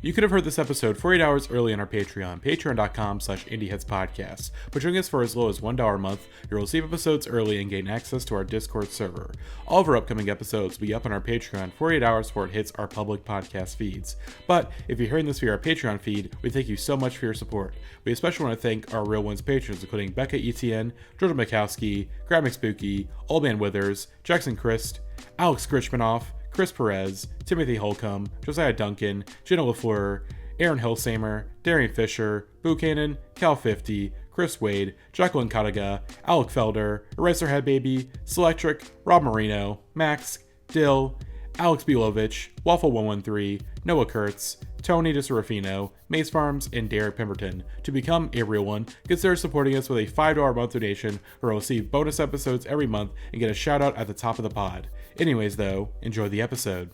You could have heard this episode 48 hours early on our Patreon, patreon.com/indieheadspodcast. But joining us for as low as $1 a month, you'll receive episodes early and gain access to our Discord server. All of our upcoming episodes will be up on our Patreon 48 hours before it hits our public podcast feeds. But if you're hearing this via our Patreon feed, we thank you so much for your support. We especially want to thank our Real Ones patrons, including Becca Etienne, Georgia Mikowski, Grab McSpooky, Old Man Withers, Jackson Christ, Alex Grichmanoff, Chris Perez, Timothy Holcomb, Josiah Duncan, Jenna LaFleur, Aaron Hillsamer, Darian Fisher, Buchanan, Cal50, Chris Wade, Jacqueline Kataga, Alec Felder, Eraserhead Baby, Selectric, Rob Marino, Max, Dill, Alex Bilovich, Waffle113, Noah Kurtz, Tony DeSerafino, Mace Farms, and Derek Pemberton. To become a real one, consider supporting us with a $5 a month donation, or you'll receive bonus episodes every month and get a shout out at the top of the pod. Anyways though, enjoy the episode.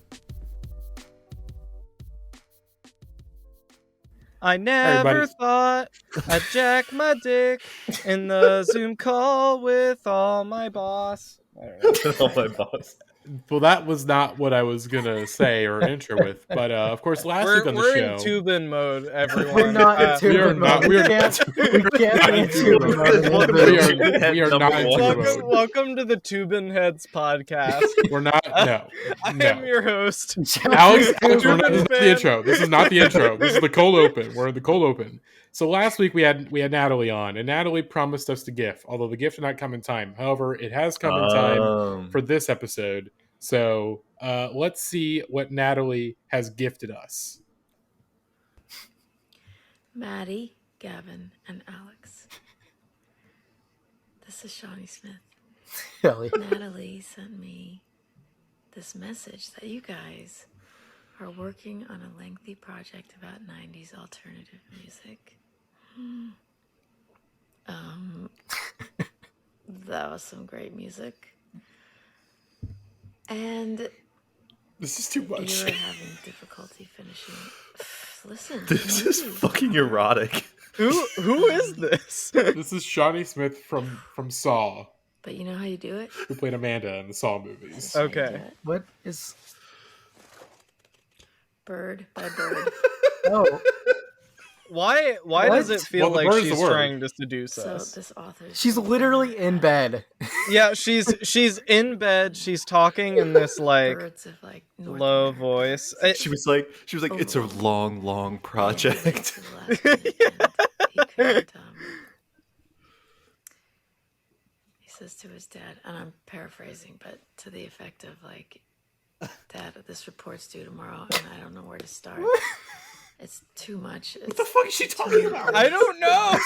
I never thought I'd jack my dick in the Zoom call with all my boss. All my boss. Well, that was not what I was gonna say or intro with, but of course, last week on the show, we're in Tubin mode, everyone. We're not in Tubin mode. We can't be in Tubin mode. We are not in Tubin mode. Welcome to the Tubin Heads podcast. We're not. No, I am your host, Alex. This is not the intro. This is not the intro. This is the cold open. We're in the cold open. So last week we had Natalie on, and Natalie promised us the GIF, although the GIF did not come in time. However, it has come in time for this episode. So let's see what Natalie has gifted us. Matty, Gavin, and Alex. This is Shawnee Smith. Natalie sent me this message that you guys are working on a lengthy project about 90s alternative music. That was some great music. And this is too much. You're having difficulty finishing. Listen. This is fucking erotic. Who is this? This is Shawnee Smith from Saw. But you know how you do it? Who played Amanda in the Saw movies. Okay. What is... Bird by bird. Oh. Why does it feel like she's trying to seduce us? So this author. She's literally in bed. Yeah, she's in bed. She's talking in this Birds of, low voice. She was like, it's a long project. He says to his dad, and I'm paraphrasing, but to the effect of Dad, this report's due tomorrow, and I don't know where to start. It's too much. What the fuck is she talking about? I don't know.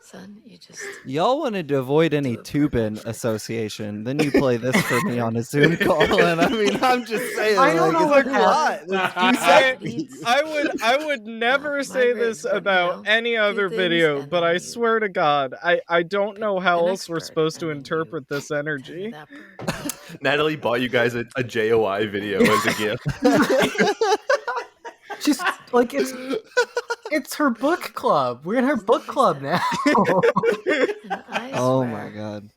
Son, you just... Y'all wanted to avoid any Tubin association. Then you play this for me on a Zoom call, and I mean, I'm just saying, I don't know it's what a lot. I would never say this about any other video, but I swear to God, I don't know how else we're supposed to interpret this energy. Natalie bought you guys a JOI video as a gift. She's like, it's her book club. We're in her book club now. Oh my God.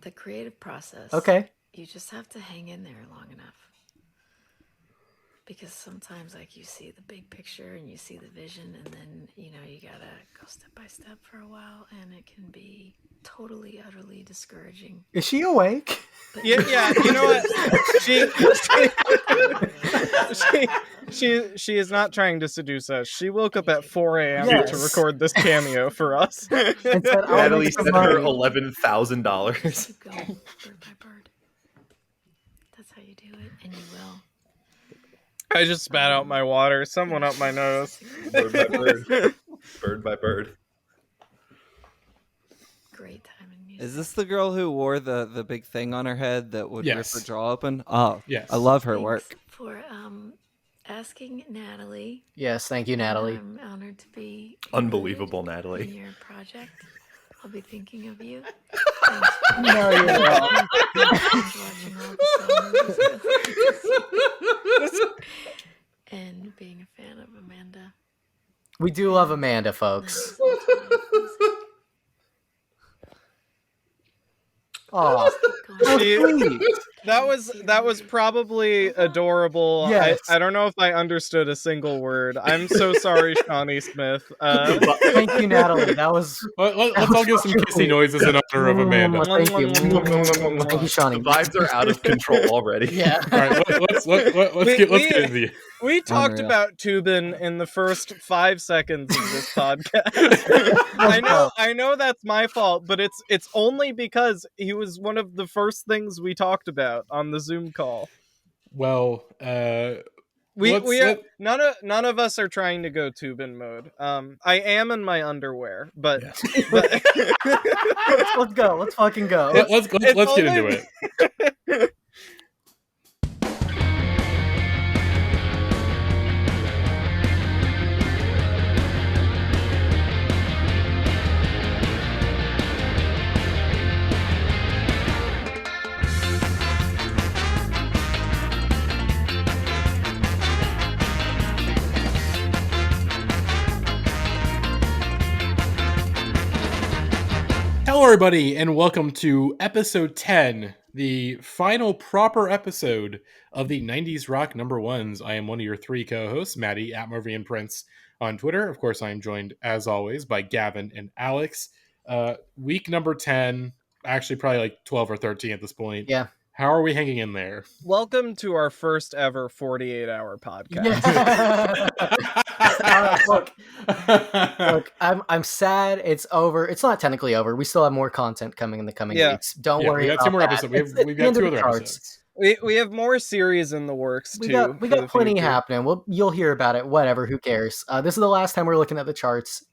The creative process. Okay. You just have to hang in there long enough. Because sometimes you see the big picture and you see the vision, and then you gotta go step by step for a while, and it can be totally, utterly discouraging. Is she awake? But Yeah, you know what? She is not trying to seduce us. She woke up at 4 a.m. Yes. to record this cameo for us. Natalie sent her $11,000. Keep going, bird by bird. That's how you do it, and you will. I just spat out my water. Someone up my nose. Bird by bird. Bird by bird. Great time in music. Is this the girl who wore the big thing on her head that would rip her jaw open? Oh, yes. I love her Thanks work. for asking Natalie. Yes, thank you, Natalie. I'm honored to be Unbelievable, in Natalie. your project. I'll be thinking of you. No, you're wrong. Watching all the movies and being a fan of Amanda. We do love Amanda, folks. Oh, She, sweet. That was probably adorable. Yes. I don't know if I understood a single word. I'm so sorry, Shawnee Smith. Thank you, Natalie. That was. Let's all give some kissy noises in honor of Amanda. Thank you. Thank you, Shawnee. The vibes are out of control already. Yeah. All right, let's get into it. We talked Unreal. about Tubin in the first 5 seconds of this podcast. I know that's my fault, but it's only because he was one of the first things we talked about on the Zoom call. Well, none of us are trying to go Tubin mode. I am in my underwear, but, Yeah. but Let's go. Let's fucking go. let's get into it. Hello, everybody, and welcome to episode 10, the final proper episode of the 90s Rock Number Ones. I am one of your three co-hosts, Matty at Marvian Prince on Twitter. Of course, I am joined, as always, by Gavin and Alex. Week number 10, actually probably like 12 or 13 at this point. Yeah. How are we hanging in there? Welcome to our first ever 48-hour podcast. Yeah. Look, I'm sad. It's over. It's not technically over. We still have more content coming in the coming weeks. Don't worry. We got two more that. episodes. We've the got end two of the other charts. episodes. We have more series in the works too. We got plenty happening. You'll hear about it. Whatever. Who cares? This is the last time we're looking at the charts,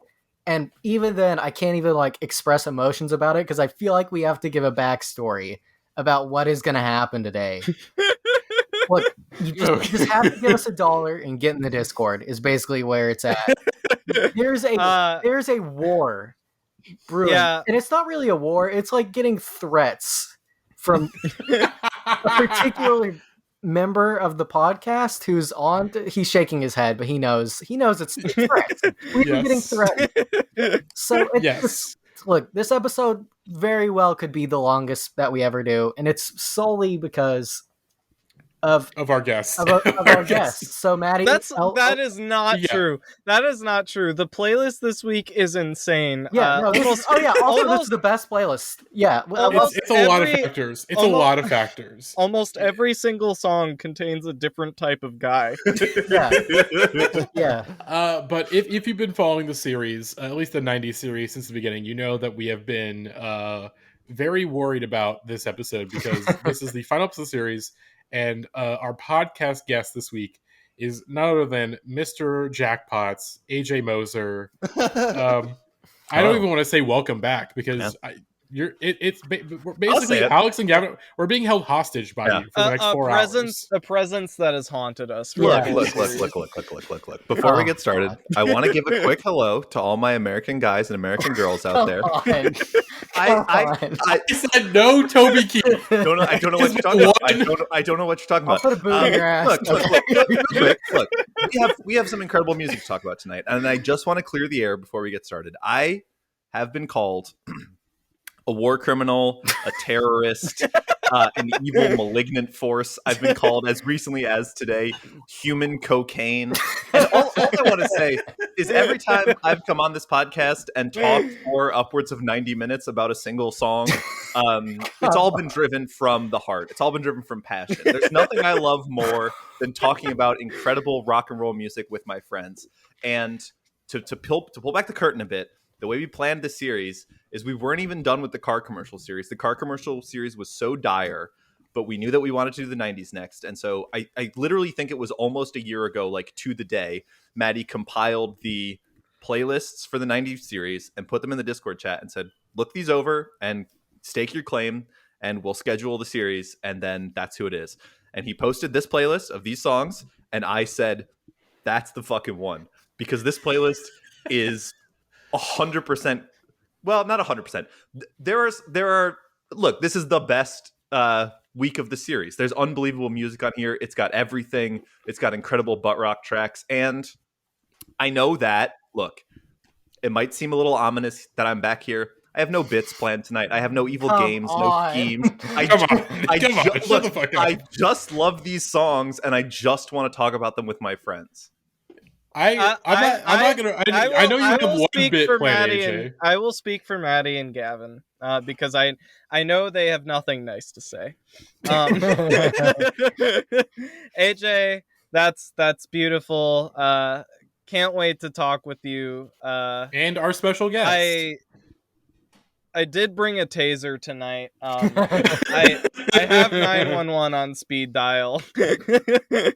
and even then, I can't even express emotions about it because I feel like we have to give a backstory about what is going to happen today. Look, you just have to give us $1 and get in the Discord is basically where it's at. There's a war brewing, and it's not really a war. It's like getting threats from a particular member of the podcast who's on. He's shaking his head, but he knows it's threats. We've been getting threatened. So look, this episode very well could be the longest that we ever do, and it's solely because of our guests. Of our guests. So Matty, that is not true. That is not true. The playlist this week is insane. Yeah, this is the best playlist. Yeah, it's a lot of factors. It's a lot of factors. Almost every single song contains a different type of guy. Yeah. But if you've been following the series, at least the 90s series since the beginning, you know that we have been very worried about this episode because this is the final episode of the series. And our podcast guest this week is none other than Mr. Jackpots, AJ Moser. I don't even want to say welcome back because it's basically Alex and Gavin. We're being held hostage by you for the next 4 hours. A presence that has haunted us. Look. Before we get started, I want to give a quick hello to all my American guys and American girls out there. I said no, Toby Keith. I don't know what you're talking about. I don't know what you're talking about. I'll put a boot in your ass. Look. We have some incredible music to talk about tonight, and I just want to clear the air before we get started. I have been called a war criminal, a terrorist, an evil, malignant force. I've been called, as recently as today, human cocaine. And all I want to say is every time I've come on this podcast and talked for upwards of 90 minutes about a single song, it's all been driven from the heart. It's all been driven from passion. There's nothing I love more than talking about incredible rock and roll music with my friends. And to pull back the curtain a bit, the way we planned this series is we weren't even done with the car commercial series. The car commercial series was so dire, but we knew that we wanted to do the 90s next. And so I literally think it was almost a year ago, like to the day, Matty compiled the playlists for the 90s series and put them in the Discord chat and said, look these over and stake your claim and we'll schedule the series. And then that's who it is. And he posted this playlist of these songs. And I said, that's the fucking one, because this playlist is 100%. Well, not 100%. There are. Look, this is the best week of the series. There's unbelievable music on here. It's got everything. It's got incredible butt rock tracks. And I know that, look, it might seem a little ominous that I'm back here. I have no bits planned tonight. I have no evil Come games, no on. schemes. Come on, shut the fuck up. I just love these songs, and I just want to talk about them with my friends. I'm not gonna. I know you have one bit planned, AJ. I will speak for Matty and Gavin because I know they have nothing nice to say. AJ, that's beautiful. Can't wait to talk with you. And our special guest. I did bring a taser tonight. I have 911 on speed dial. But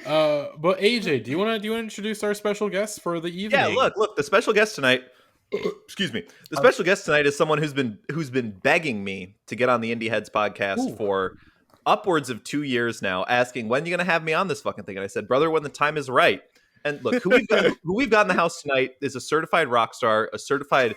AJ, do you want to introduce our special guest for the evening? Yeah, look, the special guest tonight. Excuse me. The special guest tonight is someone who's been begging me to get on the Indie Heads podcast for upwards of 2 years now, asking when you gonna have me on this fucking thing. And I said, brother, when the time is right. And look, who we've got in the house tonight is a certified rock star, a certified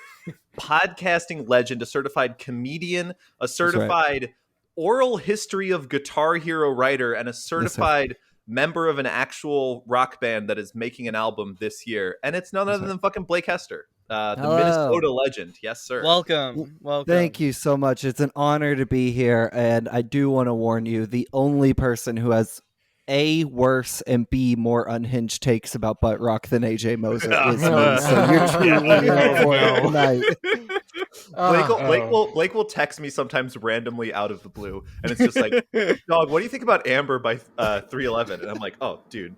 podcasting legend, a certified comedian, a certified oral history of Guitar Hero writer, and a certified member of an actual rock band that is making an album this year. And it's none other than fucking Blake Hester, the Minnesota legend. Yes, sir. Welcome. Thank you so much. It's an honor to be here. And I do want to warn you, the only person who has A, worse, and B, more unhinged takes about butt rock than AJ Moser is me. So you're truly tonight. Blake will text me sometimes randomly out of the blue, and it's just like, dog, what do you think about Amber by 311? And I'm like, oh, dude,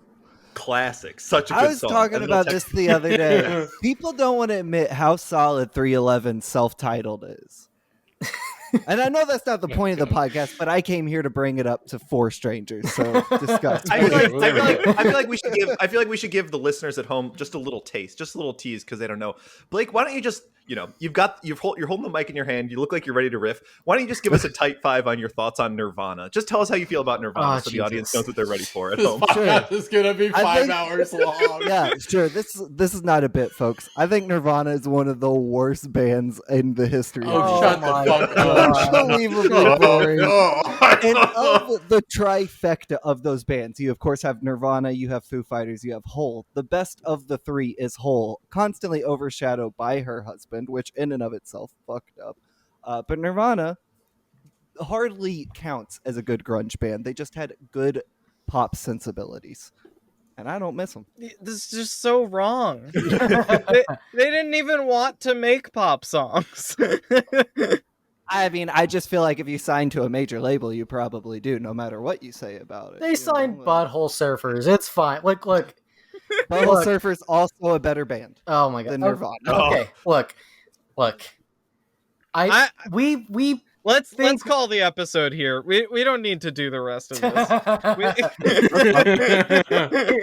classic, such a good song. I was talking about this the other day. People don't want to admit how solid 311 self-titled is. And I know that's not the point of the podcast, but I came here to bring it up to 4 strangers. So discuss. I feel like we should give the listeners at home just a little taste, just a little tease, because they don't know. Blake, why don't you just, you're holding the mic in your hand, you look like you're ready to riff. Why don't you just give us a tight 5 on your thoughts on Nirvana? Just tell us how you feel about Nirvana, so the audience knows what they're ready for at home. This is gonna be 5 hours long. Yeah, sure. This is not a bit, folks. I think Nirvana is one of the worst bands in the history. Shut the fuck up. Unbelievably boring. And of the trifecta of those bands, you of course have Nirvana, you have Foo Fighters, you have Hole. The best of the 3 is Hole, constantly overshadowed by her husband, which in and of itself fucked up. But Nirvana hardly counts as a good grunge band. They just had good pop sensibilities. And I don't miss them. This is just so wrong. They didn't even want to make pop songs. I mean, I just feel like if you sign to a major label, you probably do, no matter what you say about it. They signed Butthole Surfers. It's fine. Look. Butthole Surfers also a better band. Oh my god. Than Nirvana. Okay, look. Let's call the episode here. We don't need to do the rest of this.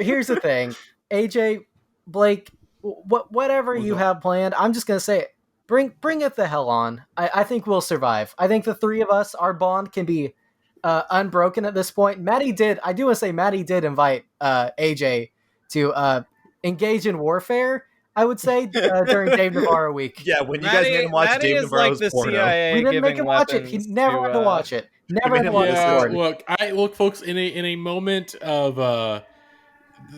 Here's the thing, AJ, Blake, whatever you have planned, I'm just gonna say it. Bring it the hell on. I think we'll survive. I think the 3 of us, our bond can be unbroken at this point. Matty did invite AJ to engage in warfare, I would say, during Dave Navarro week. Yeah, when you guys made him watch Matty Dave Navarro's like the porno. CIA We didn't make him watch it. He never had to watch it. Never had to watch it. Look, folks, in a moment of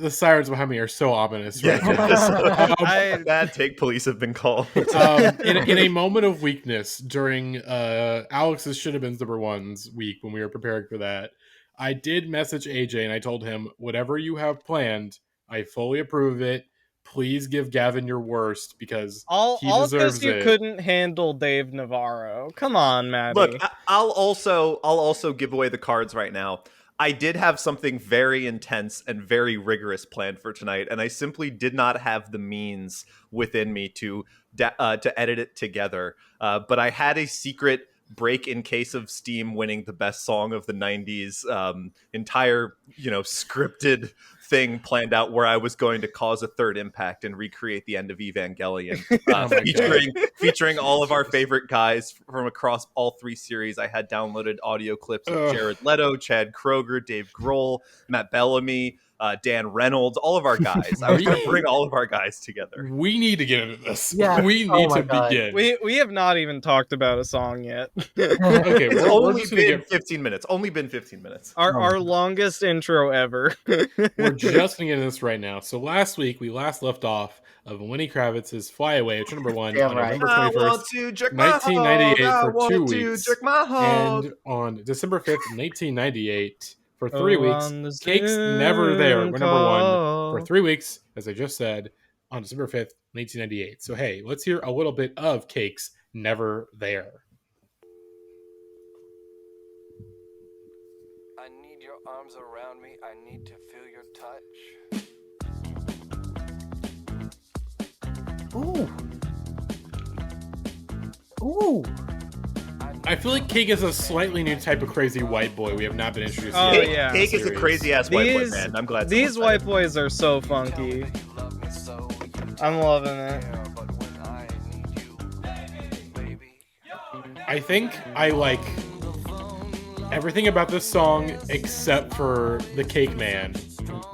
the sirens behind me are so ominous. Right now. Bad take police have been called. In a moment of weakness during Alex's Should Have Been Number One's week when we were preparing for that, I did message AJ and I told him, whatever you have planned, I fully approve it. Please give Gavin your worst because he deserves it. You couldn't handle Dave Navarro. Come on, Matty. Look, I'll also give away the cards right now. I did have something very intense and very rigorous planned for tonight, and I simply did not have the means within me to edit it together. But I had a secret break in case of Steam winning the best song of the 90s entire scripted thing planned out where I was going to cause a third impact and recreate the end of Evangelion, featuring all of our favorite guys from across all 3 series. I had downloaded audio clips of Jared Leto, Chad Kroeger, Dave Grohl, Matt Bellamy, Dan Reynolds, all of our guys. I was going to bring all of our guys together. We need to get into this. Yeah. We need to begin. We have not even talked about a song yet. Okay, it's only been 15 minutes. Only been 15 minutes. Our longest intro ever. We're just gonna get into this right now. So last week we left off of Lenny Kravitz's "Fly Away," which number one Damn on right. November I 21st, want to jerk my 1998 hog. I for 2 want to weeks, jerk my hog. and on December 5th, 1998 for Oh, 3 weeks. on the Cake's Never There were number one for call. 3 weeks, as I just said, on December 5th, 1998. So hey, let's hear a little bit of Cake's Never There. I need your arms around me. I need to feel your touch. Ooh. Ooh. I feel like Cake is a slightly new type of crazy white boy we have not been introduced Oh, to. Cake, yeah. Cake is a crazy ass white boy These- band. I'm glad. These someone white said boys are so funky. I'm loving it. I think I like everything about this song except for the Cake Man,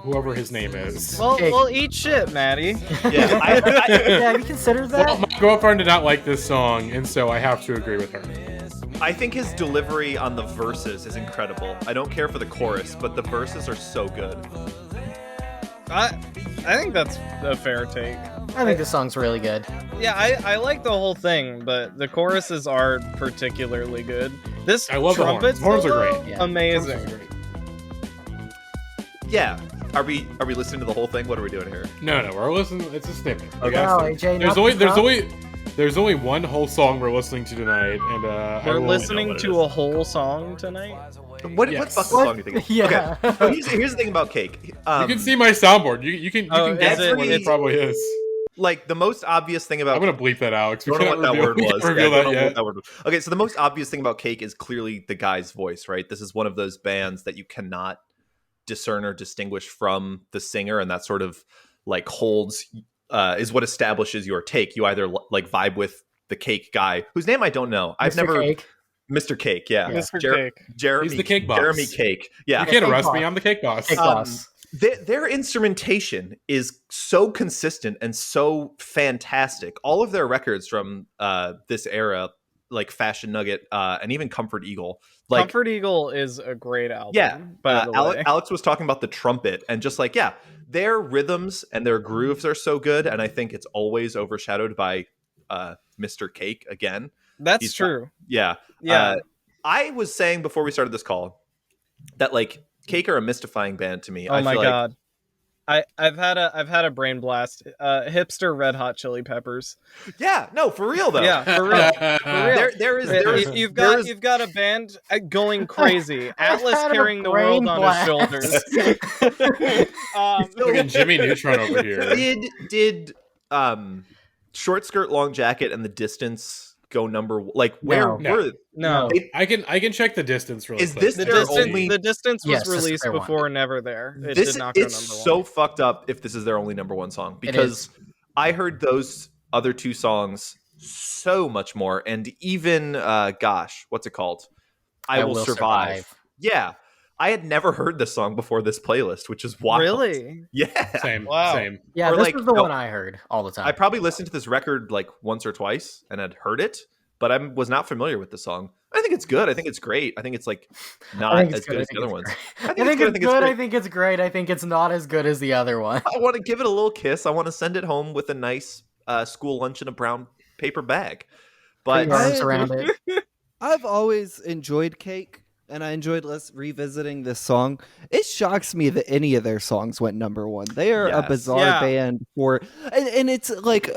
whoever his name is. Well, Cake. well, eat shit, Matty. it. Yeah, Yeah, have you considered that? Well, my girlfriend did not like this song, and so I have to agree with her. I think his delivery on the verses is incredible. I don't care for the chorus, but the verses are so good. I think that's a fair take. I think this song's really good. Yeah, I like the whole thing, but the choruses are particularly good. This I love the trumpet horns. Horns are solo, great. Yeah. amazing. Yeah. Are we listening to the whole thing? What are we doing here? No, we're listening. It's a snippet. We Okay. have Wow, to- AJ, there's only one whole song we're listening to tonight, and I We're will- listening to a whole song tonight. What Yes. fucking song do you think? Yeah. Okay. So here's the thing about Cake. You can see my soundboard. You can Oh, guess is it- what it probably is. like the most obvious thing about I'm gonna bleep that, Alex. We I don't know can't what that reveal, word we was. can't Yeah, I reveal don't that know what yet. that word was. Okay, so the most obvious thing about Cake is clearly the guy's voice, right? This is one of those bands that you cannot discern or distinguish from the singer, and that sort of like holds is what establishes your take. You either like vibe with the Cake guy, whose name I don't know. I've Mr. never Cake. Mr. Cake, yeah. Mr. Jer- Cake. Jeremy, He's the Cake boss. Jeremy Cake, yeah. You can't Cake arrest me. boss. I'm the Cake boss. Cake boss. Their instrumentation is so consistent and so fantastic. All of their records from this era, like Fashion Nugget and even Comfort Eagle, like Comfort Eagle is a great album. yeah. by the way. Alex was talking about the trumpet and just like their rhythms and their grooves are so good, and I think it's always overshadowed by Mr. Cake again. That's he's true. Yeah, Yeah. I was saying before we started this call that like Cake are a mystifying band to me. Oh I my feel god. I've had a brain blast. Hipster Red Hot Chili Peppers. Like, yeah, no, for real though. Yeah, for real. For real. There is You've there got is- you've got a band going crazy. Atlas had a carrying the brain world on blast. his shoulders. Fucking Jimmy Neutron over here. did Short Skirt Long Jacket and The Distance go number like where No. were No, I can check the distance really Is quick. this the their distance only- the distance was Yes, this is released their one. before Never There. It this did not go it's number so one. fucked up if this is their only number one song, because I heard those other two songs so much more, and even gosh, what's it called? I Will Survive. Yeah, I had never heard this song before this playlist, which is wild. Really? Yeah. Same. Wow. Same. Yeah, Or this like, was the no, one I heard all the time. I probably listened to this record like once or twice and had heard it, but I was not familiar with the song. I think it's good. I think it's great. I think it's like not I think as it's good good. as the other ones. I think it's good. great. I think it's great. I think it's not as good as the other one. I want to give it a little kiss. I want to send it home with a nice school lunch in a brown paper bag. Put But your arms around it. I've always enjoyed Cake, and I enjoyed revisiting this song. It shocks me that any of their songs went number one. They are a Yes. bizarre Yeah. band and it's like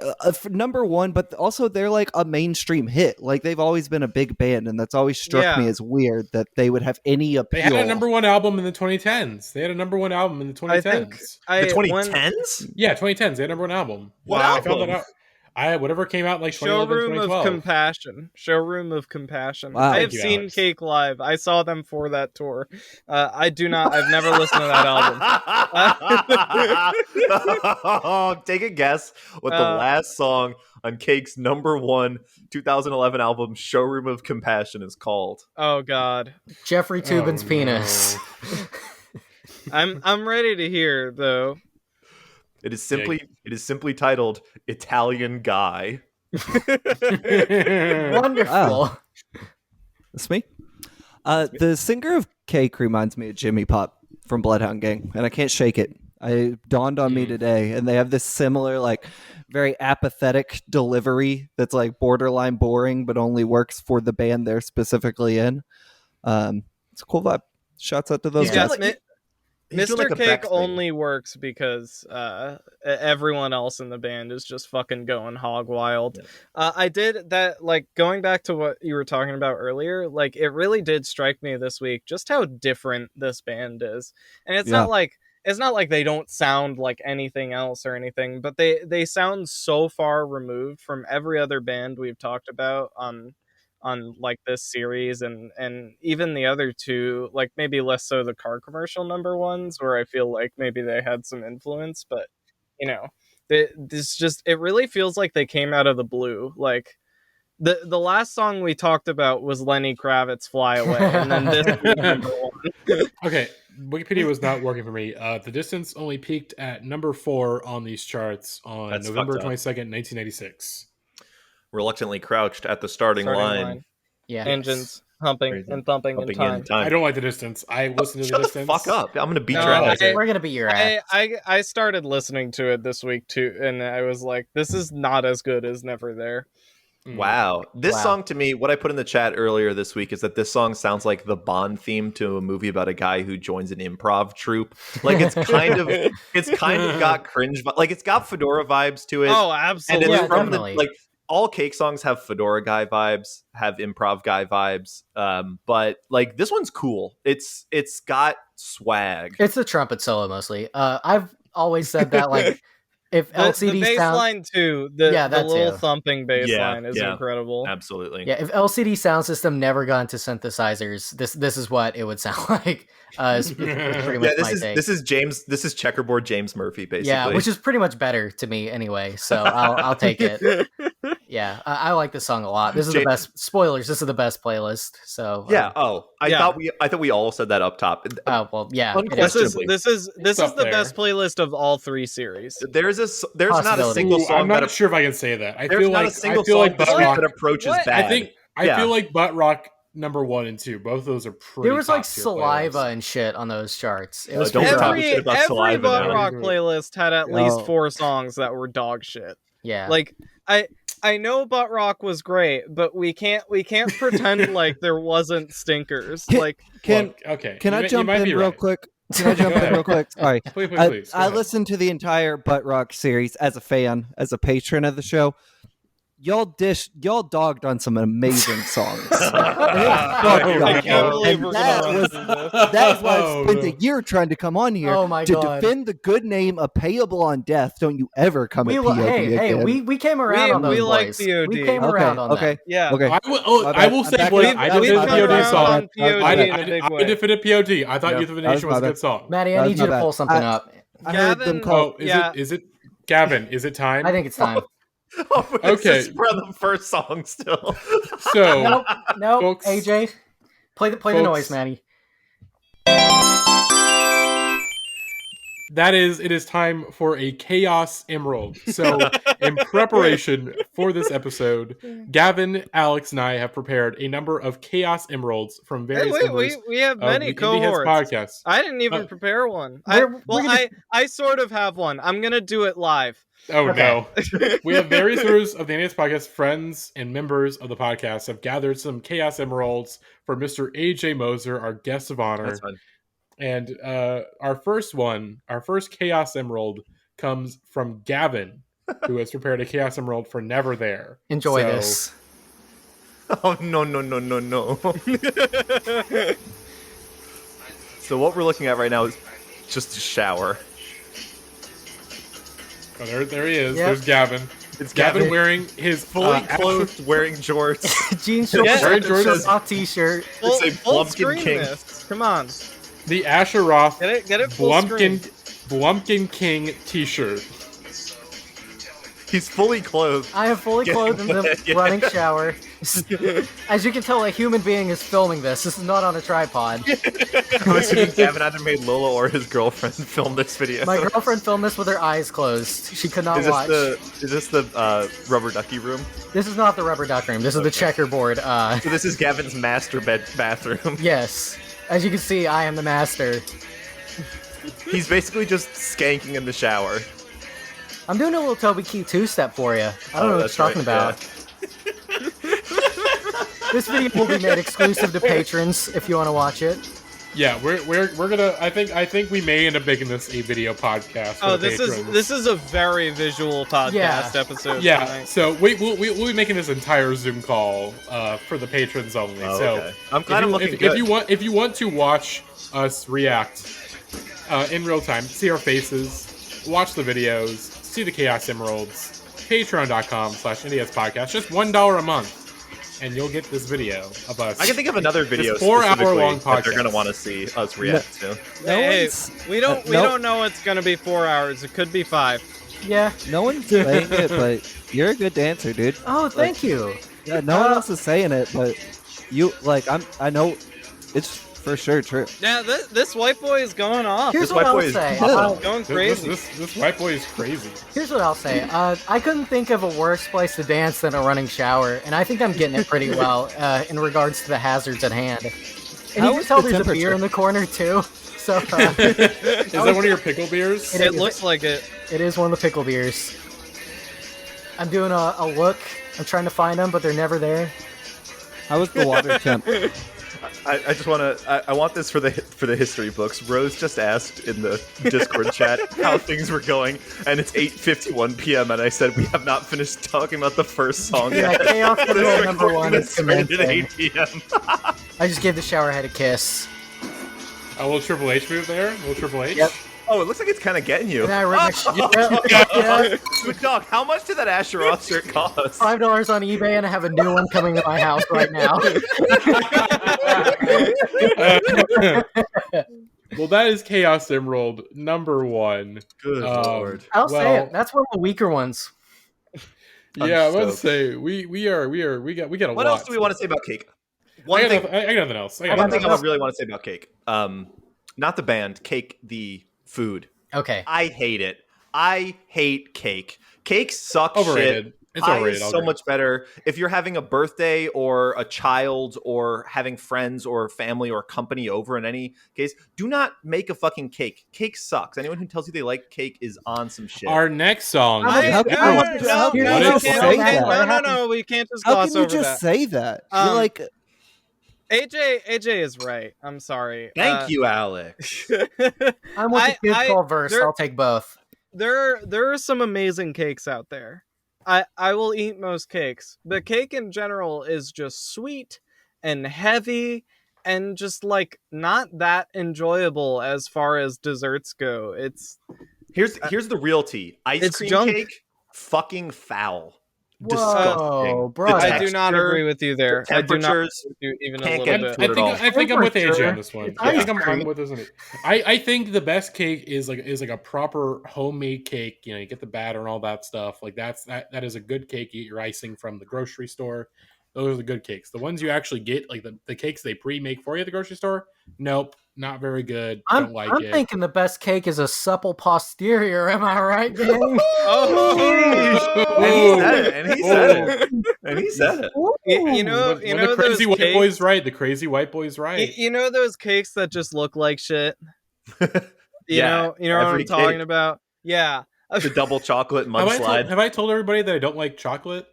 number one, but also they're like a mainstream hit. Like they've always been a big band, and that's always struck me Yeah. as weird that they would have any appeal. They had a number one album in the 2010s. They had a number one album in the 2010s. I think the when 2010s? Yeah, 2010s. They had a number one album. What I found album? that out. Whatever came out in, like 2011, Showroom of 2012. Compassion. Showroom of Compassion. Wow. I have Thank you, seen Alex. Cake live. I saw them for that tour. I've never listened to that album. Take a guess what the last song on Cake's number one 2011 album, Showroom of Compassion, is called. Oh god. Jeffrey Toobin's no. penis. I'm ready to hear though. It is simply titled Italian Guy. Wonderful. Oh. That's me. The singer of Cake reminds me of Jimmy Pop from Bloodhound Gang, and I can't shake it. I dawned on me today, and they have this similar, like, very apathetic delivery that's like borderline boring, but only works for the band they're specifically in. It's a cool vibe. Shouts out to those Yeah, guys. Mr. Cake only works because everyone else in the band is just fucking going hog wild. Yeah. I did that, like, going back to what you were talking about earlier, like, it really did strike me this week just how different this band is. And it's not like they don't sound like anything else or anything, but they sound so far removed from every other band we've talked about on like this series, and even the other two, like maybe less so the car commercial number ones, where I feel like maybe they had some influence, but you know, this just, it really feels like they came out of the blue. Like the last song we talked about was Lenny Kravitz Fly Away, and then this is number one. Okay, Wikipedia was not working for me. The Distance only peaked at number 4 on these charts on November 22nd, 1996. Reluctantly crouched at the starting line. Yeah, engines humping and thumping in time. I don't like The Distance. I listen to The Distance. Fuck up! I'm gonna beat your ass. We're gonna beat your ass. I started listening to it this week too, and I was like, this is not as good as Never There. Wow. This song, to me, what I put in the chat earlier this week is that this song sounds like the Bond theme to a movie about a guy who joins an improv troupe. Like, it's kind of got cringe, like, it's got Fedora vibes to it. Oh, absolutely. And it's from like, all Cake songs have Fedora guy vibes, have improv guy vibes. But like, this one's cool. It's got swag. It's the trumpet solo mostly. I've always said that, like, if LCD the bass line too, the little thumping bass line is incredible. Absolutely. Yeah, if LCD sound system never got into synthesizers, this is what it would sound like. It's pretty much my take. This is checkerboard James Murphy, basically. Yeah, which is pretty much better to me anyway. So I'll take it. Yeah, I like this song a lot. This is the best. Spoilers. This is the best playlist. So yeah. I thought we all said that up top. Oh well, yeah. This is the best playlist of all 3 series. There's not a single song. I'm not sure if I can say that. I feel like Butt Rock that approaches bad. I feel like Butt Rock number 1 and 2, both of those are pretty. There was like Saliva and shit on those charts. It was every Butt Rock playlist had at least 4 songs that were dog shit. Yeah, like I know Butt Rock was great, but we can't pretend like there wasn't stinkers. Can I jump in real quick? Can I jump in real quick? Sorry. Please. I listened to the entire Butt Rock series as a fan, as a patron of the show. Y'all dogged on some amazing songs. I can't believe we're that is why I've spent a year trying to come on here to defend the good name of Payable on Death. Don't you ever come at POD again. We came around on those boys. POD. We came around on that. Yeah. Okay. I will say I defended the POD song. I defended POD. I thought Youth of a Nation was a good song. Matty, I need you to pull something up. I heard them call. Is it Gavin? Is it time? I think it's time. Okay, we're on the first song still. So nope. Folks, AJ, play the noise, Matty. It is time for a Chaos Emerald. So, in preparation for this episode, Gavin, Alex, and I have prepared a number of Chaos Emeralds from various members we have many of the cohorts. Podcast. I didn't even prepare one. I sort of have one. I'm gonna do it live. Oh no! We have various members of the Indians Podcast, friends and members of the podcast, have gathered some Chaos Emeralds for Mr. AJ Moser, our guest of honor. That's fun. And our first Chaos Emerald comes from Gavin, who has prepared a Chaos Emerald for Never There. Enjoy this. Oh, no. So what we're looking at right now is just a shower. Oh, there he is. Yep. There's Gavin. It's Gavin wearing his fully clothed, wearing jorts. Jean shorts, wearing jorts, soft t-shirt. It's a Blumpkin King. This. Come on. The Asheroth get it full Blumpkin King t-shirt. He's fully clothed. I am fully clothed in the running shower. As you can tell, a human being is filming this. This is not on a tribpod. I'm assuming Gavin either made Lola or his girlfriend film this video. My girlfriend filmed this with her eyes closed. She could not watch. Is this the rubber ducky room? This is not the rubber duck room. This is the checkerboard. So this is Gavin's master bathroom. Yes. As you can see, I am the master. He's basically just skanking in the shower. I'm doing a little Toby Keith 2-step for you. I don't know what you're talking about. This video will be made exclusive to patrons if you want to watch it. Yeah, we're gonna. I think we may end up making this a video podcast. For the patrons. This is a very visual podcast episode. Yeah, tonight. so we'll be making this entire Zoom call for the patrons only. So Okay. I'm glad I'm looking good. If you want to watch us react in real time, see our faces, watch the videos, see the Chaos Emeralds, patreon.com/NDS podcast, just $1 a month. And you'll get this video of us. I can think of another video 4-hour long that they're podcast. going to want to see us react to. Hey, we don't know it's gonna be 4 hours. It could be 5. Yeah. No one's saying it, but you're a good dancer, dude. Oh, thank you. Yeah, no one else is saying it, but you I know it's for sure true. Yeah, this white boy is going off. Here's This what white I'll boy is say. Going crazy. This white boy is crazy. Here's what I'll say. I couldn't think of a worse place to dance than a running shower, and I think I'm getting it pretty well in regards to the hazards at hand. And How you can is tell the there's a temperature? beer in the corner too. So Is that one of your pickle beers? It looks like it. it is one of the pickle beers. I'm doing a look. I'm trying to find them, but they're never there. How is the water temp? I just want to. I want this for the history books. Rose just asked in the Discord chat how things were going, and it's 8:51 p.m. and I said we have not finished talking about the first song Yeah, yet. Chaos This Emerald number recording 1 is started at commencing. 8 p.m. I just gave the shower head a kiss. A little Triple H move there. A little Triple H. Yep. Oh, it looks like it's kind of getting you. And I right next But dog, how much did that Astronaut shirt cost? $5 on eBay, and I have a new one coming to my house right now. Well, that is Chaos Emerald number 1. Good lord. I'll say Well- it. That's one of the weaker ones. Yeah, I was about to stoked. say we got a lot. What else do we want to say about Cake? I One got thing. nothing else. I got One nothing thing I else. really want to say about Cake. Not the band, Cake the food. Okay. I hate it. I hate cake. Cake sucks Overrated. shit. It's Pie overrated. is I'll so agree. much better. If you're having a birthday or a child or having friends or family or company over in any case, do not make a fucking cake. Cake sucks. Anyone who tells you they like cake is on some shit. Our next song. How is- can you just say that? No, we can't just How gloss can you over just that. say that? Um, You're like, AJ is right. I'm sorry. Thank you, Alex. I'm with the kids call verse. there- I'll take both. There are some amazing cakes out there. I will eat most cakes, but cake in general is just sweet and heavy and just like not that enjoyable as far as desserts go. It's Here's the real tea. Ice It's cream junk. cake, fucking foul. Whoa, Disgusting. bro. The I do not texture, agree with you there. the I do not temperatures, agree with you even a can't little get bit. into it. I think I'm with AJ on this one. It's I think ice I'm cream. with this one. I think the best cake is like a proper homemade cake. You know, you get the batter and all that stuff. Like that is a good cake. You get your icing from the grocery store. Those are the good cakes. The ones you actually get, like the cakes they pre-make for you at the grocery store, nope, not very good. I'm Don't like it. thinking the best cake is a supple posterior. Am I right, gang? And he said it. And he said it. You know, When the crazy those white cakes, boy's right. The crazy white boy's right. You know those cakes that just look like shit. You Yeah, know what I'm every talking cake. about. Yeah, The double chocolate Have mudslide. I told everybody that I don't like chocolate?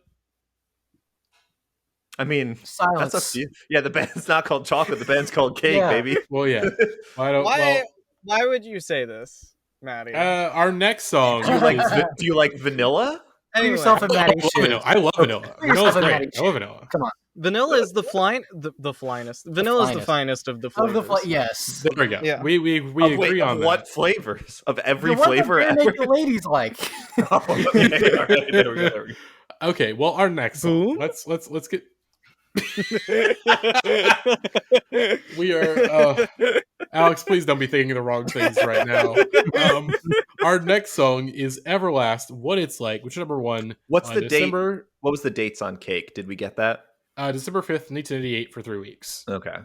I mean, Silence. that's up to you. Yeah, the band's not called chocolate. The band's called cake, Yeah. baby. Well, yeah. I don't. Why would you say this, Matty? Our next song. Do you like is- do you like vanilla? Put Anyway, yourself in Matty's shoes. vanilla. I love vanilla. Put yourself Vanilla's in great. Matty's I love vanilla. vanilla is the finest. Vanilla is the finest of the flavors. Yes. There we go. Yeah. We Wait, agree on of that. what flavors? Of every The one flavor that ever? make the ladies like. Oh, okay, all right, there we go, there we go. Okay, well, our next song. Boom? Let's get. We are. Alex, please don't be thinking the wrong things right now. Our next song is Everlast. What It's Like, which is number 1. What's on the date? December, What was the dates on cake? Did we get that? December 5th, 1988, for 3 weeks. Okay.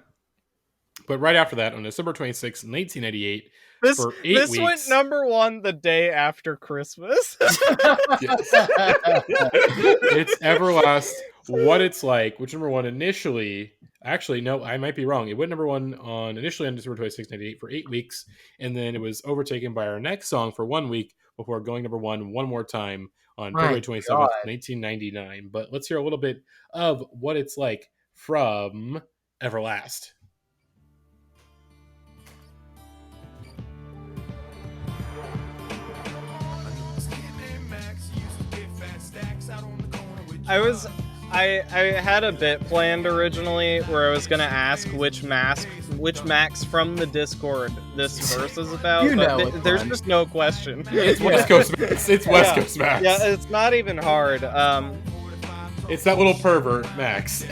But right after that, on December 26th, 1988, This for 8 this weeks. went number 1 the day after Christmas. Yes. It's Everlast. What It's Like, which number one initially. Actually, no, I might be wrong. It went number one initially on December 26, 1998 for 8 weeks, and then it was overtaken by our next song for 1 week before going number one more time on February 27th, 1999. But let's hear a little bit of What It's Like from Everlast. I had a bit planned originally where I was gonna ask which Max from the Discord this verse is about. You know but it's there's fun. just no question. It's West Coast Max. It's West Coast Max. Yeah, it's not even hard. It's that little pervert, Max.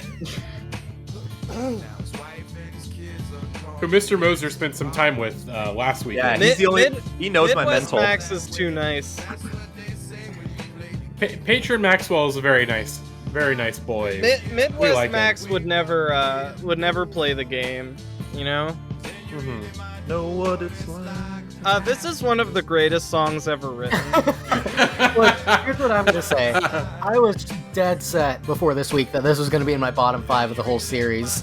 Who Mr. Moser spent some time with last week. Yeah, he's the only. He knows my Midwest mental. Max is too nice. Patron Maxwell is a very nice boy. Midwest like Max would never play the game, you know. Mm-hmm. Know what it's like. This is one of the greatest songs ever written. Look, here's what I'm gonna say. I was dead set before this week that this was gonna be in my bottom 5 of the whole series.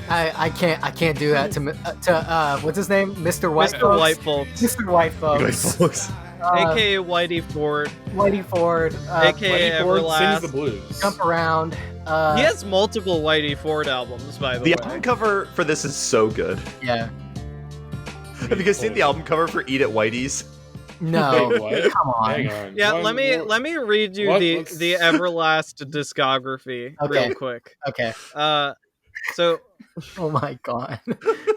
I can't do that to what's his name, Mr. White Mr. Folks? White Folks, Mr. White Folks, aka Whitey Ford, Whitey Ford, aka Whitey Ford Everlast. sings the blues. Jump Around. He has multiple Whitey Ford albums, by the way. The album cover for this is so good. Yeah. Have you guys seen the album cover for Eat at Whitey's? No. Wait, what? Come on. Hang on. Yeah, One let me more- read you What? the Everlast discography Okay. real quick. Okay. So Oh my god.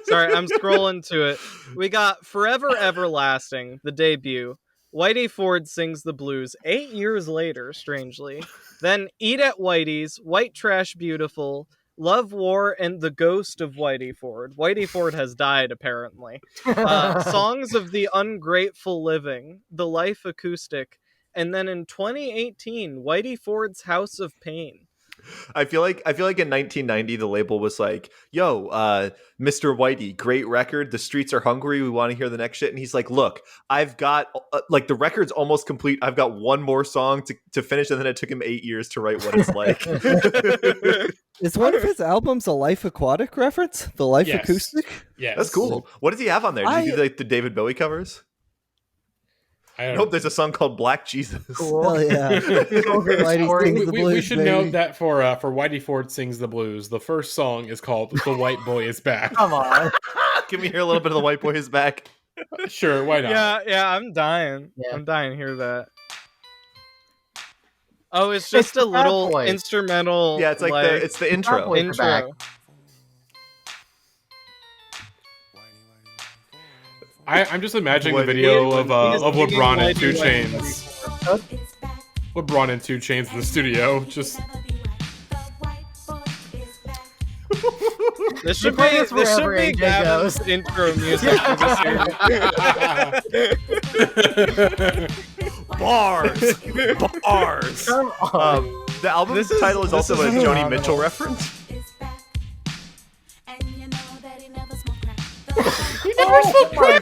sorry, I'm scrolling to it. We got Forever Everlasting, the debut. Whitey Ford sings the blues 8 years later, strangely. Then Eat at Whitey's, White Trash Beautiful, Love War, and The Ghost of Whitey Ford. Whitey Ford has died, apparently. Songs of the Ungrateful Living, The Life Acoustic, and then in 2018, Whitey Ford's House of Pain. I feel like in 1990 the label was like, "Yo, Mr. Whitey, great record. The streets are hungry. We want to hear the next shit." And he's like, "Look, I've got like the record's almost complete. I've got one more song to finish, and then it took him 8 years to write What It's Like." Is one of his albums a Life Aquatic reference? The Life Yes. Acoustic? Yes. That's cool. What does he have on there? Did he do like the David Bowie covers? I don't Nope, there's a song called Black Jesus. Cool. Hell yeah. Whitey sings the we blues, should baby. note that for Whitey Ford Sings the Blues, the first song is called The White Boy Is Back. Come on. Can we hear a little bit of the White Boy Is Back? Sure, why not? Yeah, I'm dying. Yeah. I'm dying to hear that. Oh, it's just It's a little Fat Boys. instrumental. Yeah, it's like it's the intro. Boys are back. intro. I'm just imagining the Whitey- video of He's singing LeBron and Whitey, 2 Whitey, Chains. LeBron and 2 Chains in the studio. Just This should play be this wherever AJ AJ Gavin's goes. intro music for the series. Bars. Bars. Come on. The album This is- title is this also is a Joni phenomenal. Mitchell reference. Oh my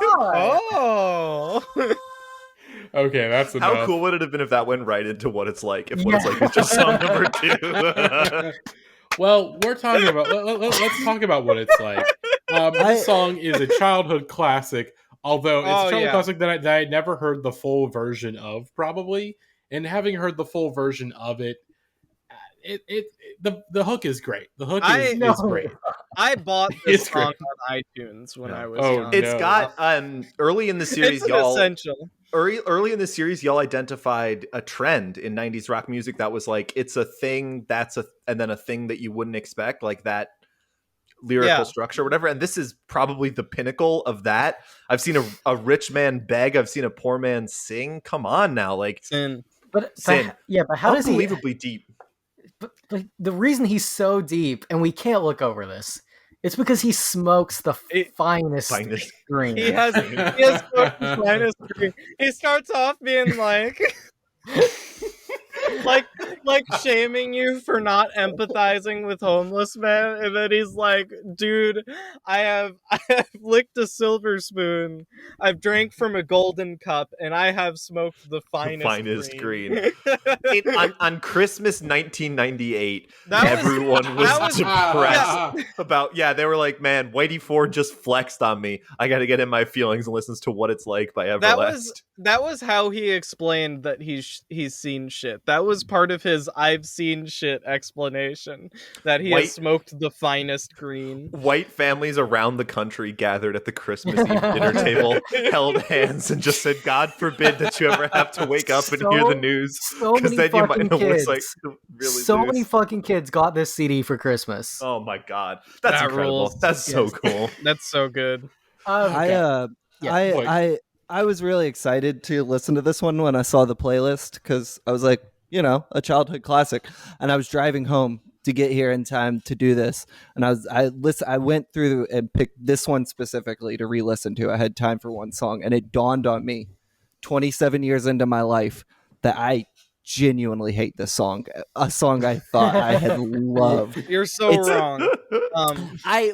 god. Oh, okay, that's enough. How cool would it have been if that went right into What It's Like? If What It's Like was just song number 2. Well, we're talking about. Let's talk about What It's Like. This song is a childhood classic, although it's a childhood classic that I never heard the full version of, probably. And having heard the full version of it, the hook is great. The hook is great. I bought this It's great. song on iTunes when I was Oh, young. It's no. got early in the series, It's an y'all. essential. Early in the series, y'all identified a trend in 90s rock music that was like, it's a thing and then a thing that you wouldn't expect, like that lyrical structure, whatever. And this is probably the pinnacle of that. I've seen a rich man beg. I've seen a poor man sing. Come on now, like Sin. But Sin. but how does he? unbelievably deep. But like, the reason he's so deep, and we can't look over this, it's because he smokes the finest green. He has the finest green. He starts off being like, like shaming you for not empathizing with homeless men, and then he's like, dude, I have licked a silver spoon, I've drank from a golden cup, and I have smoked the finest green. On Christmas 1998, That was- everyone was that was- depressed about. Yeah, they were like, "Man, Whitey Ford just flexed on me. I got to get in my feelings and listens to What It's Like by Everlast." That was how he explained that he's seen shit. That was part of his "I've seen shit" explanation, that he has smoked the finest green. White families around the country gathered at the Christmas Eve dinner table, held hands, and just said, "God forbid that you ever have to wake up and hear the news, So because many then you might fucking know what it's kids. like to really So lose." many fucking kids got this CD for Christmas. Oh my god, that's That incredible. rules. That's so Yes. cool. That's so good. Okay. I was really excited to listen to this one when I saw the playlist, because I was like, a childhood classic, and I was driving home to get here in time to do this, and I went through and picked this one specifically to re-listen to. I had time for one song, and it dawned on me 27 years into my life that I genuinely hate this song, a song I thought I had loved. You're so wrong. I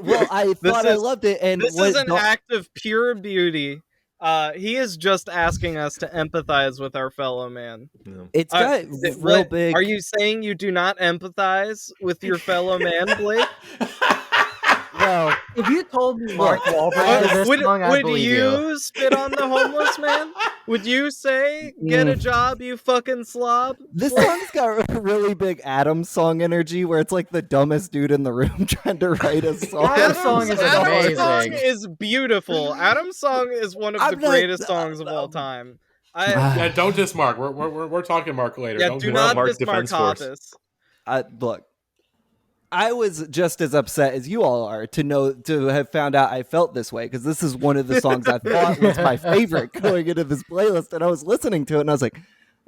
thought I loved it, and this is an act of pure beauty. He is just asking us to empathize with our fellow man. It's got real big. Are you saying you do not empathize with your fellow man, Blake? Well, if you told me Mark Wahlberg did this song, I'd would believe you spit on the homeless man? Would you say, "Get a job, you fucking slob"? This song's got really big Adam's song energy, where it's like the dumbest dude in the room trying to write a song. Adam's song is amazing. Song is beautiful. Adam's song is one of the greatest songs of all time. Yeah, don't diss Mark. We're talking Mark later. Yeah, Don't do diss not Mark diss Mark Defense Force. Hoppus. Look, I was just as upset as you all are to have found out I felt this way, because this is one of the songs I thought was my favorite going into this playlist, and I was listening to it and I was like,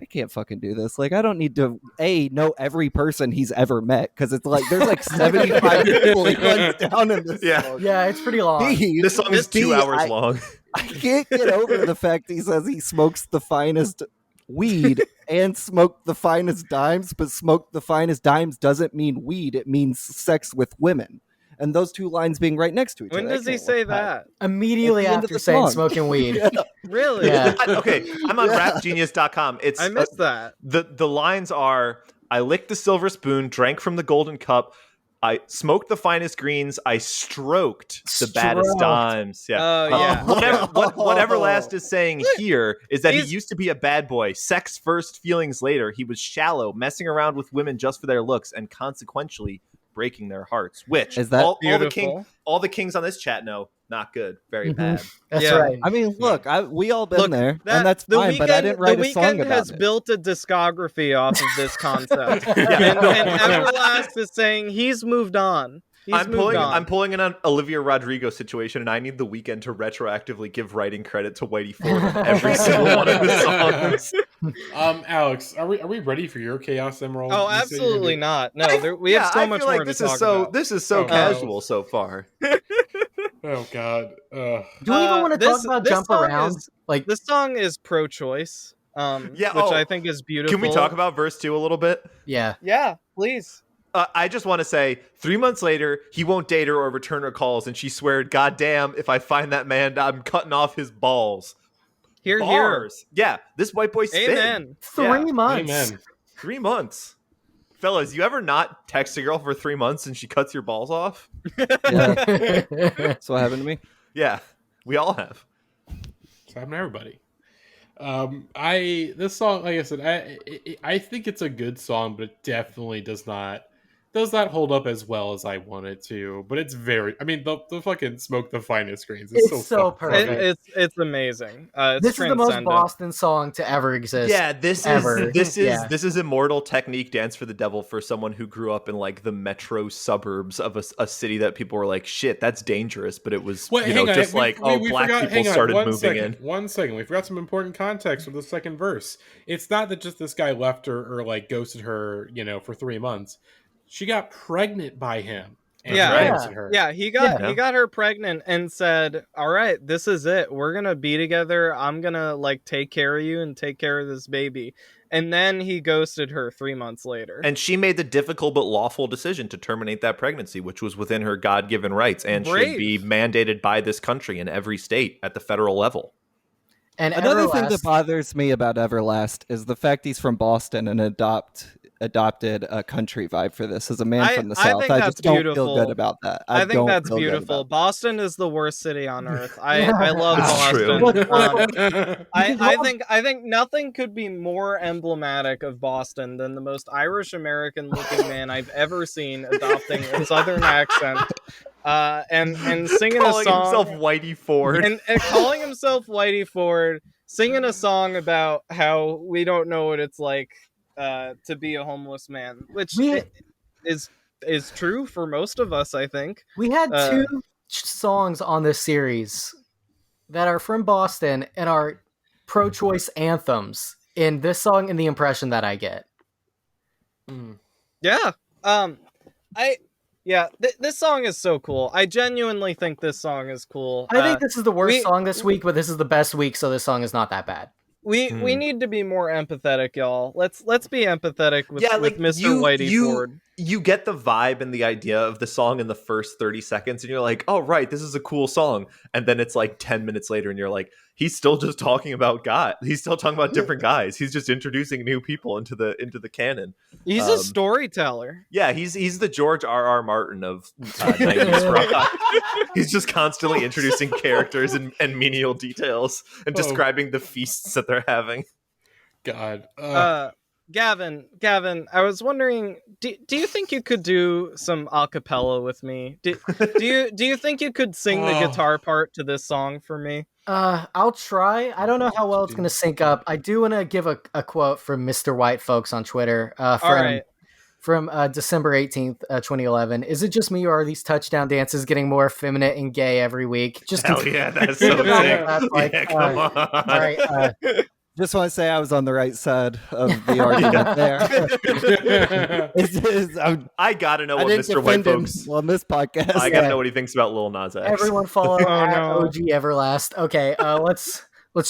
I can't fucking do this. Like, I don't need to know every person he's ever met, because it's like there's like 75 people he runs down in this song. Yeah, it's pretty long. This song is 2 hours long. I can't get over the fact he says he smokes the finest weed and smoke the finest dimes, but smoke the finest dimes doesn't mean weed, it means sex with women, and those two lines being right next to each other. When does he say that? Immediately At the end of after the saying song. smoking weed. Yeah. Really? Yeah. Okay, I'm on rapgenius.com. I missed that. The lines are: I licked the silver spoon, drank from the golden cup, I smoked the finest greens, I stroked the baddest dimes. Yeah. Oh, yeah. What Everlast is saying here is that he used to be a bad boy. Sex first, feelings later. He was shallow, messing around with women just for their looks, and consequently breaking their hearts. Which Is that all beautiful? all the kings on this chat know, not good, very bad. That's Yeah. right. I mean, look, we all been Look, there, and that's fine, but I didn't write a song The Weeknd about has it. built a discography off of this concept. and Everlast is saying he's moved on. I'm pulling in an Olivia Rodrigo situation, and I need The Weeknd to retroactively give writing credit to Whitey Ford on every single one of his songs. Alex, are we ready for your Chaos Emerald? Oh, You said you're absolutely gonna not. We have so I much feel like more this to is talk so about. this is so Oh, casual so far. do- Oh God. Do we even want to talk about this Jump song Around? Like, this song is pro-choice, which I think is beautiful. Can we talk about verse 2 a little bit? Yeah. Yeah, please. I just want to say, 3 months later, he won't date her or return her calls, and she sweared, "God damn, if I find that man, I'm cutting off his balls." Here, Bars. Yeah, this white boy spin. Amen. 3 months. Amen. 3 months. Fellas, you ever not text a girl for 3 months and she cuts your balls off? Yeah, that's what happened to me. Yeah, we all have. It's happened to everybody. This song, like I said, I think it's a good song, but it definitely does not hold up as well as I want it to. But it's very, I mean, the fucking Smoke the Finest Greens is It's fucking so perfect. funny. It's amazing. It's This is the most transcendent. Boston song to ever exist. Yeah, this is immortal technique dance for the devil for someone who grew up in like the metro suburbs of a city that people were like, shit, that's dangerous, but it was Wait, hang on. just We black forgot- people started moving second, in. 1 second. We forgot some important context for the second verse. It's not that just this guy left her or like ghosted her, for 3 months. She got pregnant by him. Yeah, he got her pregnant and said, "All right, this is it. We're gonna be together. I'm gonna like take care of you and take care of this baby." And then he ghosted her 3 months later. And she made the difficult but lawful decision to terminate that pregnancy, which was within her God-given rights and should be mandated by this country in every state at the federal level. And another thing that bothers me about Everlast is the fact he's from Boston and adopted a country vibe for this as a man from the South. I just don't feel good about that. I think that's beautiful. Boston is the worst city on earth. I love Boston. I think nothing could be more emblematic of Boston than the most Irish American looking man I've ever seen adopting a Southern accent. And singing a song, calling himself Whitey Ford, and calling himself Whitey Ford, singing a song about how we don't know what it's like to be a homeless man, which is true for most of us. I think we had two songs on this series that are from Boston and are pro-choice anthems. In this song and the impression that I get, this song is so cool. I genuinely think this song is cool. I think this is the worst song this week, but this is the best week, so this song is not that bad. We need to be more empathetic, y'all. Let's be empathetic with Mr. Whitey Ford. You get the vibe and the idea of the song in the first 30 seconds, and you're like, oh, right, this is a cool song. And then it's like 10 minutes later, and you're like, he's still just talking about God. He's still talking about different guys. He's just introducing new people into the canon. He's a storyteller. Yeah, he's the George R.R. Martin of 90s rock. He's just constantly introducing characters and menial details and describing the feasts that they're having. God. Gavin, I was wondering, do you think you could do some a cappella with me? Do you think you could sing the guitar part to this song for me? I'll try. I don't know how well it's going to sync up. I do want to give a quote from Mr. White Folks on Twitter from December 18th, 2011. Is it just me, or are these touchdown dances getting more effeminate and gay every week? Just hell yeah, that's so sick. Yeah, come on. All right. Just want to say I was on the right side of the argument there. I gotta know what Mr. White Folks on this podcast. I gotta know what he thinks about Lil Nas X. Everyone follow OG Everlast. Okay, let's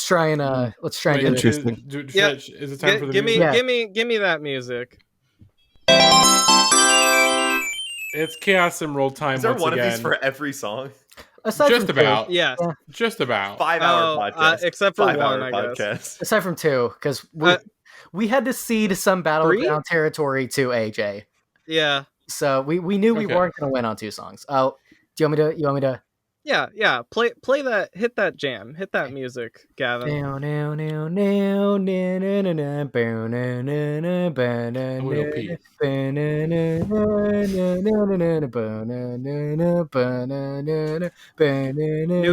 try and do this. Interesting. Is it time for the music? Give me that music. It's Chaos and Roll time. Is there once one again. of these for every song? Aside from about. Two. Yes. Just about. 5 hour podcast. Except for 5 one, hour I podcast. guess. Aside from two, because we had to cede some battleground territory to AJ. Yeah. So we knew we weren't going to win on two songs. Oh, you want me to? Yeah. Play that. Hit that jam. Hit that music, Gavin. Knew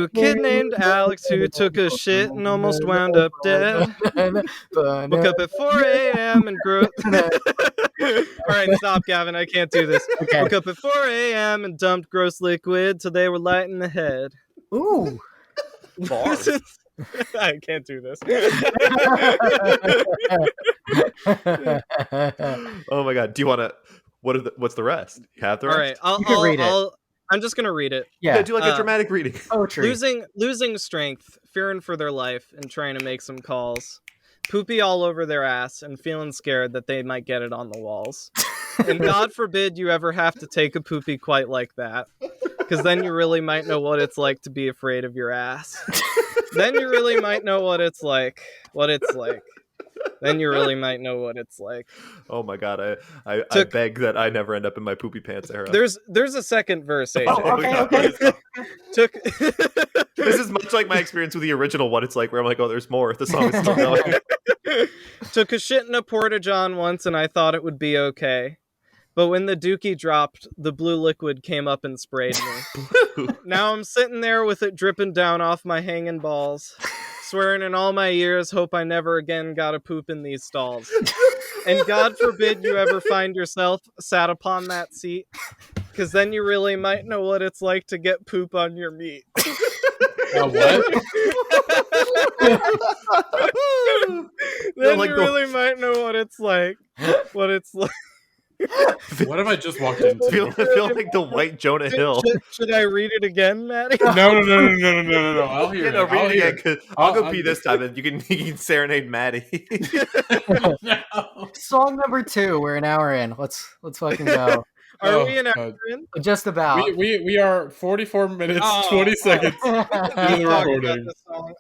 a kid named Alex who took a shit and almost wound up dead. Woke up at 4 a.m. and grew. Alright, stop, Gavin. I can't do this. Okay. Woke up at 4 a.m. and dumped gross liquid till they were light in the head. Ooh. I can't do this. Oh my god. Do you want to... What's the rest? You have the rest? Alright, You can read it. I'm just gonna read it. Yeah. Do like a dramatic reading. Poetry. Losing strength, fearing for their life, and trying to make some calls. Poopy all over their ass and feeling scared that they might get it on the walls. And God forbid you ever have to take a poopy quite like that. Because then you really might know what it's like to be afraid of your ass. Then you really might know what it's like. Then you really might know what it's like. Oh my god, I beg that I never end up in my poopy pants era. There's a second verse, AJ. Okay. This is much like my experience with the original What It's Like, where I'm like, oh, there's more. The song is still going. Took a shit in a porta-john once and I thought it would be okay. But when the dookie dropped, the blue liquid came up and sprayed me. Now I'm sitting there with it dripping down off my hanging balls. Swearing in all my years, hope I never again gotta poop in these stalls. And God forbid you ever find yourself sat upon that seat, because then you really might know what it's like to get poop on your meat. What? Then you really might know what it's like. What have I just walked into? I feel like the white Jonah Hill. Should I read it again, Matty? No. I'll hear it. Read I'll it hear again, it. 'cause I'll go pee this time, and you can serenade Matty. No. Song number 2. We're an hour in. Let's fucking go. Are we an God. hour in? Just about. We are 44 minutes, Oh, 20 seconds into the Talk about recording. this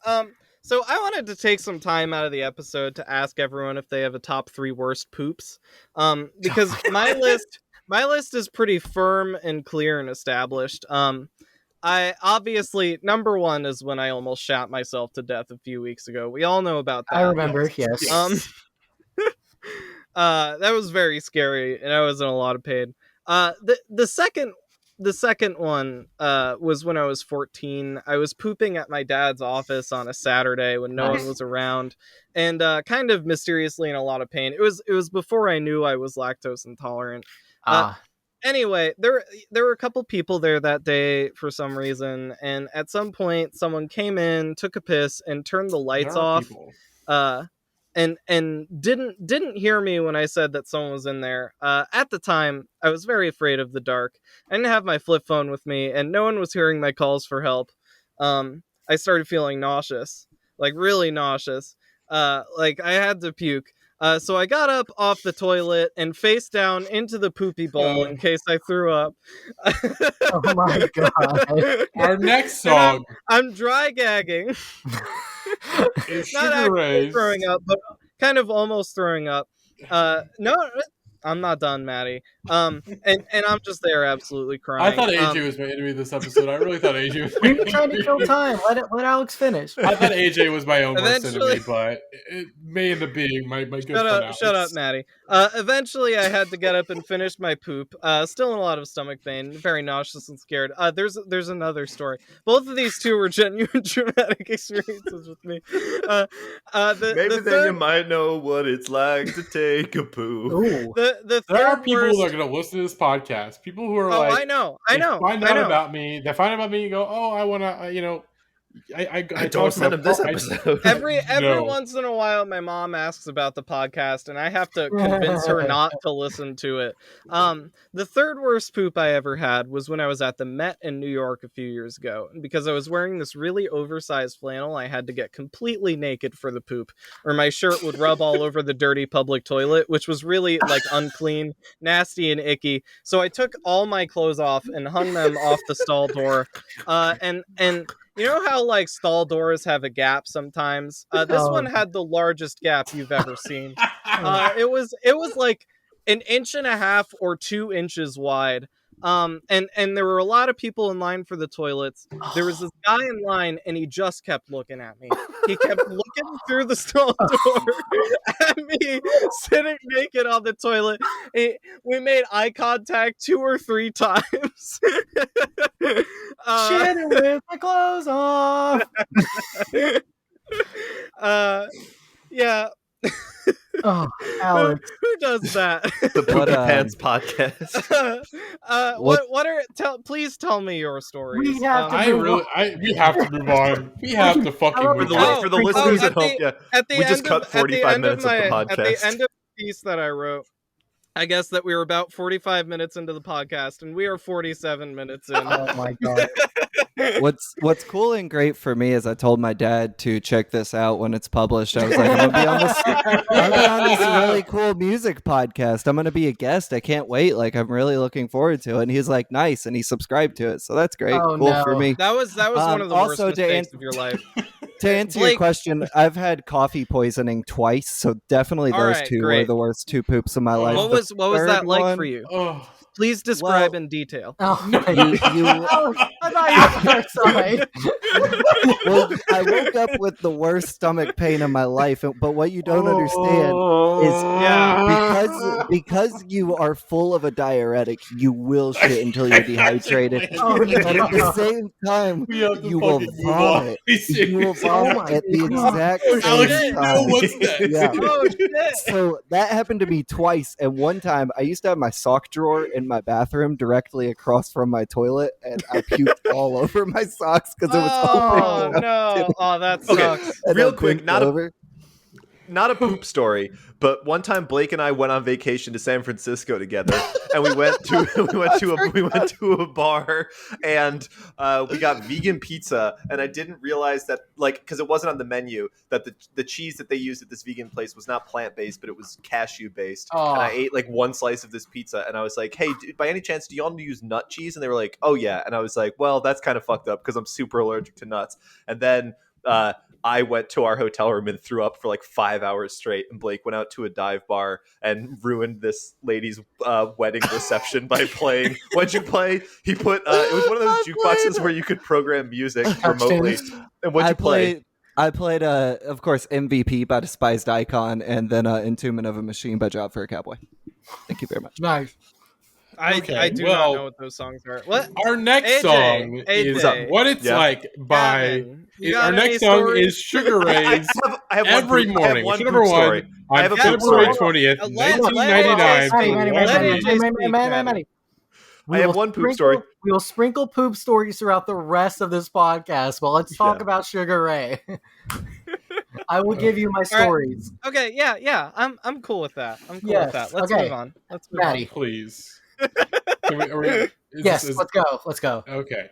song. So I wanted to take some time out of the episode to ask everyone if they have a top 3 worst poops. Because my list is pretty firm and clear and established. I obviously, number 1 is when I almost shot myself to death a few weeks ago. We all know about that. I remember, yes. That was very scary, and I was in a lot of pain. The second one was when I was 14. I was pooping at my dad's office on a Saturday when no one was around, and kind of mysteriously in a lot of pain. It was before I knew I was lactose intolerant. Anyway, there were a couple people there that day for some reason, and at some point someone came in, took a piss, and turned the lights off. And didn't hear me when I said that someone was in there. At the time, I was very afraid of the dark. I didn't have my flip phone with me, and no one was hearing my calls for help. I started feeling nauseous, like really nauseous. Like I had to puke. So I got up off the toilet and face down into the poopy bowl in case I threw up. Oh my god. Our next song. I'm dry gagging. is Not Sugar actually Rays. throwing up, but kind of almost throwing up. No, I'm not done, Matty. And I'm just there absolutely crying. I thought AJ was my enemy this episode. I really thought AJ was my We were trying to enemy. kill time. Let Alex finish. I thought AJ was my own worst Eventually- enemy, but it may end up being my good friend Alex. Shut up, Matty. Eventually, I had to get up and finish my poop. Still in a lot of stomach pain, very nauseous and scared. There's another story. Both of these two were genuine traumatic experiences with me. Maybe then you might know what it's like to take a poo. Ooh. The There are third people worst. that are going to listen to this podcast. People who are Oh, like, I know. They find out about me. They find out about me and go, "Oh, I want to." I don't send him this episode. Every No. once in a while, my mom asks about the podcast, and I have to convince her not to listen to it. The third worst poop I ever had was when I was at the Met in New York a few years ago. And because I was wearing this really oversized flannel, I had to get completely naked for the poop, or my shirt would rub all over the dirty public toilet, which was really like unclean, nasty, and icky. So I took all my clothes off and hung them off the stall door, and you know how like stall doors have a gap sometimes? This one had the largest gap you've ever seen. It was like 1.5 or 2 inches wide. And there were a lot of people in line for the toilets. There was this guy in line, and he just kept looking at me. He kept looking through the stall door at me, sitting naked on the toilet. We made eye contact 2 or 3 times. Shit with my clothes off. Yeah. Oh, Alex. Who does that? The Poopy What, Pants podcast. Please tell me your stories. We have to we have to move on. We have to fucking For move the on. For the listeners at home, yeah. At the We end just cut of, 45 minutes of the At the podcast. end of the piece that I wrote, I guess that we were about 45 minutes into the podcast, and we are 47 minutes in. Oh my god. What's cool and great for me is I told my dad to check this out when it's published. I was like, I'm gonna be on this really cool music podcast. I'm gonna be a guest. I can't wait. Like, I'm really looking forward to it. And he's like, nice, and he subscribed to it. So that's great. Oh, cool no. for me. That was one of the worst also, to mistakes of your life. To answer Blake- your question, I've had coffee poisoning twice, so definitely All those right, two great. were the worst 2 poops of my life. What The was that third like one- for you? Oh, Please describe Well- in detail. Oh my You- god. you- Alex, I thought you were outside. Well, I woke up with the worst stomach pain of my life, but what you don't understand is because you are full of a diuretic, you will shit until you're dehydrated. Oh, And at the no. same time, we have to you will fucking move on. vomit. Please, You will vomit at the exact Alex, same you know time. what's next. Yeah. Oh shit! So that happened to me twice, and one time I used to have my sock drawer in my bathroom directly across from my toilet, and I puked all over my socks because it was Oh open. no! Oh, that Okay. sucks. And Real I quick, bent not a- over. not a poop story, but one time Blake and I went on vacation to San Francisco together, and we went to a bar, and we got vegan pizza, and I didn't realize that, like, because it wasn't on the menu, that the cheese that they used at this vegan place was not plant-based, but it was cashew-based. Oh. And I ate like one slice of this pizza, and I was like, hey, by any chance, do y'all use nut cheese? And they were like, oh yeah. And I was like, well, that's kind of fucked up because I'm super allergic to nuts. And then I went to our hotel room and threw up for like 5 hours straight, and Blake went out to a dive bar and ruined this lady's wedding reception by playing. What'd you play? He put it was one of those jukeboxes where you could program music remotely. And what'd you play? I played, of course, MVP by Despised Icon, and then Entombment of a Machine by Job for a Cowboy. Thank you very much. Nice. I do not know what those songs are. What? Our next song is What It's Like by... Our next song is Sugar Ray's Every Morning, which is number one on February 20th, 1999. Matty. I have one poop story. We'll sprinkle poop stories throughout the rest of this podcast, but let's talk about Sugar Ray. I will give you my stories. Right. Okay, yeah. I'm cool with that. With that. Let's move on. Matty. Please. Let's go. Okay.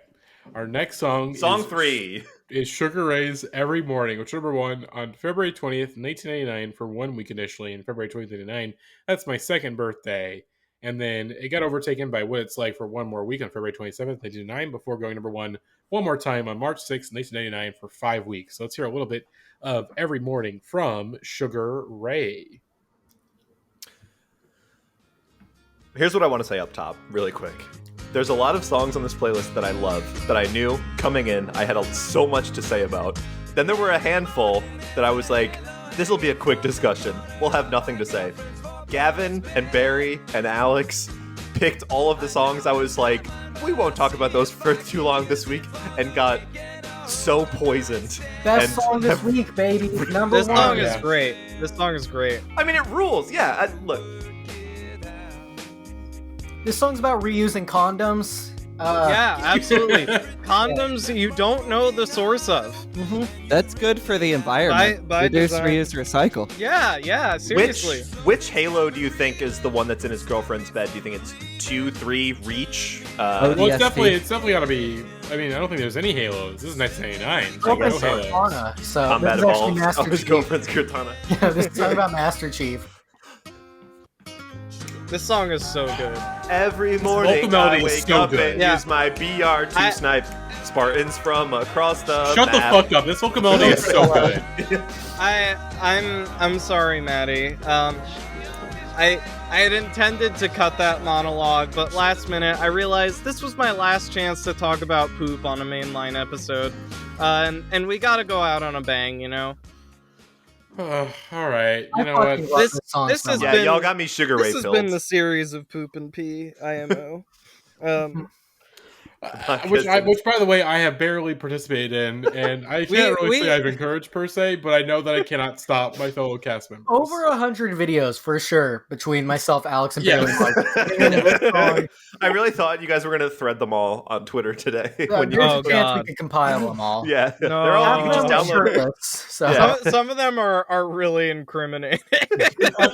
Our next song Song 3 is Sugar Ray's Every Morning, which was number one on February 20th, 1999 for 1 week initially, and February 2099. That's my second birthday. And then it got overtaken by What It's Like for one more week on February 27th, 1999, before going number one more time on March 6th, 1999 for 5 weeks. So let's hear a little bit of Every Morning from Sugar Ray. Here's what I want to say up top, really quick. There's a lot of songs on this playlist that I love, that I knew coming in I had so much to say about. Then there were a handful that I was like, this will be a quick discussion. We'll have nothing to say. Gavin and Barry and Alex picked all of the songs I was like, we won't talk about those for too long this week, and got so poisoned. Best song this week, baby. Number this one. Song is great. This song is great. I mean, it rules. Yeah, look. This song's about reusing condoms. Yeah, absolutely. Condoms you don't know the source of. Mm-hmm. That's good for the environment. By Reduce, design. reuse, recycle. Yeah, seriously. Which Halo do you think is the one that's in his girlfriend's bed? Do you think it's 2, 3, Reach? Well, it's definitely got to be. I mean, I don't think there's any Halos. This is 1999. Girlfriend's No Halos. Cortana, so Combat this is actually Evolved. Master His Chief. girlfriend's Cortana. Yeah, this is about Master Chief. This song is so good. Every morning I wake up and Yeah. use my BR to snipe Spartans from across the Shut map. the fuck up. This vocal melody is so good. I'm sorry, Matty. I had intended to cut that monologue, but last minute I realized this was my last chance to talk about poop on a mainline episode, and we gotta go out on a bang, you know. All right, you know what? This has Yeah, been y'all got me Sugar Ray This has filled. been the series of poop and pee IMO. Which, by the way, I have barely participated in, and I can't really say I've encouraged per se, but I know that I cannot stop my fellow cast members. Over 100 videos for sure between myself, Alex, and Barry. I really thought you guys were going to thread them all on Twitter today. Yeah, when you there's a chance we can compile them all. Yeah, No. they're all. You can just download them. So. Yeah. Some of them are really incriminating. Look.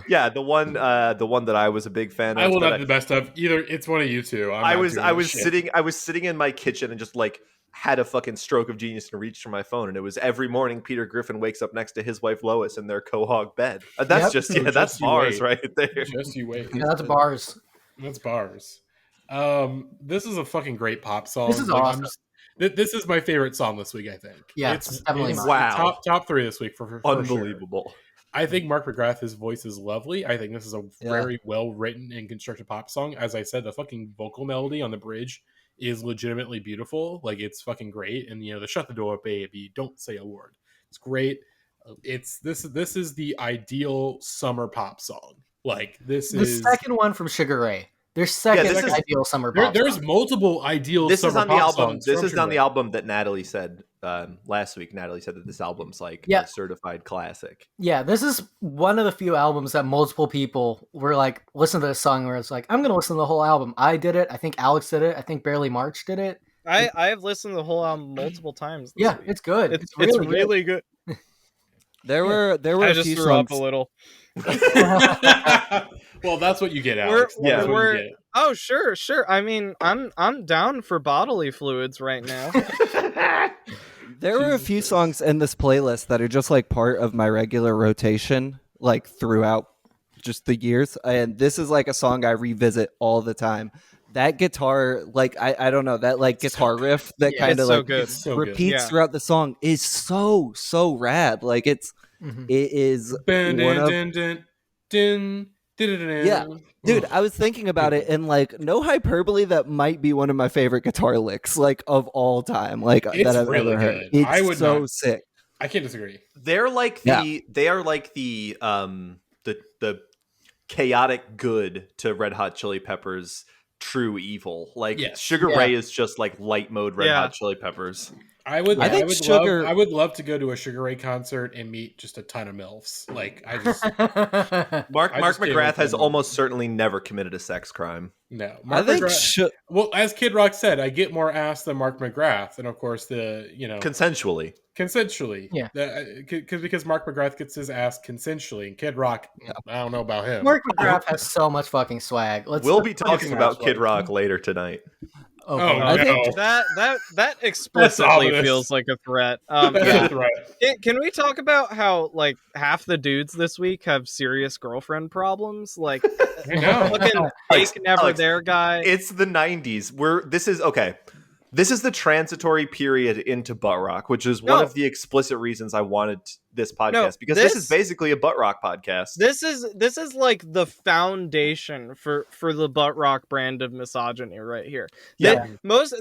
Yeah, the one that I was a big fan of. I will not be the best of either. It's one of you two. I was sitting in my kitchen and just like had a fucking stroke of genius and reached for my phone, and it was every morning Peter Griffin wakes up next to his wife Lois in their Quahog bed. That's that's bars right there. Just you wait. Yeah, that's bars. That's bars. This is a fucking great pop song. This is awesome. This is my favorite song this week, I think. Yeah, it's definitely mine. Wow. Top 3 this week for Unbelievable. Sure. I think Mark McGrath's voice is lovely. I think this is a very well written and constructed pop song. As I said, the fucking vocal melody on the bridge is legitimately beautiful. Like, it's fucking great. And the shut the door, baby, don't say a word. It's great. This is the ideal summer pop song. Like, this is the second one from Sugar Ray. There's second ideal summer pop. There's multiple ideal. This summer is on pop the album. songs This from is on Sugar the album that Natalie said last week. Natalie said that this album's like a certified classic. Yeah, this is one of the few albums that multiple people were like, listen to this song, where it's like, I'm gonna listen to the whole album. I did it. I think Alex did it. I think Barely March did it. I have listened to the whole album multiple times. This Yeah, week. it's good. It's really, really good. There were I a just few threw up songs. a little. Well, that's what you get, Alex. That's what you get. Oh, sure. I mean, I'm down for bodily fluids right now. There were a few songs in this playlist that are just like part of my regular rotation, like throughout just the years. And this is like a song I revisit all the time. That guitar, like I don't know, that like guitar riff that Yeah, kind of it's so like good. It's so repeats good. Yeah. throughout the song is so rad. Like it is one of yeah. Dude, I was thinking about it, and like, no hyperbole, that might be one of my favorite guitar licks, like of all time, like It's that I've really ever heard. good. I It's would so not- sick. I can't disagree. They are like the chaotic good to Red Hot Chili Peppers true evil. Like Yes. Sugar Yeah. Ray is just like light mode Red Yeah. Hot Chili Peppers. I would Sugar- I would love to go to a Sugar Ray concert and meet just a ton of MILFs. Like I just Mark I just can't McGrath wait has for them. almost certainly never committed a sex crime. no. I Mark think McGrath, well, as Kid Rock said, I get more ass than Mark McGrath, and of course Consensually. consensually. Yeah. Because Mark McGrath gets his ass consensually, and Kid Rock, I don't know about him. Mark McGrath has so much fucking swag. We'll be talking Swag. about Kid Rock later tonight. Oh, I no. think- That explicitly ominous. feels like a threat. That's right. Can we talk about how like half the dudes this week have serious girlfriend problems? Like I know. fucking fake never Alex, there guy. It's the 90s. This is the transitory period into butt rock, which is one No. of the explicit reasons I wanted this podcast, No, because this this- is basically a butt rock podcast. This is like the foundation for the butt rock brand of misogyny right here. Yeah.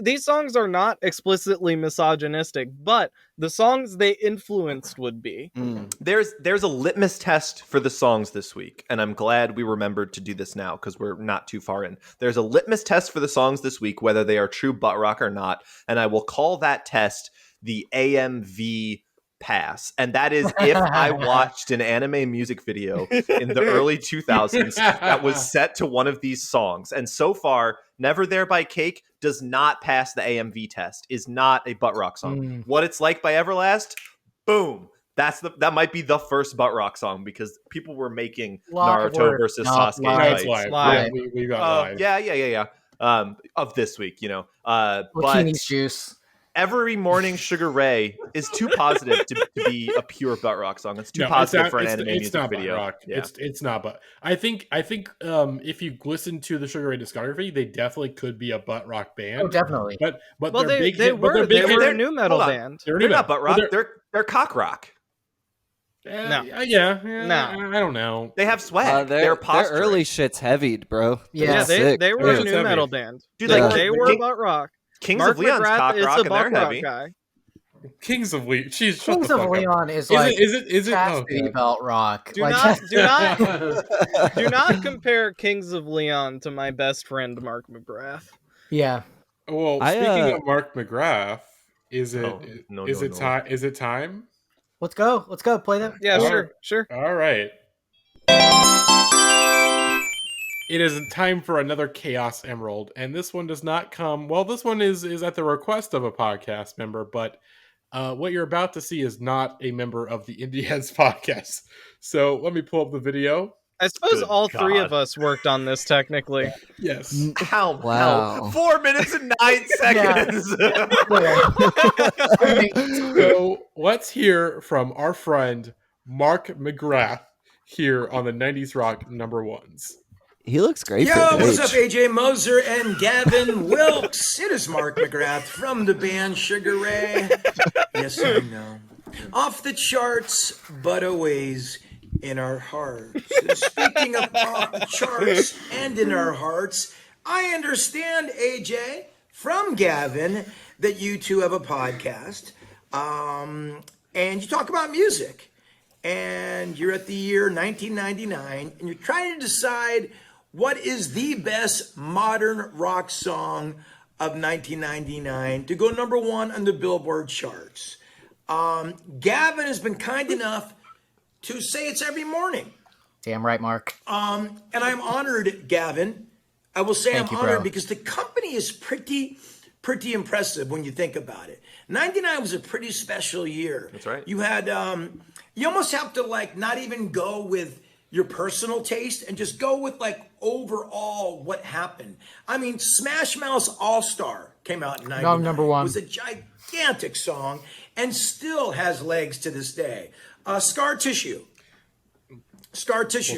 These songs are not explicitly misogynistic, but the songs they influenced would be. There's a litmus test for the songs this week, and I'm glad we remembered to do this now because we're not too far in. There's a litmus test for the songs this week, whether they are true butt rock or not, and I will call that test the AMV pass. And that is if I watched an anime music video in the early 2000s that was set to one of these songs. And so far, Never There by Cake does not pass the AMV test, is not a butt rock song. What It's Like by Everlast, boom. That might be the first butt rock song because people were making Live Naruto work, versus not Sasuke live. That's fights. live. Live. Yeah, we got live. Yeah. Of this week, you know. But Bikini's juice. Every Morning Sugar Ray is too positive to be a pure butt rock song. It's too No, positive not- for an it's anime it's music not butt video. rock. Yeah. It's not, but I think if you listen to the Sugar Ray discography, they definitely could be a butt rock band. Oh, definitely. But Well, their they big hit- but were their big hit- a new metal hold on. band. They're They're new not band. butt rock. But They're cock rock. No. Yeah. No. I don't know. They have swag. Their They're posturing. early shit's heavied, bro. Yeah, Yeah, Sick. they were Yeah, a it's new heavy. metal band. Dude, Yeah. Like, they were King- butt rock. Kings Mark of Leon's McGrath cock is rock, a and they're butt rock heavy. guy. Kings of Leon. Jeez, shut Kings the of fuck up. Leon is like Is it? Oh, chastity God. belt rock. Do Like, do not compare Kings of Leon to my best friend Mark McGrath. yeah. Well, I, speaking of Mark McGrath, is it? Oh, no, is no, it no. time? Is it time? Let's go. Play that. Yeah, Sure. sure. All right. It is time for another Chaos Emerald, and this one does not come. Well, this one is at the request of a podcast member, but what you're about to see is not a member of the Indie Heads podcast. So let me pull up the video. I suppose Good all three God. of us worked on this technically. Yes. How? Wow. 4 minutes and 9 seconds. So let's hear from our friend Mark McGrath here on the 90s Rock number ones. He looks great. Yo, for his what's up, age. AJ Moser and Gavin Wilkes? It is Mark McGrath from the band Sugar Ray. Yes, I know. Off the charts, but always in our hearts. Speaking of off the charts and in our hearts, I understand, AJ, from Gavin, that you two have a podcast, and you talk about music. And you're at the year 1999, and you're trying to decide what is the best modern rock song of 1999 to go number one on the Billboard charts. Gavin has been kind enough to say it's Every Morning. Damn right, Mark. And I'm honored, Gavin. I will say Thank I'm you, honored bro. because the company is pretty pretty impressive when you think about it. 99 was a pretty special year. That's right. You had, you almost have to like not even go with your personal taste and just go with like overall what happened. I mean, Smash Mouth's All Star came out in 99. Number one. It was a gigantic song and still has legs to this day. Scar Tissue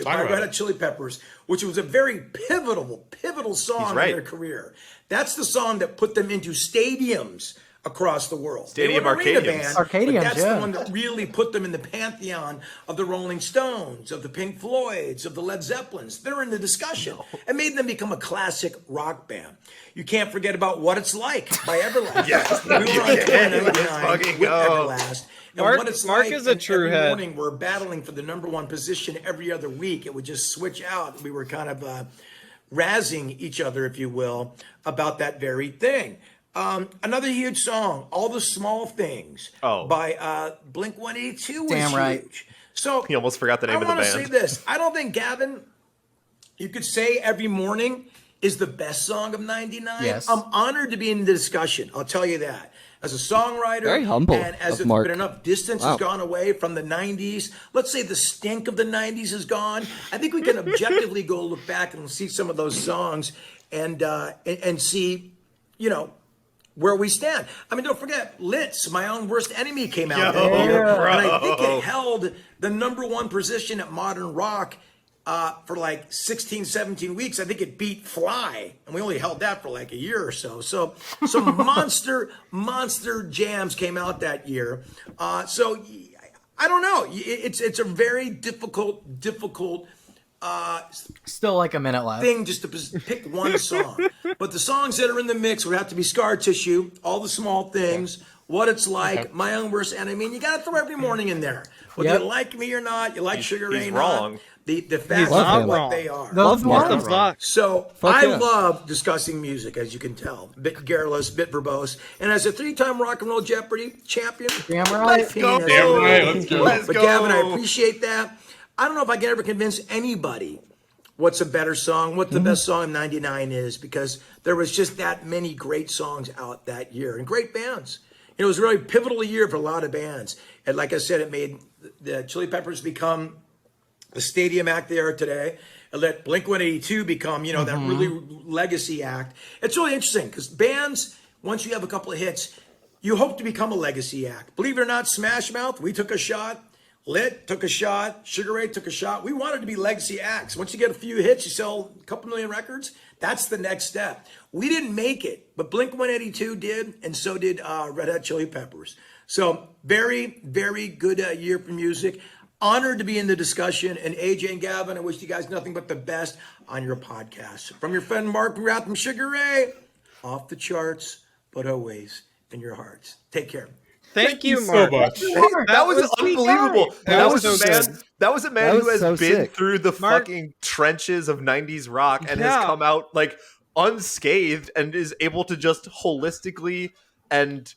by Red Hot Chili Peppers, which was a very pivotal song in their career. That's the song that put them into stadiums across the world. Stadium Arcadiums. But that's the one that really put them in the pantheon of the Rolling Stones, of the Pink Floyds, of the Led Zeppelins. They're in the discussion. It made them become a classic rock band. You can't forget about What It's Like by Everlast. Yes. We were on tour in 99 with Everlast. And What It's Mark Like, is a and true every head. morning we're battling for the number one position every other week. It would just switch out. We were kind of razzing each other, if you will, about that very thing. Another huge song, All the Small Things by Blink-182 was Damn right. huge. So He almost forgot the name of the I want band. to say this. I don't think, Gavin, you could say Every Morning is the best song of 99. Yes. I'm honored to be in the discussion. I'll tell you that. As a songwriter, Very humble and as of it's Mark. been enough distance has gone away from the 90s, let's say the stink of the 90s is gone, I think we can objectively go look back and see some of those songs and see, you know, where we stand. I mean, don't forget, Litz, My Own Worst Enemy, came out that year. And I think it held the number one position at Modern Rock for like 16, 17 weeks. I think it beat Fly, and we only held that for like a year or so. So some monster jams came out that year. So I don't know. It's a very difficult Still like a minute left. thing just to pick one song. But the songs that are in the mix would have to be Scar Tissue, All the Small Things, What It's Like, My Own Worst Enemy. And you got to throw Every Morning in there. Whether you like me or not, you like Sugar Ray he's or wrong. not, the facts Love are him. what they are. Love What the Mark. fuck? So Fuck I yeah. love discussing music, as you can tell. Bit garrulous, bit verbose. And as a 3-time Rock and Roll Jeopardy champion, Damn right. my opinion has Damn been right, wrong. let's go. Let's But go. Gavin, I appreciate that. I don't know if I can ever convince anybody what's a better song, what the best song in 99 is, because there was just that many great songs out that year and great bands. It was a really pivotal year for a lot of bands. And like I said, it made the Chili Peppers become the stadium act they are today. It let Blink-182 become, you know, that really legacy act. It's really interesting because bands, once you have a couple of hits, you hope to become a legacy act. Believe it or not, Smash Mouth, we took a shot. Lit took a shot. Sugar Ray took a shot. We wanted to be legacy acts. Once you get a few hits, you sell a couple million records. That's the next step. We didn't make it, but Blink-182 did, and so did Red Hot Chili Peppers. So very, very good year for music. Honored to be in the discussion. And AJ and Gavin, I wish you guys nothing but the best on your podcast. From your friend Mark McGrath from Sugar Ray, off the charts, but always in your hearts. Take care. Thank you, so Mark. much. That was unbelievable. That was so a man. good. That was a man That who was has so been sick. through the Mark- fucking trenches of 90s rock and has Yeah. come out like unscathed and is able to just holistically and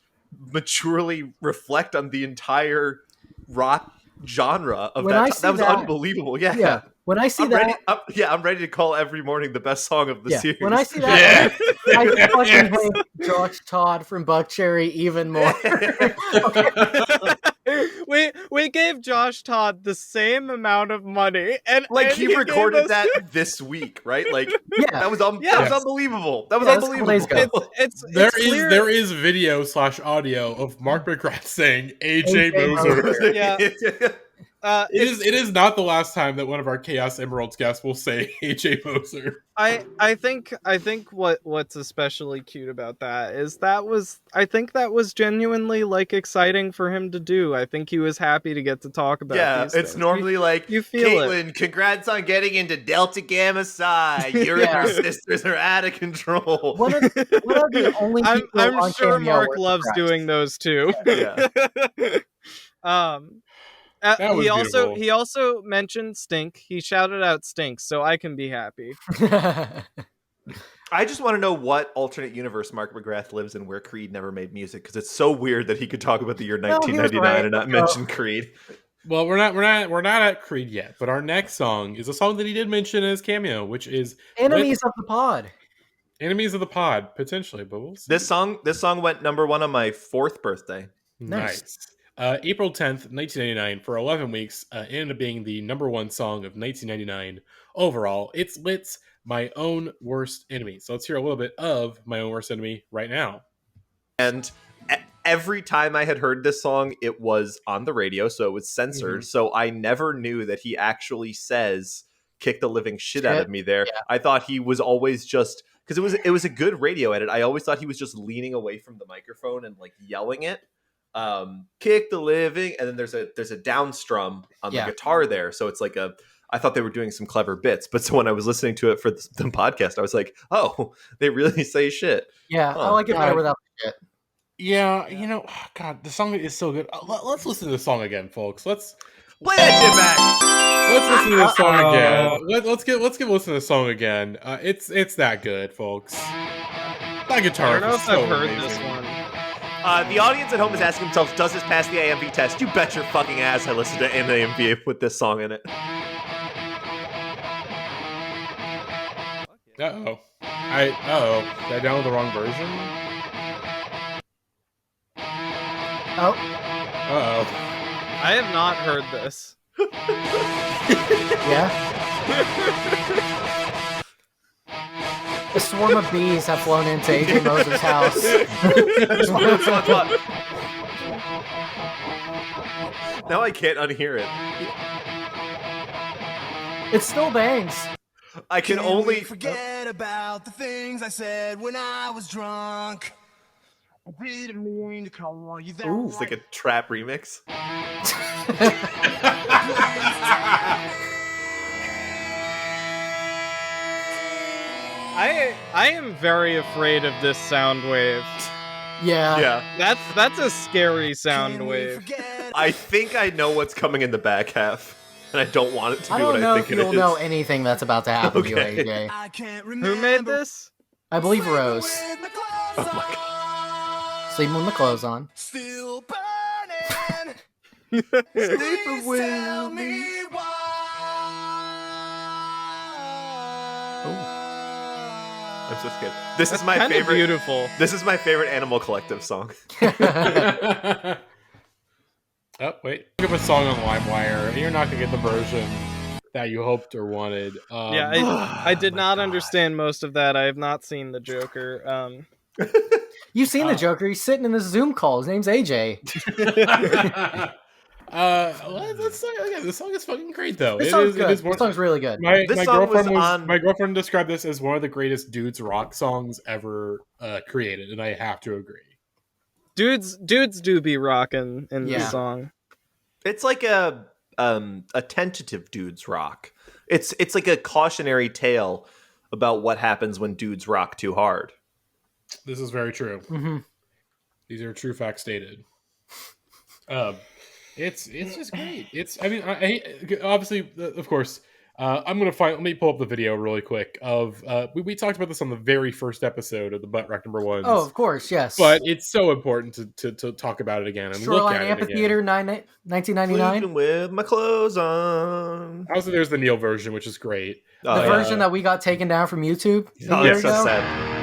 maturely reflect on the entire rock genre of When I that. see That was that- unbelievable. Yeah. Yeah. When I see I'm that, ready. I'm ready to call Every Morning the best song of the series. when I see that, I fucking hate Josh Todd from Buckcherry even more. We gave Josh Todd the same amount of money, and like and he gave recorded us- that this week, right? Like Yeah. that was that Yes. was unbelievable. That was Yeah, that's a couple days unbelievable. ago. It's clear. There is video / audio of Mark McGrath saying AJ AJ Moser. Moser. Yeah. It is not the last time that one of our Chaos Emeralds guests will say AJ Moser. I think what's especially cute about that is that was genuinely like exciting for him to do. I think he was happy to get to talk about Yeah, these it's things. normally like, you feel Caitlin, congrats on getting into Delta Gamma Psi. You and Yeah. your sisters are out of control. One of the only people I'm on sure Cameo Mark were loves surprised. doing those too. Yeah. That was beautiful. He also mentioned Stink. He shouted out Stink, so I can be happy. I just want to know what alternate universe Mark McGrath lives in where Creed never made music, because it's so weird that he could talk about the year No, he was 1999 right. and not mention Creed. Well, we're not at Creed yet, but our next song is a song that he did mention in his cameo, which is Enemies of the pod. Enemies of the pod, potentially, but we'll see. This song went number 1 on my 4th birthday. Nice. April 10th, 1999, for 11 weeks, ended up being the number 1 song of 1999 overall. It's Lit's My Own Worst Enemy. So let's hear a little bit of My Own Worst Enemy right now. And every time I had heard this song, it was on the radio, so it was censored. So I never knew that he actually says "kick the living shit out of me" there. Yeah. I thought he was always just, because it was a good radio edit. I always thought he was just leaning away from the microphone and like yelling it. Kick the living, and then there's a down strum on the guitar there. So it's like I thought they were doing some clever bits, but so when I was listening to it for the podcast, I was like, oh, they really say shit. Yeah, I like it better without the shit. Yeah, God, the song is so good. Let's listen to the song again, folks. Let's play that shit back. Let's listen to the song again. Let's get listen to the song again. It's that good, folks. That guitar. I don't know if so I've heard amazing. this one. The audience at home is asking themselves, does this pass the AMV test? You bet your fucking ass I listened to an AMV with this song in it. Uh-oh. Did I download the wrong version? Oh. Uh-oh. I have not heard this. Yeah? A swarm of bees have flown into AJ Moses' house. Now I can't unhear it. It still bangs. I can only forget about the things I said when I was drunk. I didn't mean to call you that. Ooh, it's like a trap remix. I am very afraid of this sound wave. Yeah. That's a scary sound wave. I think I know what's coming in the back half, and I don't want it to I be what don't know I if think it you'll is. know anything that's about to happen to you, Okay. AJ. Who made this? I believe Rose. Oh my God. Sleeping with my clothes on. Still burning. Sleeping with me. I'm so scared. This is my Kinda favorite. beautiful. This is my favorite Animal Collective song. Oh, wait. Look up a song on LimeWire, and you're not going to get the version that you hoped or wanted. I did not understand most of that. I have not seen the Joker. You've seen the Joker. He's sitting in this Zoom call. His name's AJ. This song is fucking great, though. This song's good. This song's really good. My girlfriend on... my girlfriend described this as one of the greatest dudes rock songs ever created, and I have to agree. Dudes do be rocking in this song. It's like a tentative dudes rock. It's like a cautionary tale about what happens when dudes rock too hard. This is very true. Mm-hmm. These are true facts stated. It's just great. Obviously, of course. Let me pull up the video really quick of we talked about this on the very first episode of the Butt Rock number 1. Oh, of course, yes. But it's so important to talk about it again and Shoreline look at Amphitheater, it again. 1999. Sleeping with my clothes on. Also, there's the Neil version, which is great. The version that we got taken down from YouTube a year ago. Sad.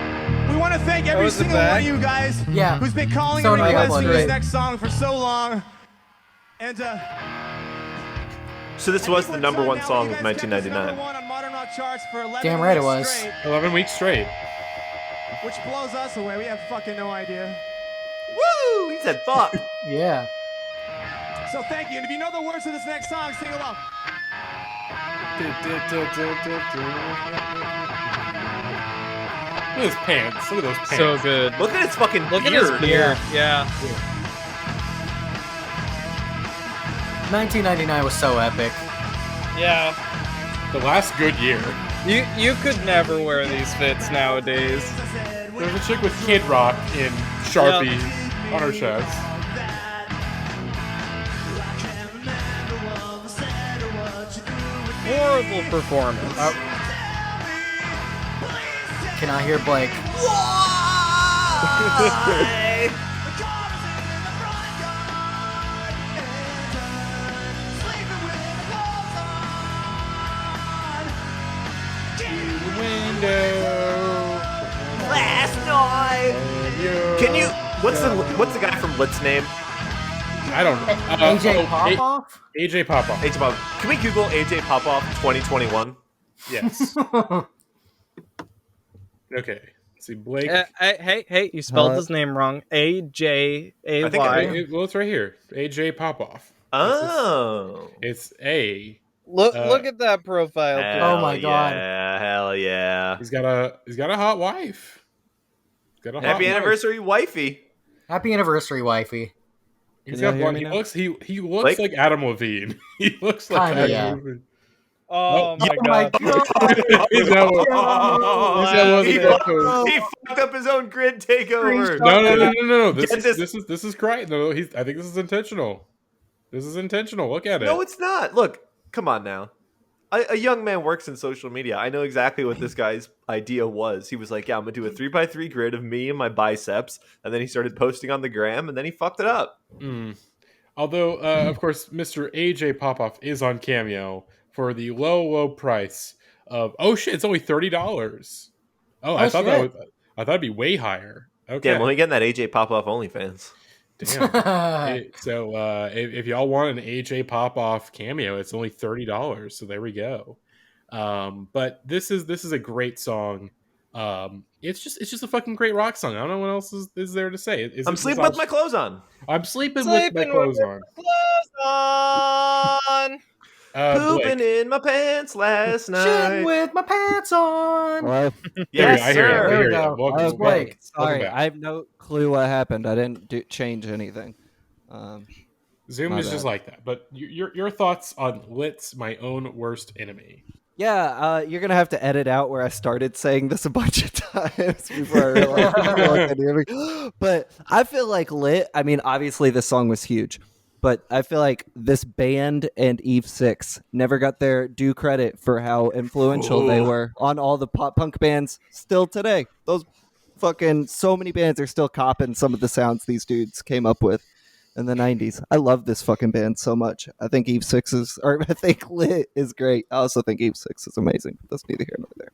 We want to thank every single one of you guys who's been calling and requesting this next song for so long. And so this was the number 1 song of 1999. Damn right it was. 11 weeks straight. Which blows us away. We have fucking no idea. Woo! He said fuck. Yeah. So thank you. And if you know the words to this next song, sing along. Look at his pants. Look at those pants. So good. Look at his fucking beard. Look at his beard. Yeah. 1999 was so epic. Yeah. The last good year. You could never wear these fits nowadays. There's a chick with Kid Rock in Sharpie on her chest. Horrible performance. Can I hear Blake? die. Can you? What's the guy from Lit's name? I don't know. AJ Popoff? AJ Popoff. AJ Popoff. Can we Google AJ Popoff 2021? Yes. Okay. Let's see, Blake. Hey, you spelled his name wrong. AJAY. Well, it's right here. AJ Popoff. Oh. It's A. Look at that profile. Oh my god. Yeah, hell yeah. He's got a hot wife. Happy anniversary, wifey. Happy anniversary, wifey. He's got one. He looks like Adam Levine. He looks like Adam Levine. Oh my god. He fucked up his own grid takeover. No. This is great. No, I think this is intentional. Look at it. No, it's not. Look, come on now. A young man works in social media. I know exactly what this guy's idea was. He was like, yeah, I'm going to do a 3x3 grid of me and my biceps. And then he started posting on the gram, and then he fucked it up. Although, of course, Mr. AJ Popoff is on Cameo for the low price of... Oh, shit, it's only $30. I thought it'd be way higher. Okay. Damn, let me get in that AJ Popoff OnlyFans. Damn. So if y'all want an AJ Popoff cameo, it's only $30. So there we go. But this is a great song. It's just a fucking great rock song. I don't know what else is there to say. I'm sleeping with my clothes on. I'm sleeping with my clothes on. Pooping in my pants last night. Shitting with my pants on. Well, yes, I hear you. Welcome, Blake. Sorry, I have no clue what happened. I didn't change anything. Zoom is just like that. But your thoughts on Lit's My Own Worst Enemy? Yeah, you're gonna have to edit out where I started saying this a bunch of times before I realized. But I feel like Lit. I mean, obviously this song was huge, but I feel like this band and Eve 6 never got their due credit for how influential they were on all the pop punk bands still today. Those fucking so many bands are still copping some of the sounds these dudes came up with in the 90s. I love this fucking band so much. I think I think Lit is great. I also think Eve 6 is amazing. That's neither here nor there.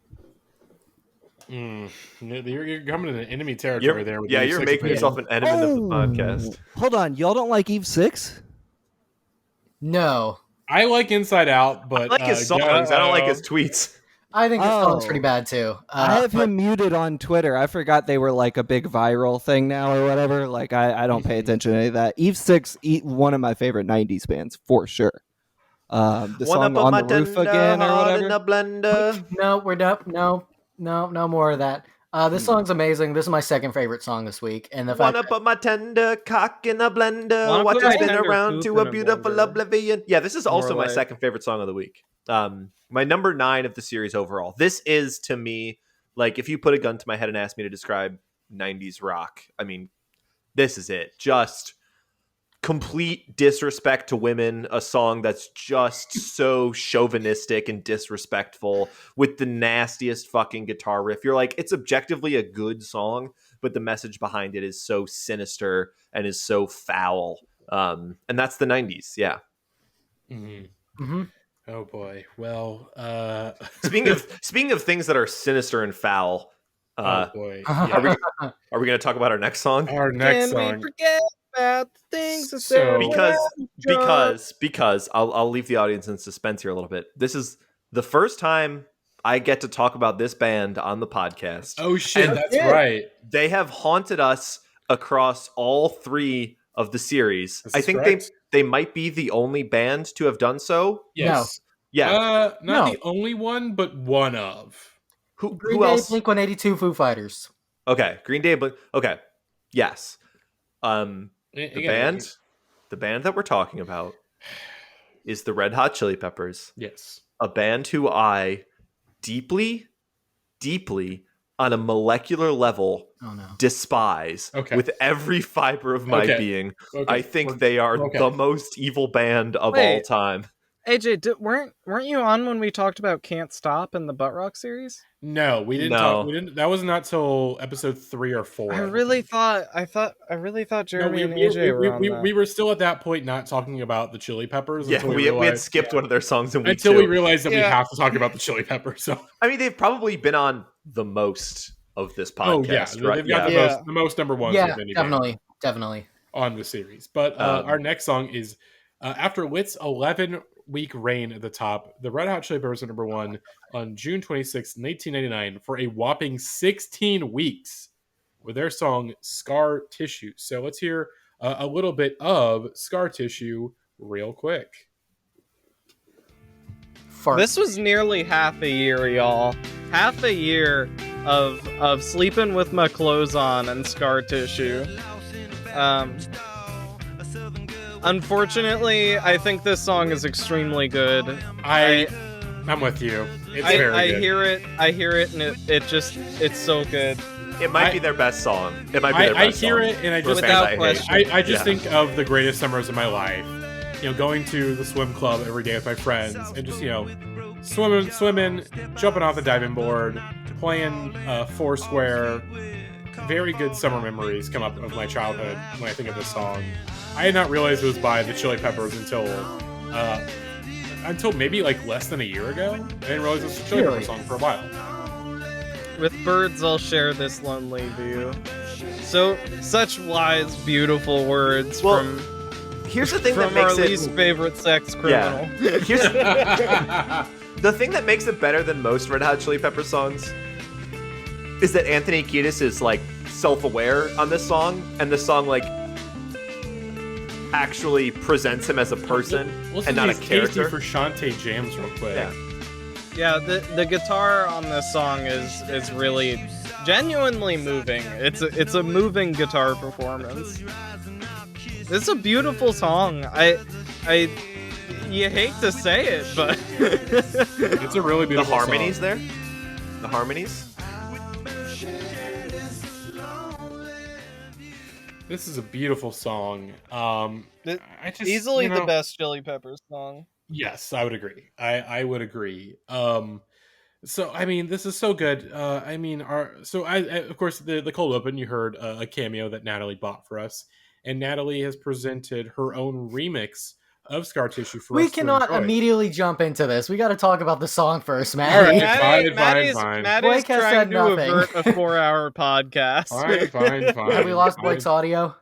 You're coming into enemy territory there. You're making yourself an enemy of the podcast. Hold on, y'all don't like Eve 6? No. I like Inside Out, but I like his songs. I don't like his tweets. I think his song's pretty bad too. I have him muted on Twitter. I forgot they were like a big viral thing now or whatever. Like I don't pay attention to any of that. Eve 6, one of my favorite 90s bands for sure. The song On the Roof Again or whatever. In a blender. No, we're done. No more of that. This song's amazing. This is my second favorite song this week. And the fact Wanna put my tender cock in a blender, watch it spin around to a beautiful oblivion. Yeah, this is also my second favorite song of the week. My number 9 of the series overall. This is, to me, like, if you put a gun to my head and asked me to describe 90s rock, I mean, this is it. Just complete disrespect to women, a song that's just so chauvinistic and disrespectful with the nastiest fucking guitar riff. You're like, it's objectively a good song, but the message behind it is so sinister and is so foul. And that's the 90s. Yeah. Mm-hmm. Oh boy. Well, speaking of things that are sinister and foul, oh boy. Are we going to talk about our next song? Our next song. We forget about the things that because I'll leave the audience in suspense here a little bit. This is the first time I get to talk about this band on the podcast. Oh shit, that's right. They have haunted us across all 3 of the series. I think they might be the only band to have done so. Yes. No. Yeah. Not the only one, but one of. Who Blink else? 182, Foo Fighters. Okay, Green Day. Okay, yes. The band that we're talking about is the Red Hot Chili Peppers. Yes. A band who I deeply, deeply, on a molecular level, despise with every fiber of my being. I think they are the most evil band of all time. AJ, weren't you on when we talked about Can't Stop in the Butt Rock series? No, we didn't talk. We didn't. That was not till episode 3 or 4. I really thought Jeremy and AJ were on that. We were still at that point not talking about the Chili Peppers. Yeah, we had skipped one of their songs until we realized that we have to talk about the Chili Peppers. So I mean, they've probably been on the most of this Oh podcast. yeah, they've got the most number ones. Yeah, of any definitely on the series. But our next song is after Wit's 11-week reign at the top. The Red Hot Chili Peppers are number one on June 26, 1999, for a whopping 16 weeks with their song "Scar Tissue." So let's hear a little bit of "Scar Tissue" real quick. This was nearly half a year, y'all. Half a year of sleeping with my clothes on and Scar Tissue. Unfortunately, I think this song is extremely good. I'm with you. It's very good. I hear it, and it's so good. It might be their best song. It might be their best song. I hear it, and I just without question. I just think of the greatest summers of my life. Going to the swim club every day with my friends, and just swimming, jumping off the diving board, playing Foursquare. Very good summer memories come up of my childhood when I think of this song. I had not realized it was by the Chili Peppers until maybe like less than a year ago. I didn't realize it was a Chili Peppers song for a while. With birds, I'll share this lonely view. So, such wise, beautiful words from. Here's the thing from that makes our least favorite sex criminal. Yeah. The thing that makes it better than most Red Hot Chili Peppers songs is that Anthony Kiedis is like self-aware on this song, and the song like actually presents him as a person and not a character. For Shantae jams real quick. Yeah, the guitar on this song is really genuinely moving. It's a moving guitar performance. It's a beautiful song. You hate to say it, but it's a really beautiful song. The harmonies song. there? The harmonies? This is a beautiful song. Easily the best Chili Peppers song. Yes, I would agree. I would agree. So I mean, this is so good. Of course the cold open you heard a cameo that Natalie bought for us, and Natalie has presented her own remix of Scar Tissue for us. We cannot immediately jump into this. We got to talk about the song first, Matty. Matty's trying to avert a 4-hour podcast. Fine. Have we lost Blake's audio?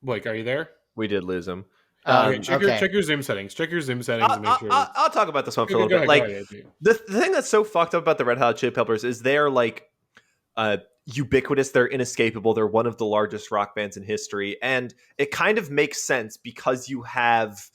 Blake, are you there? We did lose him. Check your Zoom settings. Check your Zoom settings and make sure. I'll talk about this one for a little bit. The thing that's so fucked up about the Red Hot Chili Peppers is they're like ubiquitous. They're inescapable. They're one of the largest rock bands in history, and it kind of makes sense because you have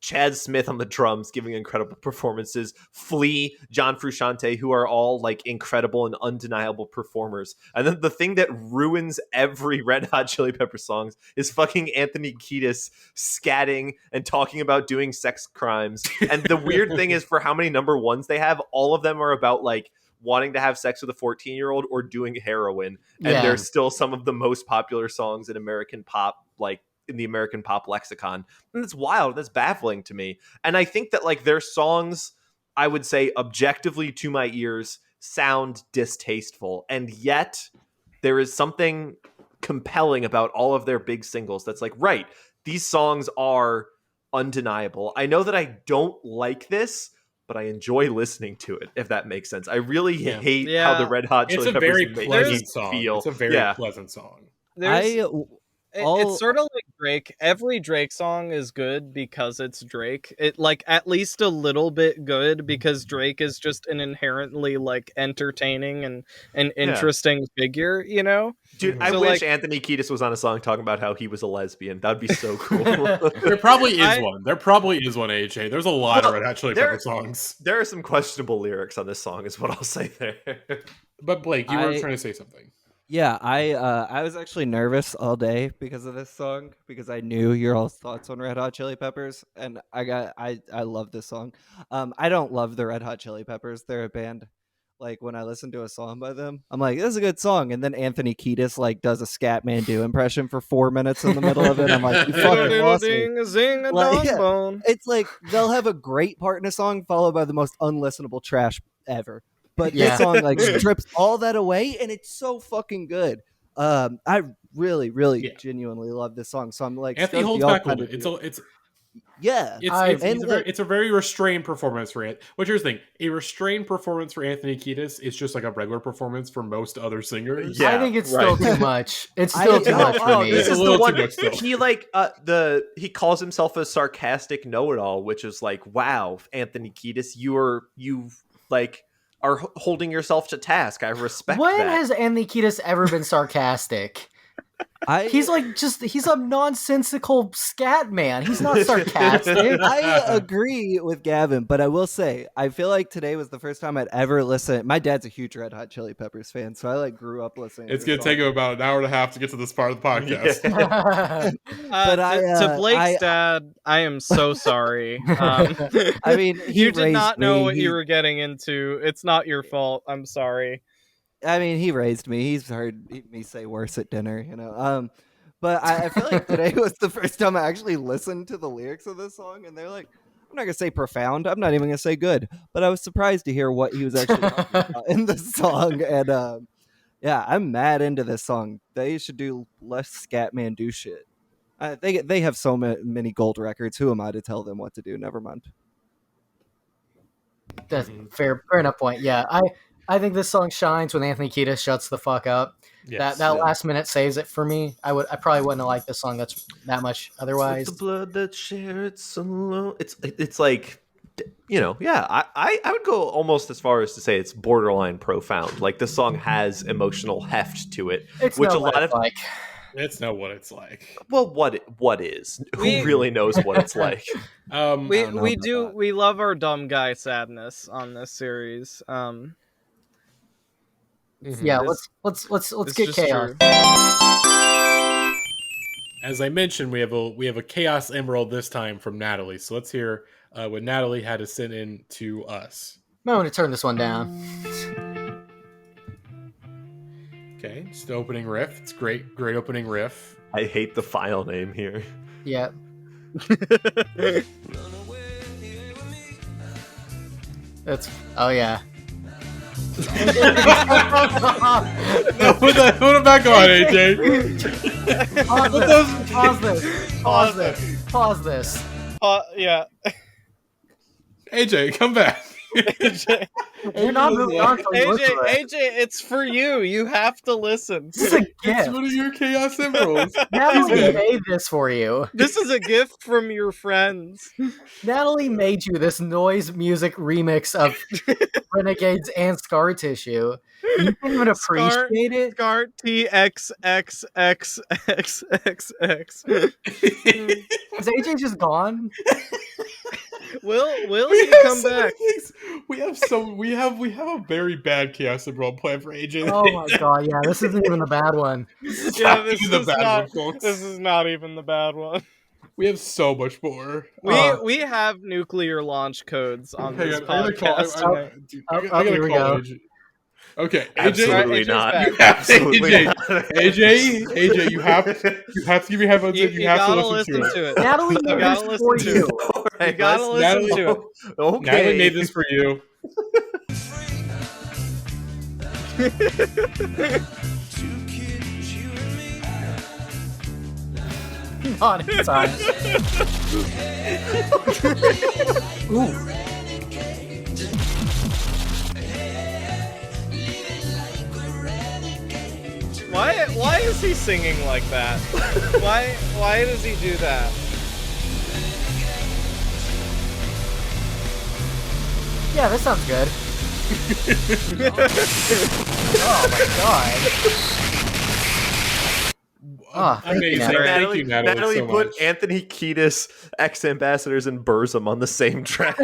Chad Smith on the drums giving incredible performances, Flea, John Frusciante, who are all like incredible and undeniable performers. And then the thing that ruins every Red Hot Chili Pepper songs is fucking Anthony Kiedis scatting and talking about doing sex crimes. And the weird thing is, for how many number ones they have, all of them are about like wanting to have sex with a 14-year-old or doing heroin. And they're still some of the most popular songs in American pop, like in the American pop lexicon. And it's wild. That's baffling to me. And I think that like their songs, I would say objectively to my ears, sound distasteful. And yet there is something compelling about all of their big singles that's like, right, these songs are undeniable. I know that I don't like this, but I enjoy listening to it, if that makes sense. I really hate how the Red Hot Chili Peppers make me feel. It's a very pleasant song. It's sort of like Drake. Every Drake song is good because it's Drake. It like at least a little bit good because Drake is just an inherently like entertaining and an interesting figure, you know? Dude, I wish Anthony Kiedis was on a song talking about how he was a lesbian. That'd be so cool. There probably is one. There probably is one, AJ. There's a lot of Red Hot Chili Pepper songs. There are some questionable lyrics on this song, is what I'll say there. But Blake, you were trying to say something. Yeah, I was actually nervous all day because of this song, because I knew your all's thoughts on Red Hot Chili Peppers, and I love this song. I don't love the Red Hot Chili Peppers. They're a band. Like when I listen to a song by them, I'm like, this is a good song, and then Anthony Kiedis like does a Scatman impression for 4 minutes in the middle of it. I'm like, you fucking lost me. It's like they'll have a great part in a song followed by the most unlistenable trash ever. But this song like strips all that away, and it's so fucking good. I really, genuinely love this song. So I'm like, Anthony holds back a little bit. Yeah, It's a very restrained performance for it. What's your thing? A restrained performance for Anthony Kiedis is just like a regular performance for most other singers. I think it's still too much. It's still too much for me. This It's is a little the one too much still. he calls himself a sarcastic know-it-all, which is like, wow, Anthony Kiedis, you are holding yourself to task. I respect that. When has Anthony Kiedis ever been sarcastic? He's a nonsensical scat man. He's not sarcastic. I agree with Gavin, but I will say I feel like today was the first time I'd ever listened. My dad's a huge Red Hot Chili Peppers fan, so I grew up listening. It's gonna take him about an hour and a half to get to this part of the podcast. But to Blake's dad, I am so sorry. I mean, you did not know what you were getting into. It's not your fault. I'm sorry. I mean, he raised me. He's heard me say worse at dinner, you know. But I feel like today was the first time I actually listened to the lyrics of this song, and they're like, I'm not gonna say profound. I'm not even gonna say good. But I was surprised to hear what he was actually talking about in the song, and yeah, I'm mad into this song. They should do less Scatman do shit. They have so many gold records. Who am I to tell them what to do? Never mind. That's fair enough point. Yeah, I think this song shines when Anthony Kiedis shuts the fuck up. Yes, that last minute saves it for me. I probably wouldn't have liked this song that much otherwise. It's the blood that shared so low. It's like, you know, yeah. I would go almost as far as to say it's borderline profound. Like this song has emotional heft to it, It's which not a what lot it's of like. It's not what it's like. Well, what is? Who really knows what it's like? We love our dumb guy sadness on this series. Yeah, let's get chaos. True. As I mentioned, we have a Chaos Emerald this time from Natalie. So let's hear what Natalie had to send in to us. I'm going to turn this one down. Okay, it's the opening riff. It's great opening riff. I hate the file name here. Yeah. Oh yeah. No, put it back on, AJ. Pause this. Yeah. AJ, come back. AJ, You're not moving on. AJ, it's for you. You have to listen. This is a gift. It's one of your Chaos Emeralds. Natalie made this for you. This is a gift from your friends. Natalie made you this noise music remix of Renegades and Scar Tissue. You didn't even appreciate it. Scar TXXXXXX. Is AJ just gone? Will he come back? We have a very bad Chaos Emerald plan for AJ. Oh my god, yeah, this isn't even a bad one. Yeah, this is not even the bad one. We have so much more. We have nuclear launch codes on this podcast. I gotta call AJ. Okay, AJ, absolutely not. AJ, you have to give me headphones. You have to listen to it. Natalie, you gotta listen to it. You gotta listen to it. Okay. Natalie made this for you. Not in time. Ooh. Why is he singing like that? Why does he do that? Yeah, this sounds good. Oh my god. Oh, amazing. Thank you, Natalie so put much. Anthony Kiedis, ex-ambassadors, and Burzum on the same track.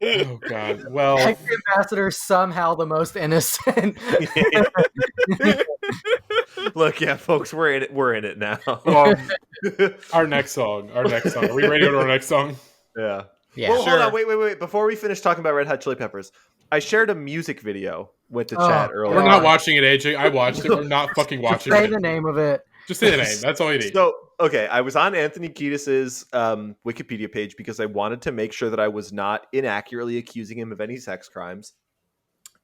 Oh god. Well, ex-ambassador somehow the most innocent. Look, yeah, folks, we're in it now. Our next song. Are we ready to go to our next song? Yeah. Yeah. Well, sure. hold on, wait. Before we finish talking about Red Hot Chili Peppers, I shared a music video with the chat earlier. We're not watching it, AJ. I watched it. We're not fucking watching Say it. the name of it. Just say the name. That's all you need. So, okay, I was on Anthony Kiedis' Wikipedia page because I wanted to make sure that I was not inaccurately accusing him of any sex crimes.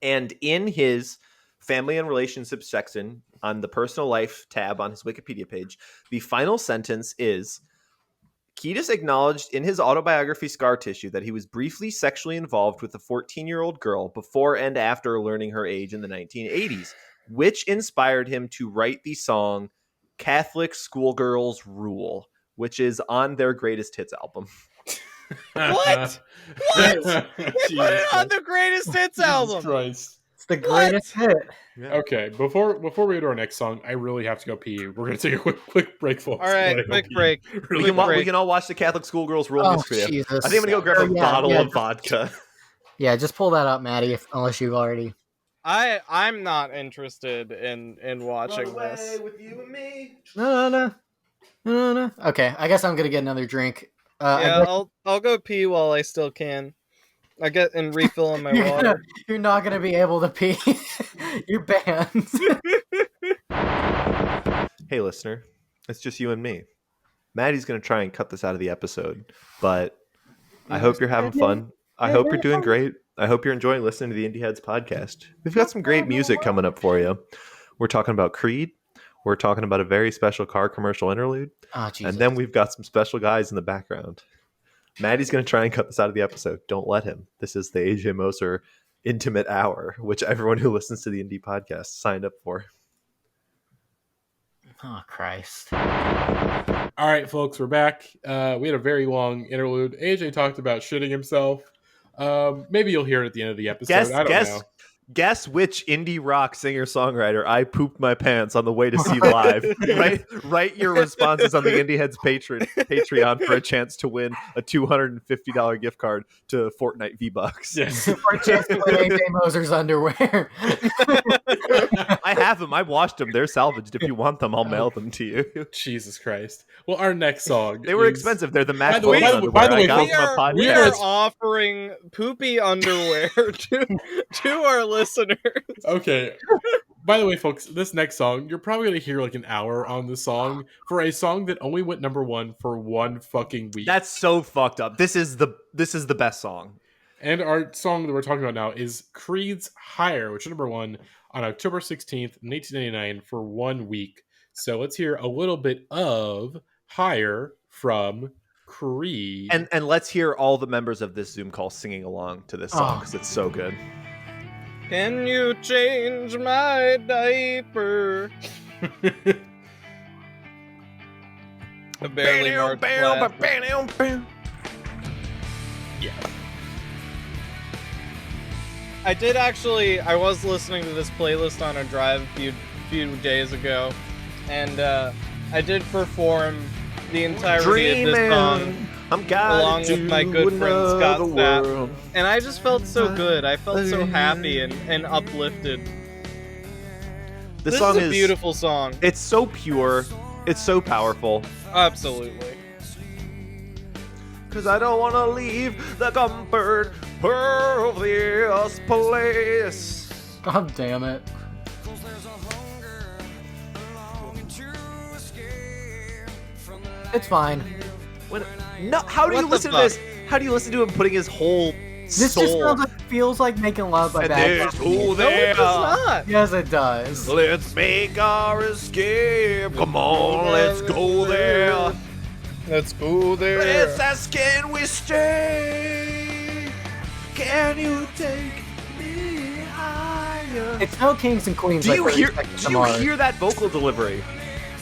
And in his family and relationships section on the personal life tab on his Wikipedia page, the final sentence is, Kiedis acknowledged in his autobiography Scar Tissue that he was briefly sexually involved with a 14-year-old girl before and after learning her age in the 1980s, which inspired him to write the song Catholic Schoolgirls Rule, which is on their greatest hits album. What? What? They put it on the greatest hits album. Christ. It's the greatest hit. Yeah. Okay, before we go to our next song, I really have to go pee. We're gonna take a quick break, folks. All right, quick break. Really We can all watch the Catholic Schoolgirls Rule music video. Jesus. I think I'm gonna go grab a bottle of vodka. Yeah, just pull that up, Matty, unless you've already. I'm not interested in watching this. With you and me. No. Okay, I guess I'm gonna get another drink. I'll go pee while I still can. I get and refill on my water. You're not gonna be able to pee. You're banned. Hey, listener, it's just you and me. Maddie's gonna try and cut this out of the episode, but I hope you're having fun. I hope you're doing great. I hope you're enjoying listening to the Indie Heads podcast. We've got some great music coming up for you. We're talking about Creed. We're talking about a very special car commercial interlude. Oh, Jesus. And then we've got some special guys in the background. Maddie's going to try and cut this out of the episode. Don't let him. This is the AJ Moser Intimate Hour, which everyone who listens to the Indie podcast signed up for. Oh, Christ. All right, folks, we're back. We had a very long interlude. AJ talked about shitting himself. Maybe you'll hear it at the end of the episode. I don't know. Guess which indie rock singer-songwriter I pooped my pants on the way to see live. Write your responses on the Indie Heads Patreon for a chance to win a $250 gift card to Fortnite V-Bucks. Yes. For a chance to win AJ Moser's underwear. I have them. I washed them. They're salvaged. If you want them, I'll mail them to you. Jesus Christ. Well, our next song. They were expensive. They're the Mac Bones underwear. By the way, we are offering poopy underwear to our listeners. Okay. By the way, folks, this next song, you're probably going to hear like an hour on the song for a song that only went number one for one fucking week. That's so fucked up. This is the best song. And our song that we're talking about now is Creed's Higher, which is number one on October 16th, 1999 for 1 week. So let's hear a little bit of Higher from Creed. And let's hear all the members of this Zoom call singing along to this song because it's so good. Can you change my diaper? I barely marked flat. Yeah. I was listening to this playlist on a drive a few days ago, and I did perform the entirety of this song along with my good friend Scott Stapp, and I just felt so good. I felt so happy and uplifted. This song is a beautiful song. It's so pure. It's so powerful. Absolutely. 'Cause I don't want to leave the comfort of this place. God damn it. It's fine. How do you listen to this? How do you listen to him putting his whole This soul? just sounds like feels like making love by And Bad there's Company. who there. It does not. Yes, it does. Let's make our escape. Come on, let's go there. Let's go there. Let's ask, can we stay? Can you take me higher? It's no Kings and Queens. Do you like hear? Respect Do you Tomorrow. hear that vocal delivery?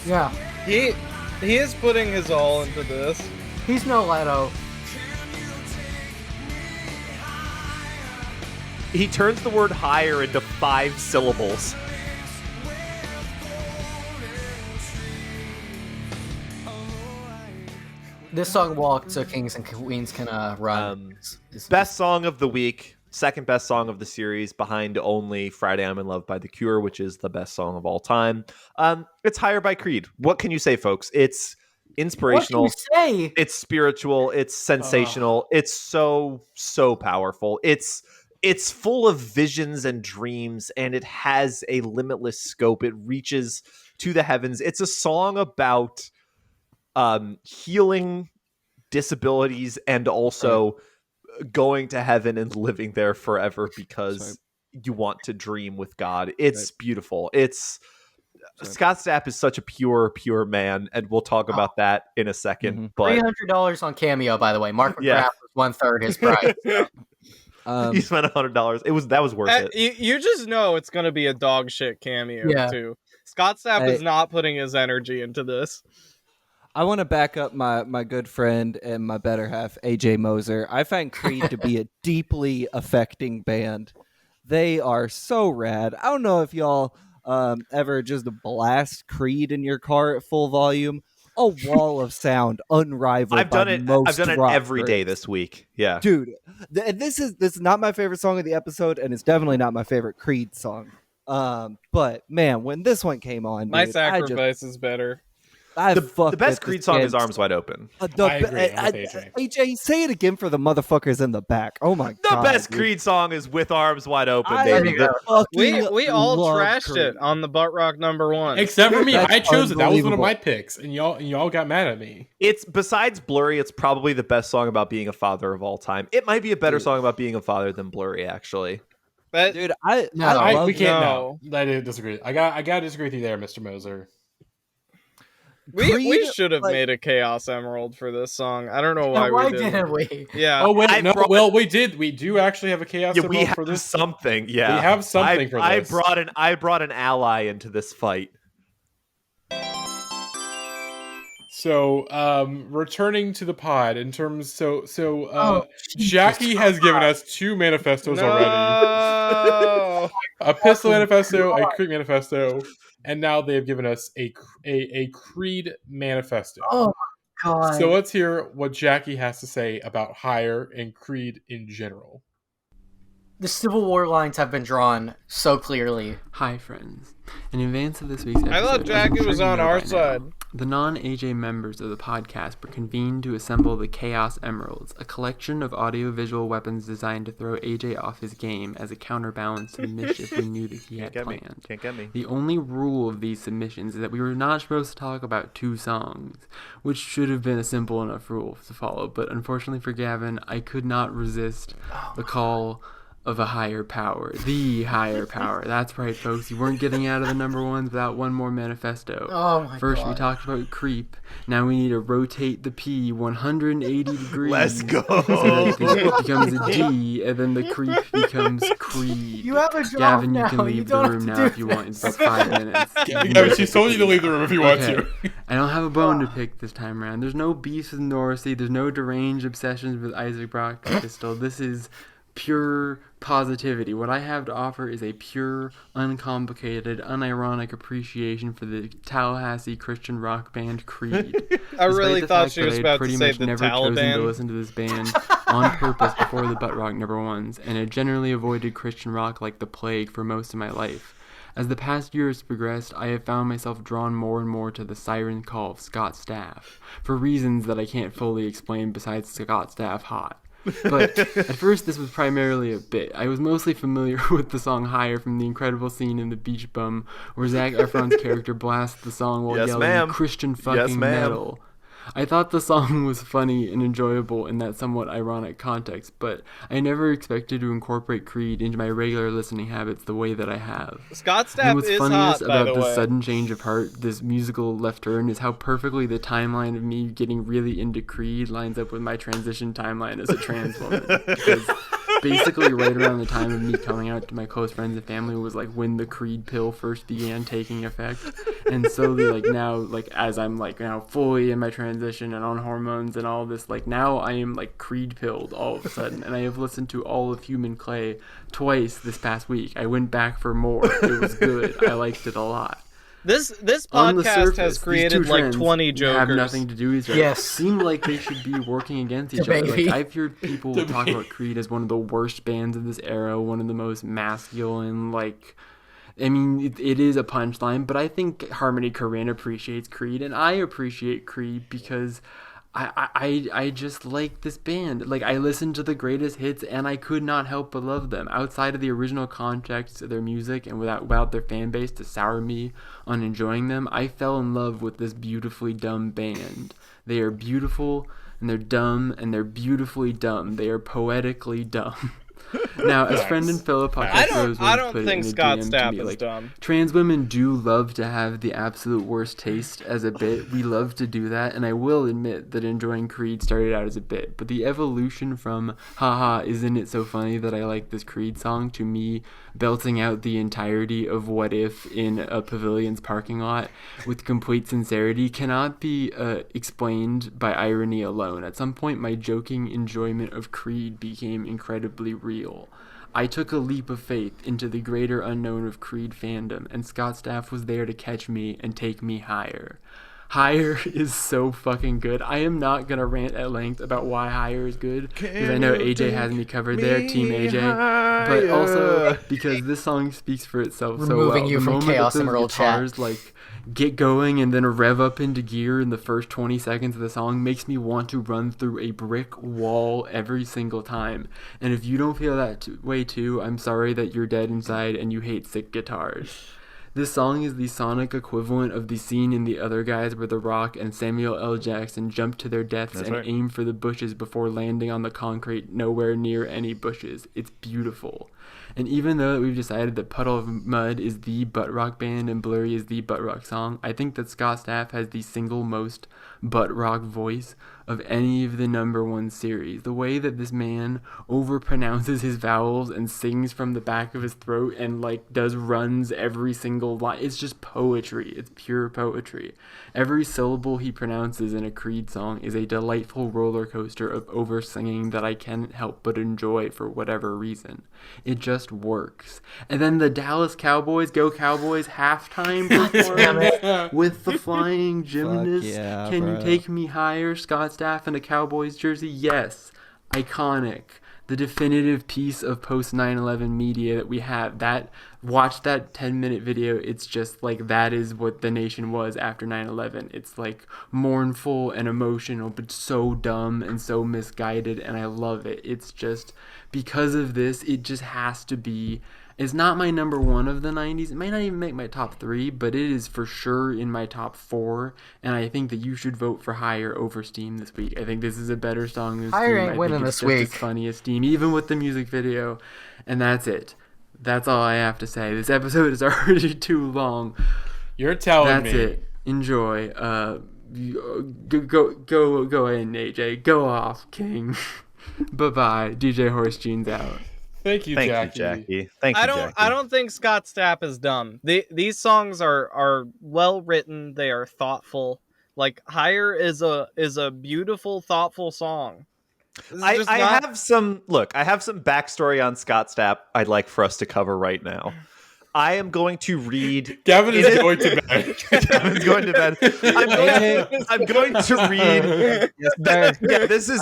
Yeah. He is putting his all into this. He's no Leto. He turns the word higher into 5 syllables. This song walked so Kings and Queens can run. Best song of the week, second best song of the series, behind only Friday I'm in Love by The Cure, which is the best song of all time. It's Higher by Creed. What can you say, folks? It's inspirational. What can you say? It's spiritual. It's sensational. It's so powerful. It's full of visions and dreams, and it has a limitless scope. It reaches to the heavens. It's a song about healing disabilities and also going to heaven and living there forever because you want to dream with God. It's beautiful. Scott Stapp is such a pure man, and we'll talk about that in a second. But $300 on Cameo, by the way. Mark McGrath was 1/3 his price. You spent $100. That was worth it. You just know it's going to be a dog shit cameo too. Scott Stapp is not putting his energy into this. I want to back up my good friend and my better half, AJ Moser. I find Creed to be a deeply affecting band. They are so rad. I don't know if y'all ever just blast Creed in your car at full volume. A wall of sound unrivaled. I've done it every day this week. Yeah, dude. This is not my favorite song of the episode, and it's definitely not my favorite Creed song. But man, when this one came on, My Sacrifice is better. The best Creed song is Arms Wide Open. I agree. AJ, say it again for the motherfuckers in the back. Oh my god. The best Creed song is With Arms Wide Open, baby. We all trashed Creed. It on the Butt Rock #1. Except for me. I chose it. That was one of my picks, and y'all got mad at me. It's besides Blurry, it's probably the best song about being a father of all time. It might be a better song about being a father than Blurry, actually. Dude, I disagree. I gotta disagree with you there, Mr. Moser. We should have made a Chaos Emerald for this song. I don't know why we didn't. Didn't we? Yeah. Oh wait, we did. We do actually have a Chaos Emerald for this. Something. Yeah, we have something for this. I brought an ally into this fight. So, returning to the pod in terms, Jackie has given us 2 manifestos already. A Pistol Manifesto, a Creed Manifesto, and now they have given us a Creed Manifesto. Oh my god! So let's hear what Jackie has to say about Higher and Creed in general. The Civil War lines have been drawn so clearly. Hi, friends. In advance of this week's episode, I thought Jackie was on our side. The non-AJ members of the podcast were convened to assemble the Chaos Emeralds, a collection of audio-visual weapons designed to throw AJ off his game as a counterbalance to the mischief we knew that he had planned. Can't get me. The only rule of these submissions is that we were not supposed to talk about 2 songs, which should have been a simple enough rule to follow, but unfortunately for Gavin, I could not resist the call of a higher power. The higher power. That's right, folks. You weren't getting out of the #1s without one more manifesto. Oh my First, god. we talked about Creep. Now we need to rotate the P 180 degrees. Let's go. So that it becomes a D, and then the Creep becomes Creed. You have a job Gavin, now. you can leave the room now if you want. It's about 5 minutes. Gavin, she's told you to leave the room if you want to. I don't have a bone to pick this time around. There's no beefs with Norrisy. There's no deranged obsessions with Isaac Brock Pistol. This is pure positivity. What I have to offer is a pure, uncomplicated, unironic appreciation for the Tallahassee Christian rock band Creed. I really thought she was about to say the never Taliban. chosen to listen to this band on purpose before the Butt Rock #1s, and had generally avoided Christian rock like the plague for most of my life. As the past years progressed, I have found myself drawn more and more to the siren call of Scott Stapp, for reasons that I can't fully explain besides Scott Stapp hot. But at first this was primarily a bit. I was mostly familiar with the song Higher from the incredible scene in The Beach Bum where Zac Efron's character blasts the song while yelling Christian fucking metal. I thought the song was funny and enjoyable in that somewhat ironic context, but I never expected to incorporate Creed into my regular listening habits the way that I have. Scott Stapp is hot, by about the this way. sudden change of heart, this musical left turn, is how perfectly the timeline of me getting really into Creed lines up with my transition timeline as a trans woman. Because basically right around the time of me coming out to my close friends and family was like when the Creed pill first began taking effect. And slowly, like now, like as I'm like now fully in my transition and on hormones and all this, like now I am like Creed pilled all of a sudden, and I have listened to all of Human Clay twice this past week. I went back for more. It was good. I liked it a lot. This podcast has created like 20 jokers. Have nothing to do with each other. Yes. Seem like they should be working against each other. Like I've heard people talk about Creed as one of the worst bands of this era, one of the most masculine, like, I mean, it is a punchline, but I think Harmony Korine appreciates Creed, and I appreciate Creed because I just like this band. Like, I listened to the greatest hits, and I could not help but love them. Outside of the original context of their music, and without their fan base to sour me on enjoying them, I fell in love with this beautifully dumb band. They are beautiful, and they're dumb, and they're beautifully dumb. They are poetically dumb. Now, as friend and fellow podcast I don't think Scott Stapp is dumb. Trans women do love to have the absolute worst taste as a bit. We love to do that, and I will admit that enjoying Creed started out as a bit, but the evolution from haha, isn't it so funny that I like this Creed song, to me belting out the entirety of What If in a pavilion's parking lot with complete sincerity cannot be explained by irony alone. At some point, my joking enjoyment of Creed became incredibly real. I took a leap of faith into the greater unknown of Creed fandom, and Scott Stapp was there to catch me and take me higher. Higher is so fucking good. I am not going to rant at length about why Higher is good, because I know AJ has me covered there, Team AJ. But also because this song speaks for itself so well. Removing you from Chaos Emerald chat. Like, get going and then rev up into gear in the first 20 seconds of the song makes me want to run through a brick wall every single time. And if you don't feel that way too, I'm sorry that you're dead inside and you hate sick guitars. This song is the sonic equivalent of the scene in The Other Guys where The Rock and Samuel L. Jackson jump to their deaths aim for the bushes before landing on the concrete nowhere near any bushes. It's beautiful. And even though we've decided that Puddle of Mud is the butt rock band and Blurry is the butt rock song, I think that Scott Stapp has the single most butt rock voice of any of the number one series. The way that this man overpronounces his vowels and sings from the back of his throat and like does runs every single line, it's just poetry. It's pure poetry. Every syllable he pronounces in a Creed song is a delightful roller coaster of over singing that I can't help but enjoy for whatever reason. It just works. And then the Dallas Cowboys, Go Cowboys halftime performance with the flying gymnasts. Yeah, Can bro. you take me higher? Scott Stapp in a Cowboys jersey? Yes. Iconic. The definitive piece of post 9/11 media that we have. Watch that 10-minute video. It's just like that is what the nation was after 9/11. It's like mournful and emotional, but so dumb and so misguided, and I love it. It's just because of this, it just has to be. It's not my number one of the 90s. It might not even make my top 3, but it is for sure in my top 4. And I think that you should vote for Higher over Steam this week. I think this is a better song than Steam. Higher ain't winning this week. It's just as funny as Steam, even with the music video. And that's it. That's all I have to say. This episode is already too long. You're telling me. That's it. Enjoy. Go in, AJ. Go off, King. Bye-bye. DJ Horse Jeans out. Thank you, Jackie. Thank you, Jackie. I don't think Scott Stapp is dumb. These songs are well written. They are thoughtful. Like Higher is a beautiful, thoughtful song. I have some backstory on Scott Stapp I'd like for us to cover right now. I am going to read. Gavin is going to bed. Gavin's going to bed. I'm going to read. This is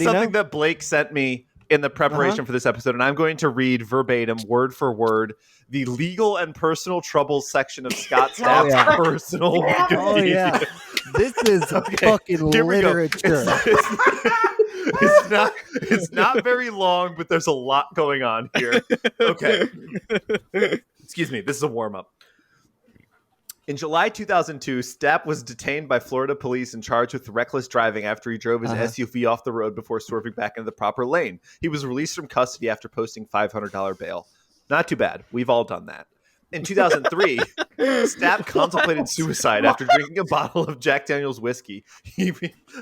something that Blake sent me in the preparation for this episode, and I'm going to read verbatim, word for word, the legal and personal troubles section of Scott Stapp's personal Wikipedia. This is fucking literature. It's not very long, but there's a lot going on here. Okay. Excuse me. This is a warm-up. In July 2002, Stapp was detained by Florida police and charged with reckless driving after he drove his SUV off the road before swerving back into the proper lane. He was released from custody after posting $500 bail. Not too bad. We've all done that. In 2003, Stapp contemplated suicide after drinking a bottle of Jack Daniel's whiskey.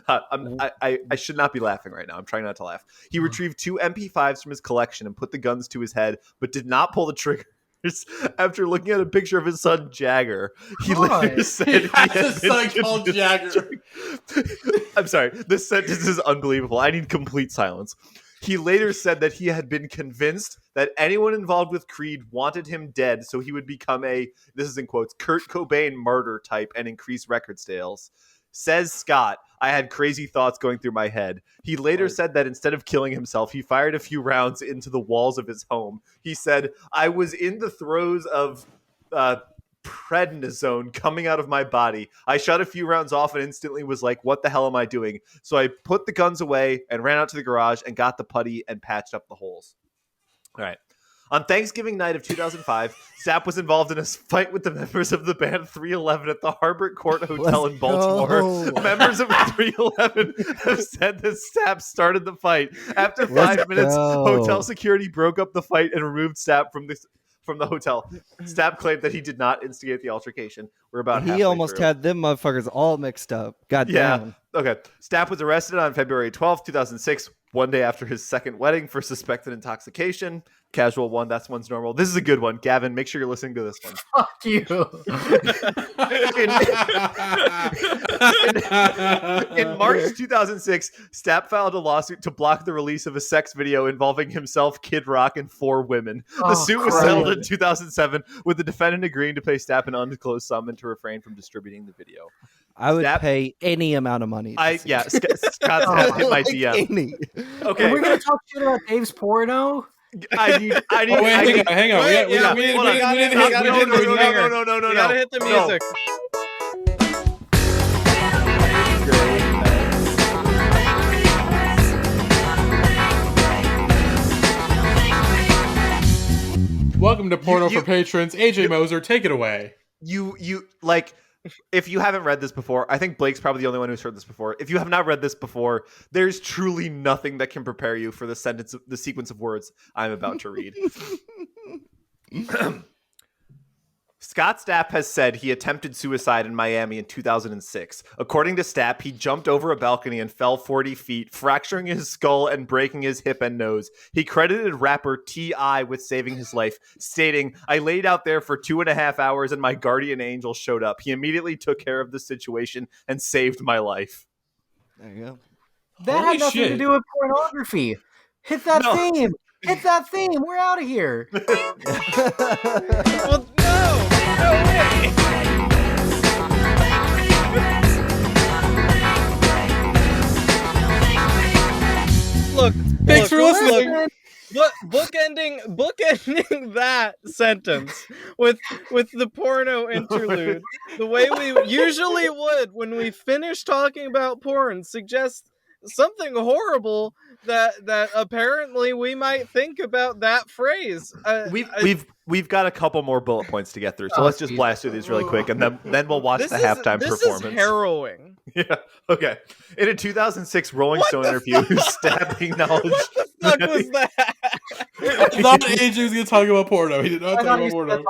I should not be laughing right now. I'm trying not to laugh. He retrieved 2 MP5s from his collection and put the guns to his head, but did not pull the trigger. After looking at a picture of his son Jagger, he later said he had a son called Jagger. I'm sorry, this sentence is unbelievable. I need complete silence. He later said that he had been convinced that anyone involved with Creed wanted him dead, so he would become a, this is in quotes, Kurt Cobain martyr type and increase record sales. Says Scott, I had crazy thoughts going through my head. He later said that instead of killing himself, he fired a few rounds into the walls of his home. He said, I was in the throes of prednisone coming out of my body. I shot a few rounds off and instantly was like, what the hell am I doing? So I put the guns away and ran out to the garage and got the putty and patched up the holes. All right. On Thanksgiving night of 2005, Stapp was involved in a fight with the members of the band 311 at the Harbor Court Hotel in Baltimore. Members of 311 have said that Stapp started the fight. After 5 minutes, hotel security broke up the fight and removed Stapp from the hotel. Stapp claimed that he did not instigate the altercation. We're about halfway He almost through. had them motherfuckers all mixed up. God damn. Okay. Stapp was arrested on February 12th, 2006, one day after his second wedding, for suspected intoxication. Casual one. That's one's normal. This is a good one. Gavin, make sure you're listening to this one. Fuck you. In March 2006, Stapp filed a lawsuit to block the release of a sex video involving himself, Kid Rock, and 4 women. The suit was settled in 2007, with the defendant agreeing to pay Stapp an undisclosed sum and to refrain from distributing the video. I would pay any amount of money. Scott's hit my DM. Any. Okay, we're gonna talk shit about Dave's porno. Hang on. We gotta hit the music. Welcome to Porno for Patrons. AJ Moser, take it away. You like, if you haven't read this before, I think Blake's probably the only one who's heard this before. If you have not read this before, there's truly nothing that can prepare you for the sequence of words I'm about to read. Scott Stapp has said he attempted suicide in Miami in 2006. According to Stapp, he jumped over a balcony and fell 40 feet, fracturing his skull and breaking his hip and nose. He credited rapper T.I. with saving his life, stating, "I laid out there for 2.5 hours and my guardian angel showed up. He immediately took care of the situation and saved my life." There you go. That had nothing to do with pornography. Hit that theme. Hit that theme. We're out of here. Well, no way. Look, thanks for listening. Bookending that sentence with the porno interlude, the way we usually would when we finish talking about porn, suggests something horrible that apparently we might think about that phrase. We've got a couple more bullet points to get through, so let's just blast through these really quick, and then we'll watch the halftime performance. This is harrowing. Yeah. Okay. In a 2006 Rolling Stone interview, Stapp acknowledged. What the fuck was that? I thought AJ was going to talk about porno. He did not talk about porno.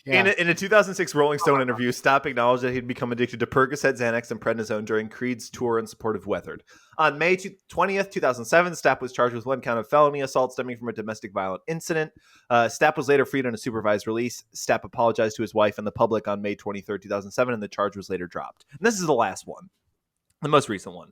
In a 2006 Rolling Stone interview, Stapp acknowledged that he'd become addicted to Percocet, Xanax, and prednisone during Creed's tour in support of Weathered. On May 20th, 2007, Stapp was charged with 1 count of felony assault stemming from a domestic violent incident. Stapp was later freed on a supervised release. Stapp apologized to his wife and the public on May 23rd, 2007, and the charge was later dropped. And this is the last one, the most recent one.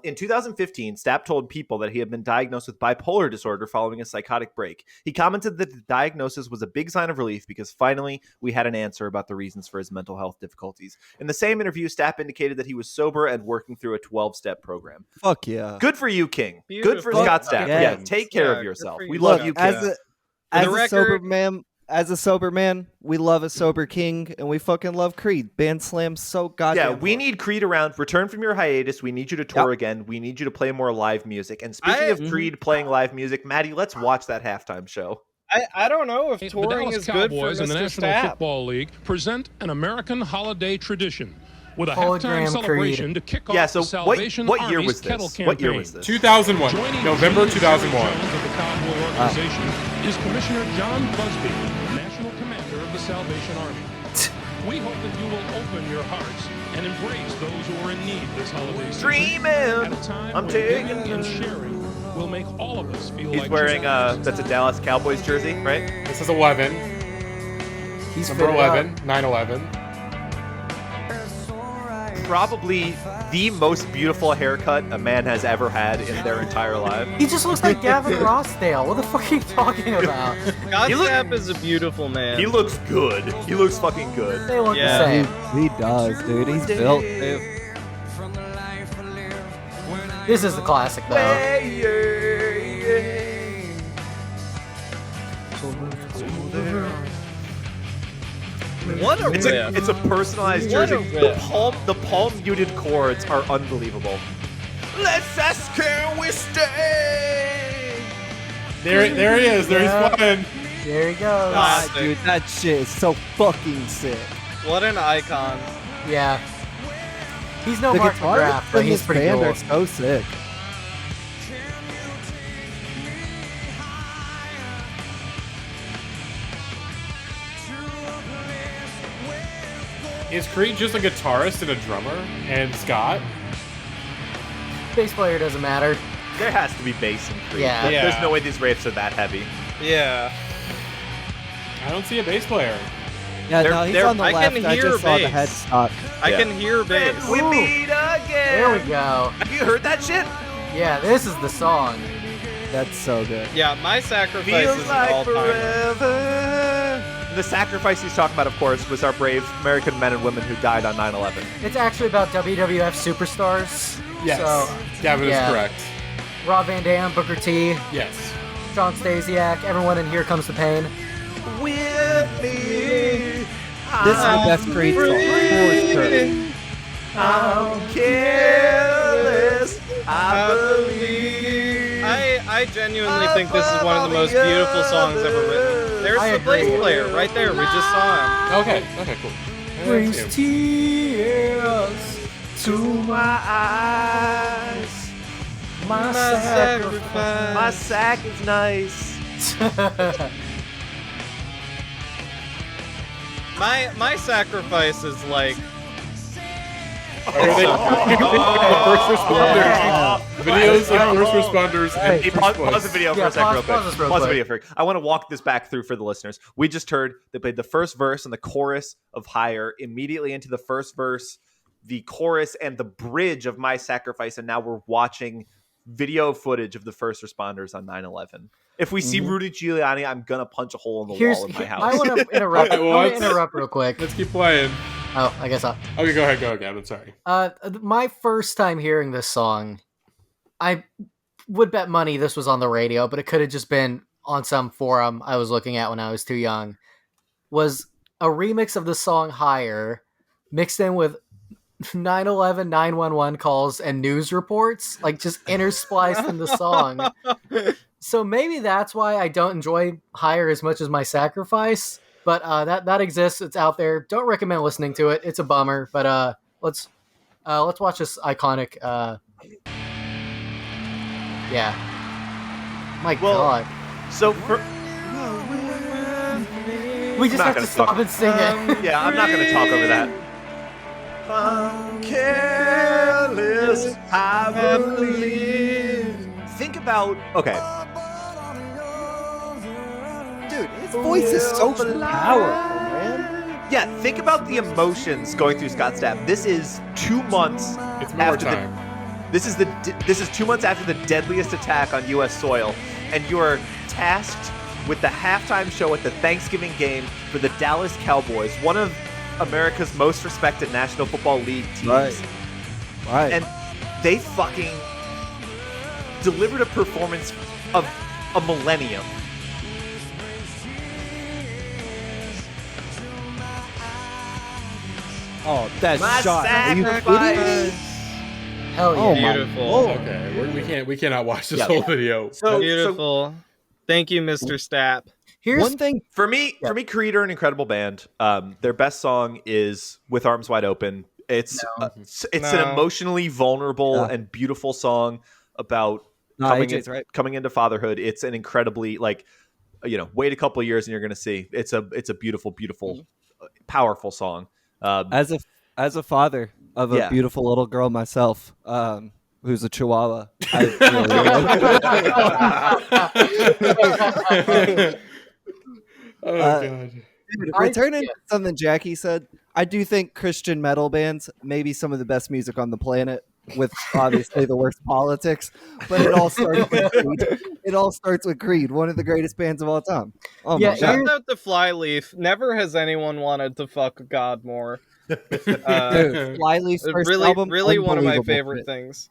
In 2015, Stapp told People that he had been diagnosed with bipolar disorder following a psychotic break. He commented that the diagnosis was a big sign of relief because finally we had an answer about the reasons for his mental health difficulties. In the same interview, Stapp indicated that he was sober and working through a 12-step program. Fuck yeah. Good for you, King. Beautiful. Good for Scott Stapp. Yeah. Yeah, take care of yourself. We Look, love you, King. As a sober man, we love a sober king, and we fucking love Creed. Band Slam's so goddamn. Yeah, we need Creed around. Return from your hiatus. We need you to tour again. We need you to play more live music. And speaking of Creed playing live music, Matty, let's watch that halftime show. I don't know if touring is good for Cowboys and the Mr. National Stapp. Football League present an American holiday tradition with a Hologram halftime celebration to kick off so the Salvation what year Army's was this? kettle campaign. What year was this? 2001. November 2001. Of the Cowboy organization is Commissioner John Busby, National Commander of the Salvation Army. We hope that you will open your hearts and embrace those who are in need this holiday season. Dreaming, At a time I'm when taking giving and sharing will make all of us feel He's like wearing that's a Dallas Cowboys jersey, right? This is 11. He's Number fitted 11. up. 9/11. Probably the most beautiful haircut a man has ever had in their entire life. He just looks like Gavin Rossdale. What the fuck are you talking about? Scott Stapp is a beautiful man. He looks good. He looks fucking good. They look Yeah. the same. He does, dude. He's built. Dude. This is the classic, though. What a riff. It's a personalized What jersey. a riff. The palm muted chords are unbelievable. Let's ask her we stay. There he is. There he's flying. There he goes. God, dude, that shit is so fucking sick. What an icon. Yeah. He's no The Mark guitar McGrath, but in he's this pretty band cool. are so sick. Is Creed just a guitarist and a drummer? And Scott? Bass player doesn't matter. There has to be bass in Creed. Yeah. There's no way these riffs are that heavy. Yeah. I don't see a bass player. Yeah, no, he's on the I left. can I hear just saw the bass. headstock. I can hear bass. We meet again. There we go. Have you heard that shit? Yeah, this is the song. That's so good. Yeah, My Sacrifice Feels is an like all-timer. forever. The sacrifice he's talking about, of course, was our brave American men and women who died on 9/11. It's actually about WWF superstars. Yes. So, Gavin is correct. Rob Van Dam, Booker T, Yes. John Stasiak, everyone in Here Comes the Pain. With me. This is the best Creed song, for sure. I'm careless. I believe. I genuinely think this is one of the most beautiful songs ever written. There's I the bass agree. player right there. We just saw him. Okay, cool. Brings Thank tears to my eyes. My sacrifice. My sack is nice. My Sacrifice is like. First responders. Videos of first responders and Hey, first pause the video for Yeah, a second, real quick. pause this real Pause the quick. video for a second. I want to walk this back through for the listeners. We just heard they played the first verse and the chorus of Higher, immediately into the first verse, the chorus, and the bridge of My Sacrifice, and now we're watching video footage of the first responders on 9/11. If we see Rudy Giuliani, I'm gonna punch a hole in the wall in my house. I want to interrupt. Alright, well, I want to let's- interrupt real quick. Let's keep playing. Oh, I guess I'll. Okay, go ahead, Gavin. Sorry. My first time hearing this song, I would bet money this was on the radio, but it could have just been on some forum I was looking at when I was too young. Was a remix of the song Higher, mixed in with 9/11, 911 calls and news reports, like just interspliced in the song. So maybe that's why I don't enjoy Higher as much as My Sacrifice. But that exists. It's out there. Don't recommend listening to it. It's a bummer. But let's watch this iconic. Yeah. My God. So for, We just not have to gonna stop talk. and sing it. yeah, I'm not gonna talk over that. I'm careless, I believe. Think about Dude, his voice is so powerful, man. Yeah, think about the emotions going through Scott's Stapp. This is 2 months It's more after time. this is 2 months after the deadliest attack on U.S. soil, and you are tasked with the halftime show at the Thanksgiving game for the Dallas Cowboys, one of America's most respected National Football League teams. Right. And they fucking delivered a performance of a millennium. Oh, that My shot. Are you kidding sacrifice. me? Hell yeah. Oh my Beautiful. lord. Okay, we cannot watch this Yeah. whole video. So Beautiful. Thank you, Mr. Stapp. Here's One thing. For me, Creed are an incredible band. Their best song is "With Arms Wide Open." It's an No. emotionally vulnerable Yeah. and beautiful song about No, coming AJ's right. coming into fatherhood. It's an incredibly wait a couple of years and you're gonna see. It's a beautiful, powerful song. As a father of a Yeah. beautiful little girl myself, who's a Chihuahua, Oh god. Dude, returning to something Jackie said, I do think Christian metal bands may be some of the best music on the planet, with obviously the worst politics, but it all starts with Creed. It all starts with Creed, one of the greatest bands of all time. Oh Yeah, my god. Shout out to Flyleaf. Never has anyone wanted to fuck God more. Dude, Flyleaf's first really, album, really one of my unbelievable favorite shit. things.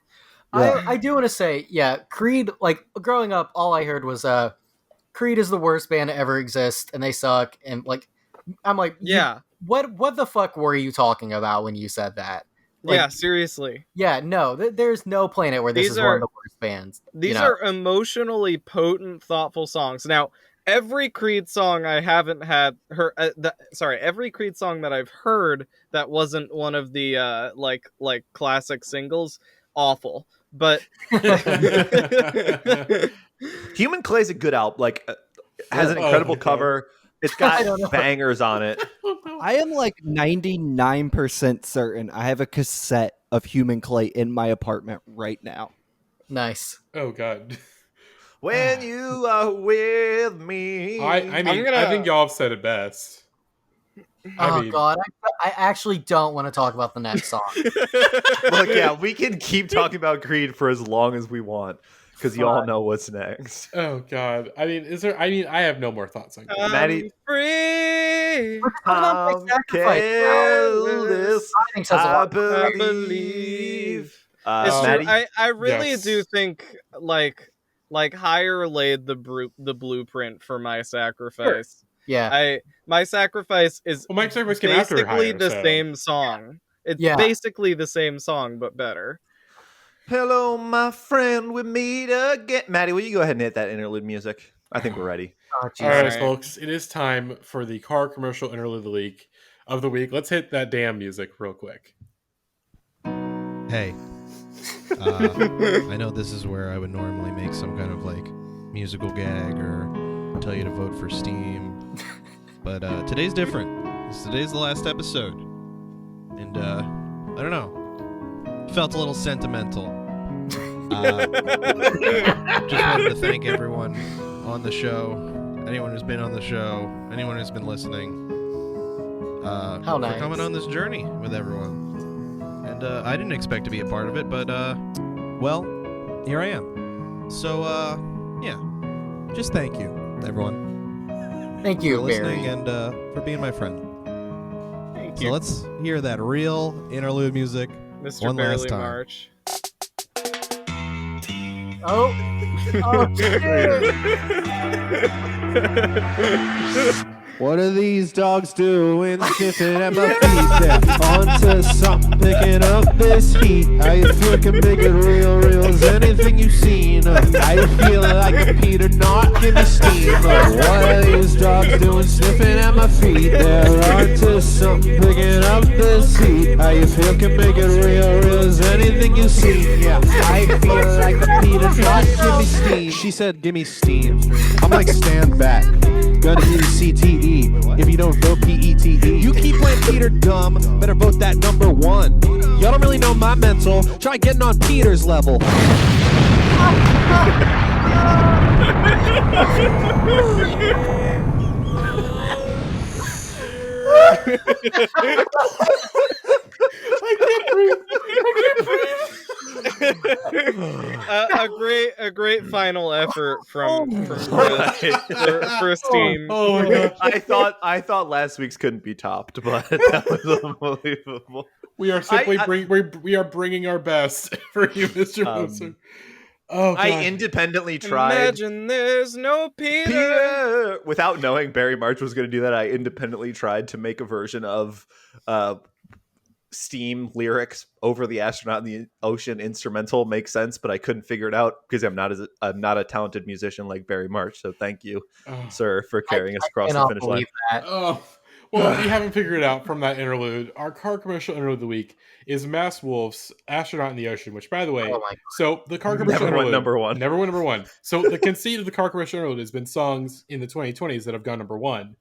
Yeah. I do want to say, yeah, Creed, like, growing up, all I heard was, Creed is the worst band to ever exist, and they suck, and, like, I'm like, Yeah. what the fuck were you talking about when you said that? Like, yeah, seriously. Yeah, no, there's no planet where this is one of the worst bands. These are emotionally potent, thoughtful songs. Now, every Creed song I haven't had every Creed song that I've heard that wasn't one of the like classic singles, awful. But Human Clay is a good album. Like, has an incredible cover. It's got bangers on it. I am like 99% certain I have a cassette of Human Clay in my apartment right now. Nice. Oh God. When you are with me. I think y'all have said it best. God, I actually don't want to talk about the next song. Look, yeah, we can keep talking about Creed for as long as we want, because you all know what's next. Oh God. I have no more thoughts on Creed. Maddie. Free. I'm careless. I believe. Maddie? I really do think like Higher laid the blueprint for My Sacrifice. Sure. Yeah. My Sacrifice is My Sacrifice came after basically Higher, the so. same song. It's basically the same song, but better. Hello, my friend, we meet again. Maddie, will you go ahead and hit that interlude music? I think we're ready. All right, folks, it is time for the car commercial interlude of the week. Let's hit that damn music real quick. Hey, I know this is where I would normally make some kind of like musical gag or tell you to vote for Steam, but today's different. Today's the last episode, and I don't know, felt a little sentimental. Just wanted to thank everyone on the show, anyone who's been on the show, anyone who's been listening, for coming on this journey with everyone. And I didn't expect to be a part of it, but well, here I am. So yeah, just thank you, everyone. Thank you, for listening Barry. and for being my friend. Thank So you. let's hear that real interlude music Mr. one Barely last time. March. Oh shit. What are these dogs doing? Sniffing at my feet. They're onto something, picking up this heat. How you feel can make it real, real as anything you've seen. How you feel like a Peter, not give me steam. What are these dogs doing? Sniffing at my feet. They're onto something, picking up this heat. How you feel can make it real, real as anything you've seen. Yeah, I feel like a Peter, not give me steam. She said, give me steam. I'm like, stand back. Gonna give you CTE if you don't vote PETE. You keep playing Peter dumb, better vote that number one. Y'all don't really know my mental. Try getting on Peter's level. I can't breathe. A great final effort from for Steam. Oh my God. I thought last week's couldn't be topped, but that was unbelievable. We are simply we are bringing our best for you, Mr. Moser. Oh, God. I independently tried. Imagine there's no Peter. Without knowing Barry March was going to do that, I independently tried to make a version of Steam lyrics over the Astronaut in the Ocean instrumental make sense, but I couldn't figure it out because I'm not a talented musician like Barry March. So thank you, sir, for carrying us across the finish line. Oh, well, we haven't figured it out from that interlude. Our car commercial interlude of the week is Mass Wolf's Astronaut in the Ocean, which, by the way, so the car commercial never went interlude, number one. Never went number one. So the conceit of the car commercial interlude has been songs in the 2020s that have gone number one,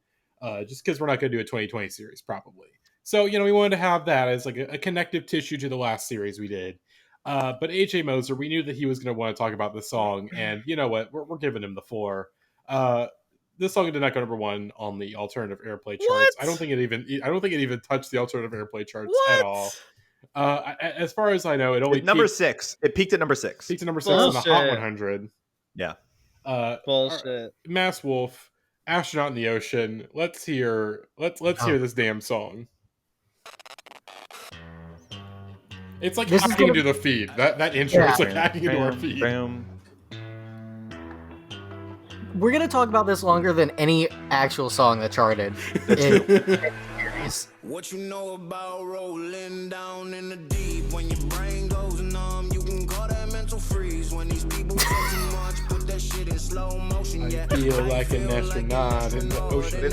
just because we're not going to do a 2020 series, probably. So, we wanted to have that as like a connective tissue to the last series we did. But AJ Moser, we knew that he was going to want to talk about this song, and you know what? We're giving him the floor. This song did not go number one on the alternative airplay charts. What? I don't think it even touched the alternative airplay charts at all. As far as I know, it only number 6. It peaked at number 6. Peaked at number 6 on the Hot 100. Yeah. Bullshit. Mass Wolf, Astronaut in the Ocean. Let's hear this damn song. It's like hacking into the feed. That intro is like hacking into our feed. We're gonna talk about this longer than any actual song that charted. Jeez. What you know about rolling down in the deep? When your brain goes numb, you can call that mental freeze. When these people talk too much, put that shit in slow motion. I feel like an astronaut in the ocean.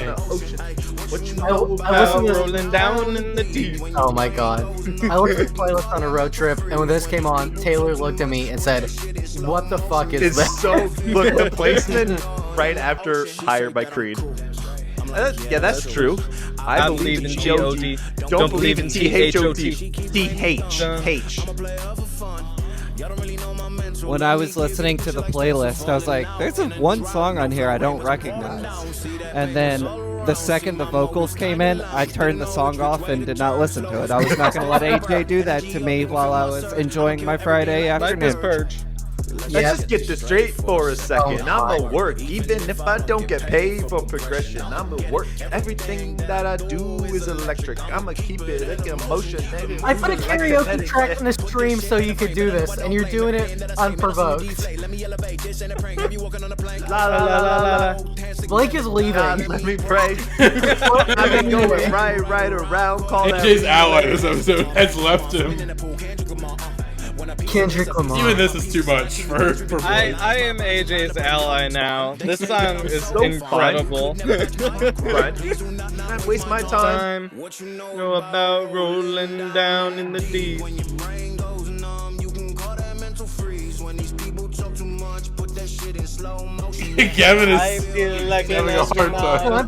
What you know about rolling down in the deep? Oh my god. I listened to the playlist on a road trip, and when this came on, Taylor looked at me and said, "What the fuck is It's that?" so look the placement right after Higher by Creed. Yeah, that's true. I believe in G-O-D. Don't believe in T-H-O-T. T-H. When I was listening to the playlist, I was like, there's one song on here I don't recognize. And then the second the vocals came in, I turned the song off and did not listen to it. I was not going to let AJ do that to me while I was enjoying my Friday afternoon. Purge. Let's just get this straight for a second. I'm a work, even if I don't get paid for progression. I'm a work. Everything that I do is electric. I'ma keep it like emotion. I put a karaoke track in the stream so you could do this, and you're doing it unprovoked. La la la la la. Blake is leaving. Let me pray. I've been going right around. AJ's ally this episode has left him. Kendrick Lamar. Even this is too much for Blake. I am AJ's ally now. This song is so incredible. Not waste my time. What you know about rolling down in the deep? When your brain goes numb, you can call that mental freeze. When these people talk too much, put that shit in slow motion. Gavin is I feel like having a hard time.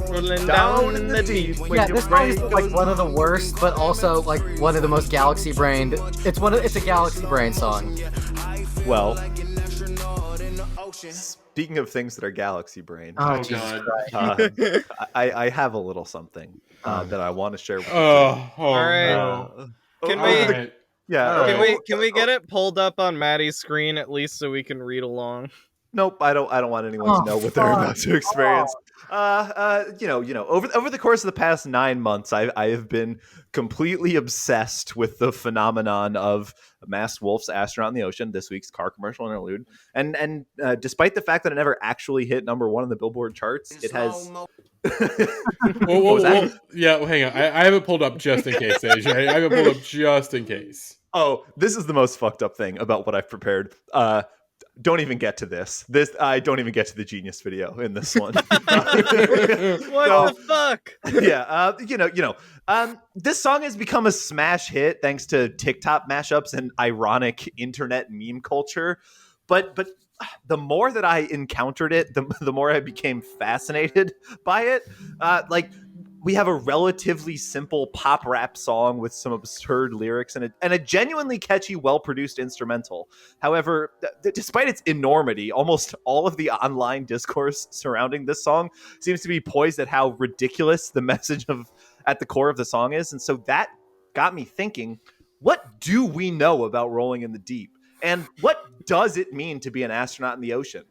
Rolling down in the deep. Yeah, this song is like one of the worst, but also like one of the most galaxy brained. It's a galaxy brain song. Well, speaking of things that are galaxy brain, oh Jesus Christ. I have a little something that I want to share with you. All right. Can we get it pulled up on Matty's screen at least so we can read along? Nope, I don't want anyone to know what they're about to experience. Over the course of the past 9 months, I have been completely obsessed with the phenomenon of Masked Wolf's Astronaut in the Ocean, this week's car commercial interlude. And despite the fact that it never actually hit number 1 on the Billboard charts, it has. Whoa. Yeah, hang on. I have it pulled up just in case, AJ. I have it pulled up just in case. Oh, this is the most fucked up thing about what I've prepared. Don't even get to this. I don't even get to the Genius video in this one. What the fuck? Yeah, this song has become a smash hit thanks to TikTok mashups and ironic internet meme culture. But the more that I encountered it, the more I became fascinated by it. We have a relatively simple pop rap song with some absurd lyrics and a genuinely catchy, well-produced instrumental. However, despite its enormity, almost all of the online discourse surrounding this song seems to be poised at how ridiculous the message at the core of the song is. And so that got me thinking, what do we know about rolling in the deep? And what does it mean to be an astronaut in the ocean?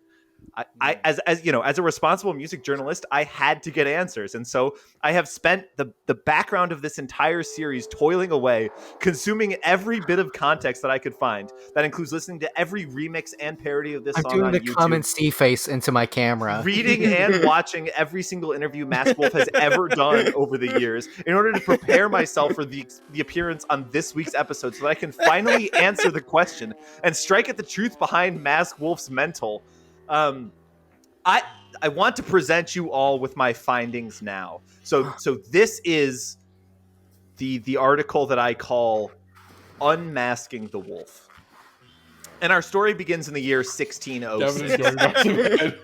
As a responsible music journalist, I had to get answers. And so I have spent the background of this entire series toiling away, consuming every bit of context that I could find. That includes listening to every remix and parody of this song on YouTube. I'm doing the come and see face into my camera. Reading and watching every single interview Masked Wolf has ever done over the years in order to prepare myself for the appearance on this week's episode so that I can finally answer the question and strike at the truth behind Masked Wolf's mental. I want to present you all with my findings now. So this is the article that I call Unmasking the Wolf. And our story begins in the year 1606.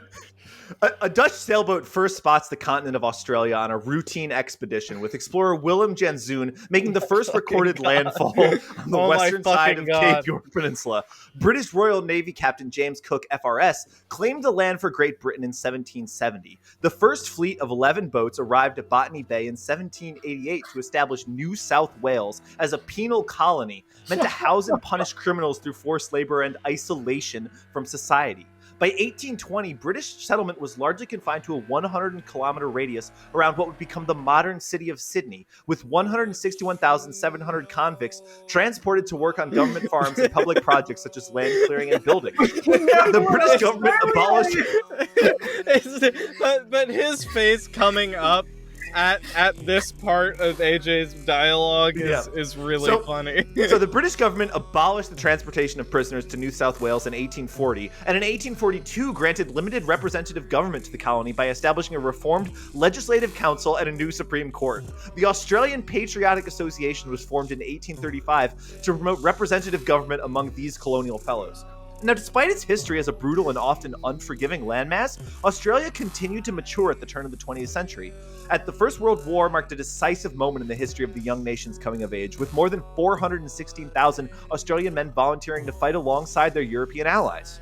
A Dutch sailboat first spots the continent of Australia on a routine expedition, with explorer Willem Janzoen making the first recorded landfall on the western side of Cape York Peninsula. British Royal Navy Captain James Cook, FRS, claimed the land for Great Britain in 1770. The first fleet of 11 boats arrived at Botany Bay in 1788 to establish New South Wales as a penal colony, meant to house and punish criminals through forced labor and isolation from society. By 1820, British settlement was largely confined to a 100-kilometer radius around what would become the modern city of Sydney, with 161,700 convicts transported to work on government farms and public projects such as land clearing and building. The British government abolished... But his face coming up at this part of AJ's dialogue is really funny. So the British government abolished the transportation of prisoners to New South Wales in 1840, and in 1842 granted limited representative government to the colony by establishing a reformed legislative council and a new Supreme Court. The Australian Patriotic Association was formed in 1835 to promote representative government among these colonial fellows. Now, despite its history as a brutal and often unforgiving landmass, Australia continued to mature at the turn of the 20th century. The First World War marked a decisive moment in the history of the young nation's coming of age, with more than 416,000 Australian men volunteering to fight alongside their European allies.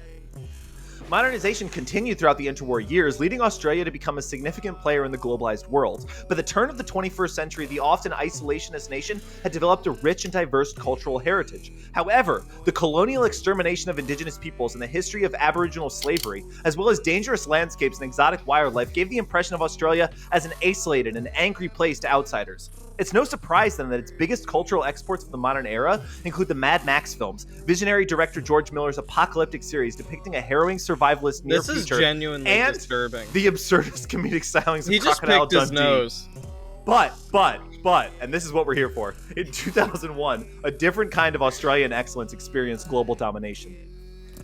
Modernization continued throughout the interwar years, leading Australia to become a significant player in the globalized world. By the turn of the 21st century, the often isolationist nation had developed a rich and diverse cultural heritage. However, the colonial extermination of indigenous peoples and the history of Aboriginal slavery, as well as dangerous landscapes and exotic wildlife, gave the impression of Australia as an isolated and angry place to outsiders. It's no surprise then that its biggest cultural exports of the modern era include the Mad Max films, visionary director George Miller's apocalyptic series depicting a harrowing survivalist near future, this is genuinely and disturbing. The absurdist comedic stylings of He just Crocodile picked his Dundee. nose. But, and this is what we're here for, in 2001, a different kind of Australian excellence experienced global domination.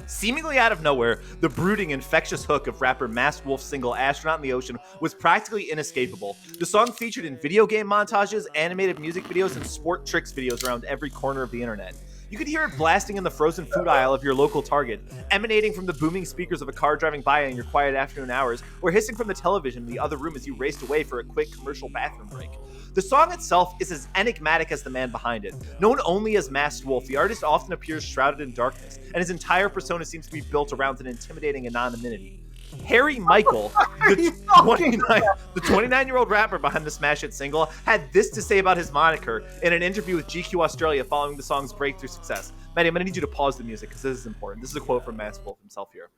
Seemingly out of nowhere, the brooding, infectious hook of rapper Masked Wolf's single Astronaut in the Ocean was practically inescapable. The song featured in video game montages, animated music videos, and sport tricks videos around every corner of the internet. You could hear it blasting in the frozen food aisle of your local Target, emanating from the booming speakers of a car driving by in your quiet afternoon hours, or hissing from the television in the other room as you raced away for a quick commercial bathroom break. The song itself is as enigmatic as the man behind it. Known only as Masked Wolf, the artist often appears shrouded in darkness, and his entire persona seems to be built around an intimidating anonymity. Harry Michael, the 29-year-old rapper behind the smash hit single, had this to say about his moniker in an interview with GQ Australia following the song's breakthrough success. Matty, I'm going to need you to pause the music because this is important. This is a quote from Masked Wolf himself here.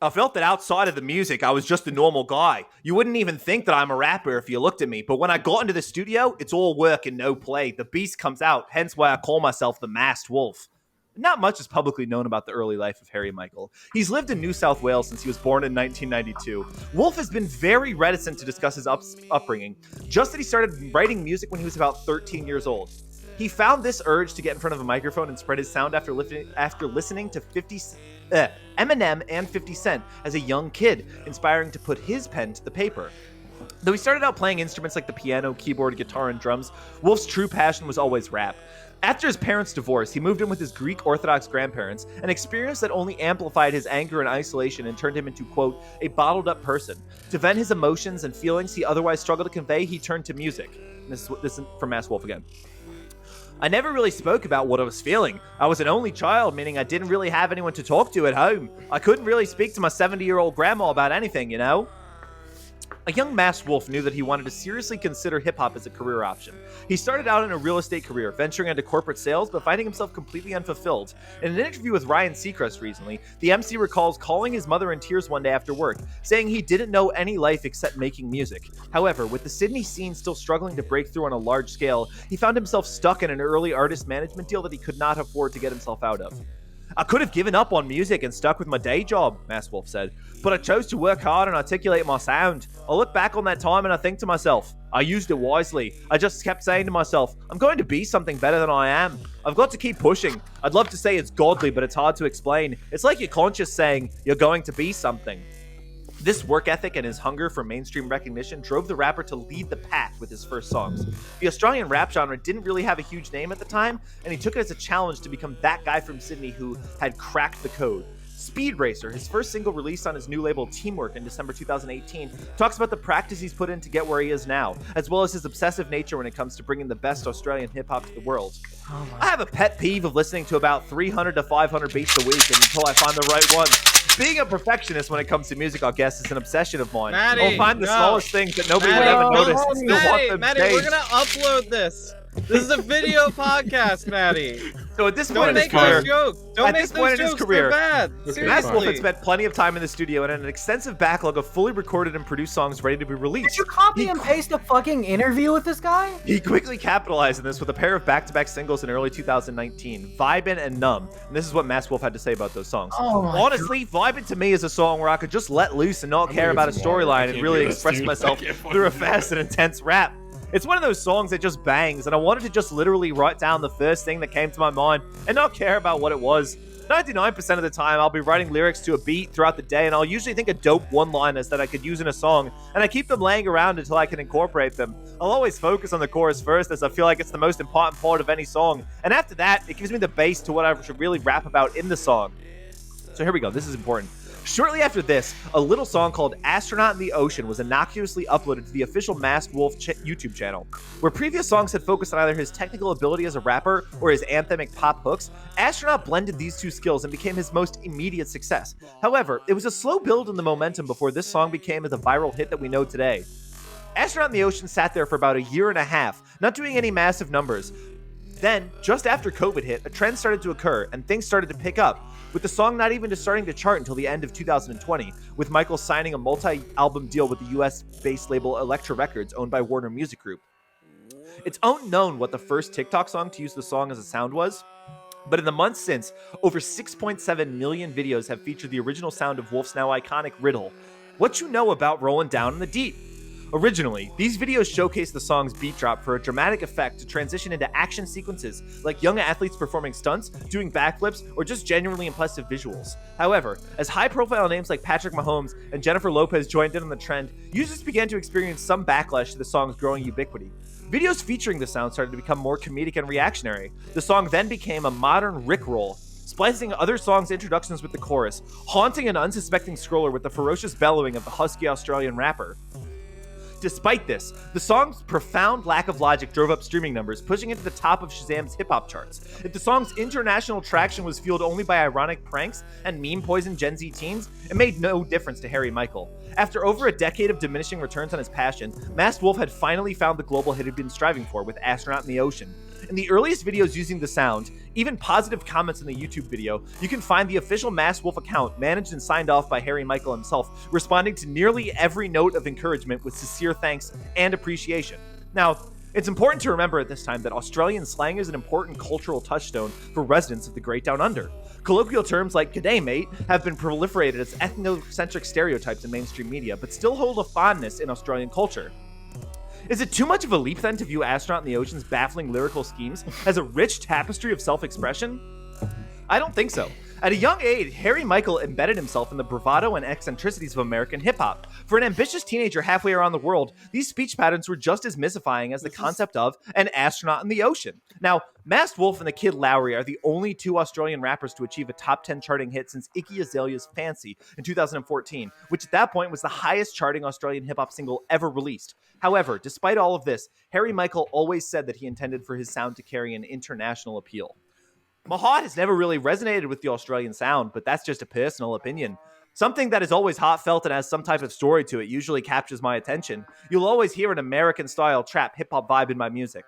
I felt that outside of the music, I was just a normal guy. You wouldn't even think that I'm a rapper if you looked at me, but when I got into the studio, it's all work and no play. The beast comes out, hence why I call myself the Masked Wolf. Not much is publicly known about the early life of Harry Michael. He's lived in New South Wales since he was born in 1992. Wolf has been very reticent to discuss his upbringing, just that he started writing music when he was about 13 years old. He found this urge to get in front of a microphone and spread his sound after listening to Eminem and 50 Cent as a young kid, inspiring to put his pen to the paper. Though he started out playing instruments like the piano, keyboard, guitar, and drums, Wolf's true passion was always rap. After his parents' divorce, he moved in with his Greek Orthodox grandparents, an experience that only amplified his anger and isolation and turned him into, quote, a bottled-up person. To vent his emotions and feelings he otherwise struggled to convey, he turned to music. This is from Masked Wolf again. I never really spoke about what I was feeling. I was an only child, meaning I didn't really have anyone to talk to at home. I couldn't really speak to my 70-year-old grandma about anything, you know? A young Masked Wolf knew that he wanted to seriously consider hip-hop as a career option. He started out in a real estate career, venturing into corporate sales, but finding himself completely unfulfilled. In an interview with Ryan Seacrest recently, the MC recalls calling his mother in tears one day after work, saying he didn't know any life except making music. However, with the Sydney scene still struggling to break through on a large scale, he found himself stuck in an early artist management deal that he could not afford to get himself out of. I could have given up on music and stuck with my day job, Masked Wolf said, but I chose to work hard and articulate my sound. I look back on that time and I think to myself, I used it wisely. I just kept saying to myself, I'm going to be something better than I am. I've got to keep pushing. I'd love to say it's godly, but it's hard to explain. It's like your conscience saying, you're going to be something. This work ethic and his hunger for mainstream recognition drove the rapper to lead the pack with his first songs. The Australian rap genre didn't really have a huge name at the time, and he took it as a challenge to become that guy from Sydney who had cracked the code. Speed Racer, his first single released on his new label Teamwork in December 2018, talks about the practice he's put in to get where he is now, as well as his obsessive nature when it comes to bringing the best Australian hip-hop to the world. I have a pet peeve of listening to about 300 to 500 beats a week until I find the right one. Being a perfectionist when it comes to music, I guess, is an obsession of mine. Matty, I'll find the smallest things that nobody would ever notice and still want them Matty, changed. we're gonna upload this. This is a video podcast, Matty. So at this Don't point in his make career, those jokes. Don't at make this those point in his jokes. career, They're bad. Matt Seriously. Wolf had spent plenty of time in the studio and had an extensive backlog of fully recorded and produced songs ready to be released. Did you copy and paste a fucking interview with this guy? He quickly capitalized on this with a pair of back-to-back singles in early 2019, Vibin' and Numb. And this is what Mass Wolf had to say about those songs. Oh my Honestly, Vibin' to me is a song where I could just let loose and not care about a storyline and really express myself through a fast and intense rap. It's one of those songs that just bangs, and I wanted to just literally write down the first thing that came to my mind and not care about what it was. 99% of the time, I'll be writing lyrics to a beat throughout the day, and I'll usually think of dope one-liners that I could use in a song, and I keep them laying around until I can incorporate them. I'll always focus on the chorus first, as I feel like it's the most important part of any song, and after that, it gives me the base to what I should really rap about in the song. So here we go, this is important. Shortly after this, a little song called Astronaut in the Ocean was innocuously uploaded to the official Masked Wolf YouTube channel. Where previous songs had focused on either his technical ability as a rapper or his anthemic pop hooks, Astronaut blended these two skills and became his most immediate success. However, it was a slow build in the momentum before this song became the viral hit that we know today. Astronaut in the Ocean sat there for about a year and a half, not doing any massive numbers. Then, just after COVID hit, a trend started to occur and things started to pick up, with the song not even just starting to chart until the end of 2020, with Michael signing a multi-album deal with the US-based label Elektra Records, owned by Warner Music Group. It's unknown what the first TikTok song to use the song as a sound was, but in the months since, over 6.7 million videos have featured the original sound of Wolf's now iconic riddle, "What you know about rolling down in the deep?" Originally, these videos showcase the song's beat drop for a dramatic effect to transition into action sequences, like young athletes performing stunts, doing backflips, or just genuinely impressive visuals. However, as high-profile names like Patrick Mahomes and Jennifer Lopez joined in on the trend, users began to experience some backlash to the song's growing ubiquity. Videos featuring the sound started to become more comedic and reactionary. The song then became a modern rickroll, splicing other songs' introductions with the chorus, haunting an unsuspecting scroller with the ferocious bellowing of the husky Australian rapper. Despite this, the song's profound lack of logic drove up streaming numbers, pushing it to the top of Shazam's hip-hop charts. If the song's international traction was fueled only by ironic pranks and meme-poisoned Gen Z teens, it made no difference to Harry Michael. After over a decade of diminishing returns on his passion, Masked Wolf had finally found the global hit he'd been striving for with Astronaut in the Ocean. In the earliest videos using the sound, even positive comments in the YouTube video, you can find the official Masked Wolf account managed and signed off by Harry Michael himself, responding to nearly every note of encouragement with sincere thanks and appreciation. Now, it's important to remember at this time that Australian slang is an important cultural touchstone for residents of the Great Down Under. Colloquial terms like "g'day mate" have been proliferated as ethnocentric stereotypes in mainstream media, but still hold a fondness in Australian culture. Is it too much of a leap then to view Astronaut in the Ocean's baffling lyrical schemes as a rich tapestry of self-expression? I don't think so. At a young age, Harry Michael embedded himself in the bravado and eccentricities of American hip-hop. For an ambitious teenager halfway around the world, these speech patterns were just as mystifying as the concept of an astronaut in the ocean. Now, Masked Wolf and the Kid Lowry are the only two Australian rappers to achieve a top 10 charting hit since Iggy Azalea's Fancy in 2014, which at that point was the highest charting Australian hip-hop single ever released. However, despite all of this, Harry Michael always said that he intended for his sound to carry an international appeal. My heart has never really resonated with the Australian sound, but that's just a personal opinion. Something that is always heartfelt and has some type of story to it usually captures my attention. You'll always hear an American-style trap hip-hop vibe in my music.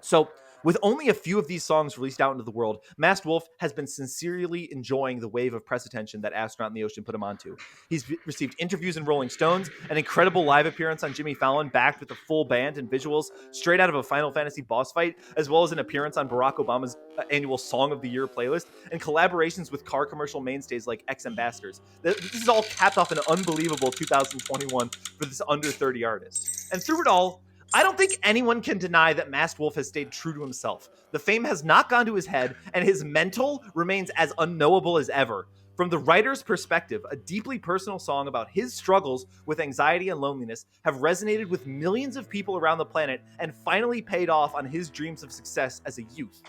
So, with only a few of these songs released out into the world, Masked Wolf has been sincerely enjoying the wave of press attention that Astronaut in the Ocean put him onto. He's received interviews in Rolling Stones, an incredible live appearance on Jimmy Fallon backed with a full band and visuals straight out of a Final Fantasy boss fight, as well as an appearance on Barack Obama's annual Song of the Year playlist, and collaborations with car commercial mainstays like ex-ambassadors. This is all capped off an unbelievable 2021 for this under 30 artist. And through it all, I don't think anyone can deny that Masked Wolf has stayed true to himself. The fame has not gone to his head, and his mental remains as unknowable as ever. From the writer's perspective, a deeply personal song about his struggles with anxiety and loneliness have resonated with millions of people around the planet and finally paid off on his dreams of success as a youth.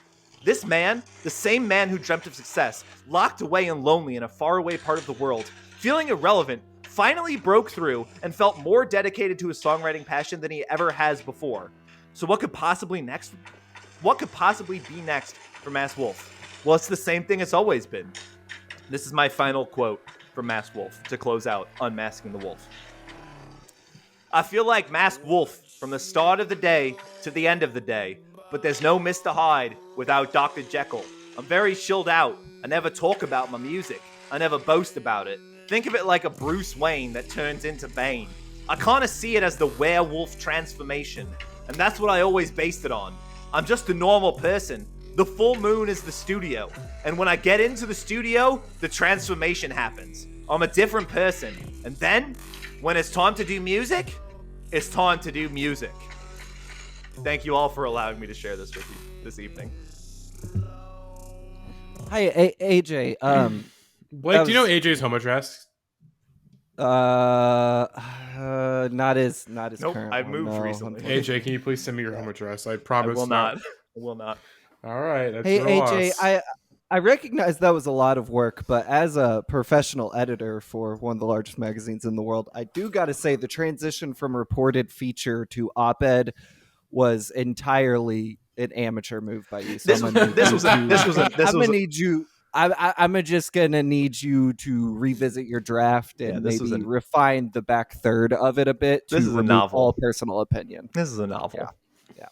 This man, the same man who dreamt of success, locked away and lonely in a faraway part of the world, feeling irrelevant, finally broke through and felt more dedicated to his songwriting passion than he ever has before. So what could possibly be next for Masked Wolf? Well, it's the same thing it's always been. This is my final quote from Masked Wolf to close out Unmasking the Wolf. I feel like Masked Wolf from the start of the day to the end of the day, but there's no Mr. Hyde without Dr. Jekyll. I'm very chilled out. I never talk about my music. I never boast about it. Think of it like a Bruce Wayne that turns into Bane. I kind of see it as the werewolf transformation, and that's what I always based it on. I'm just a normal person. The full moon is the studio, and when I get into the studio, the transformation happens. I'm a different person, and then, when it's time to do music, it's time to do music. Thank you all for allowing me to share this with you this evening. Hi, AJ. Blake, do you know AJ's home address? Not his Nope, current I've one, moved no. recently. AJ, can you please send me your home address? I promise. I will not. I will not. All right. That's Hey, your AJ, loss. I recognize that was a lot of work, but as a professional editor for one of the largest magazines in the world, I do got to say the transition from reported feature to op-ed was entirely an amateur move by you. So I'm gonna need you. I'm just gonna need you to revisit your draft and maybe refine the back third of it a bit to remove all personal opinion. This is a novel. Yeah.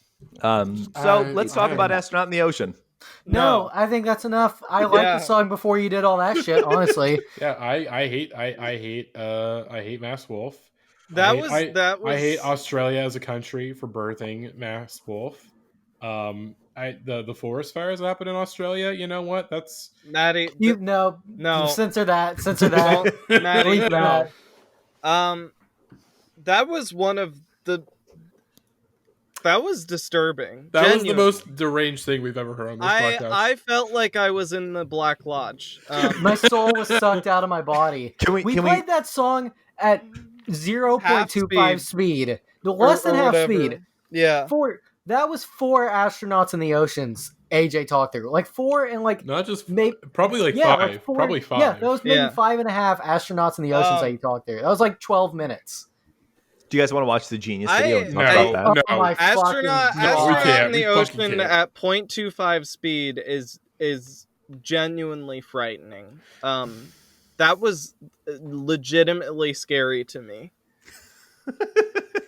So let's talk about Astronaut in the Ocean. No, I think that's enough. I liked the song before you did all that shit, honestly. Yeah, I hate Masked Wolf. I hate Australia as a country for birthing Masked Wolf. The forest fires that happened in Australia. You know what? That's Matty. No. Censor that. Matty, Delete that. That was one of the. That was disturbing. That was the most deranged thing we've ever heard on this podcast. I felt like I was in the Black Lodge. My soul was sucked out of my body. We played that song at 0.25 speed. Less than half speed. Yeah. That was 4 astronauts in the oceans. AJ talked through like 4 and like not just probably like 5. Like 4, probably 5. Yeah, that was maybe 5.5 astronauts in the oceans that you talked through. That was like 12 minutes. Do you guys want to watch the Genius video and talk about that? Oh, Astronaut in the ocean at 0.25 speed is genuinely frightening. That was legitimately scary to me.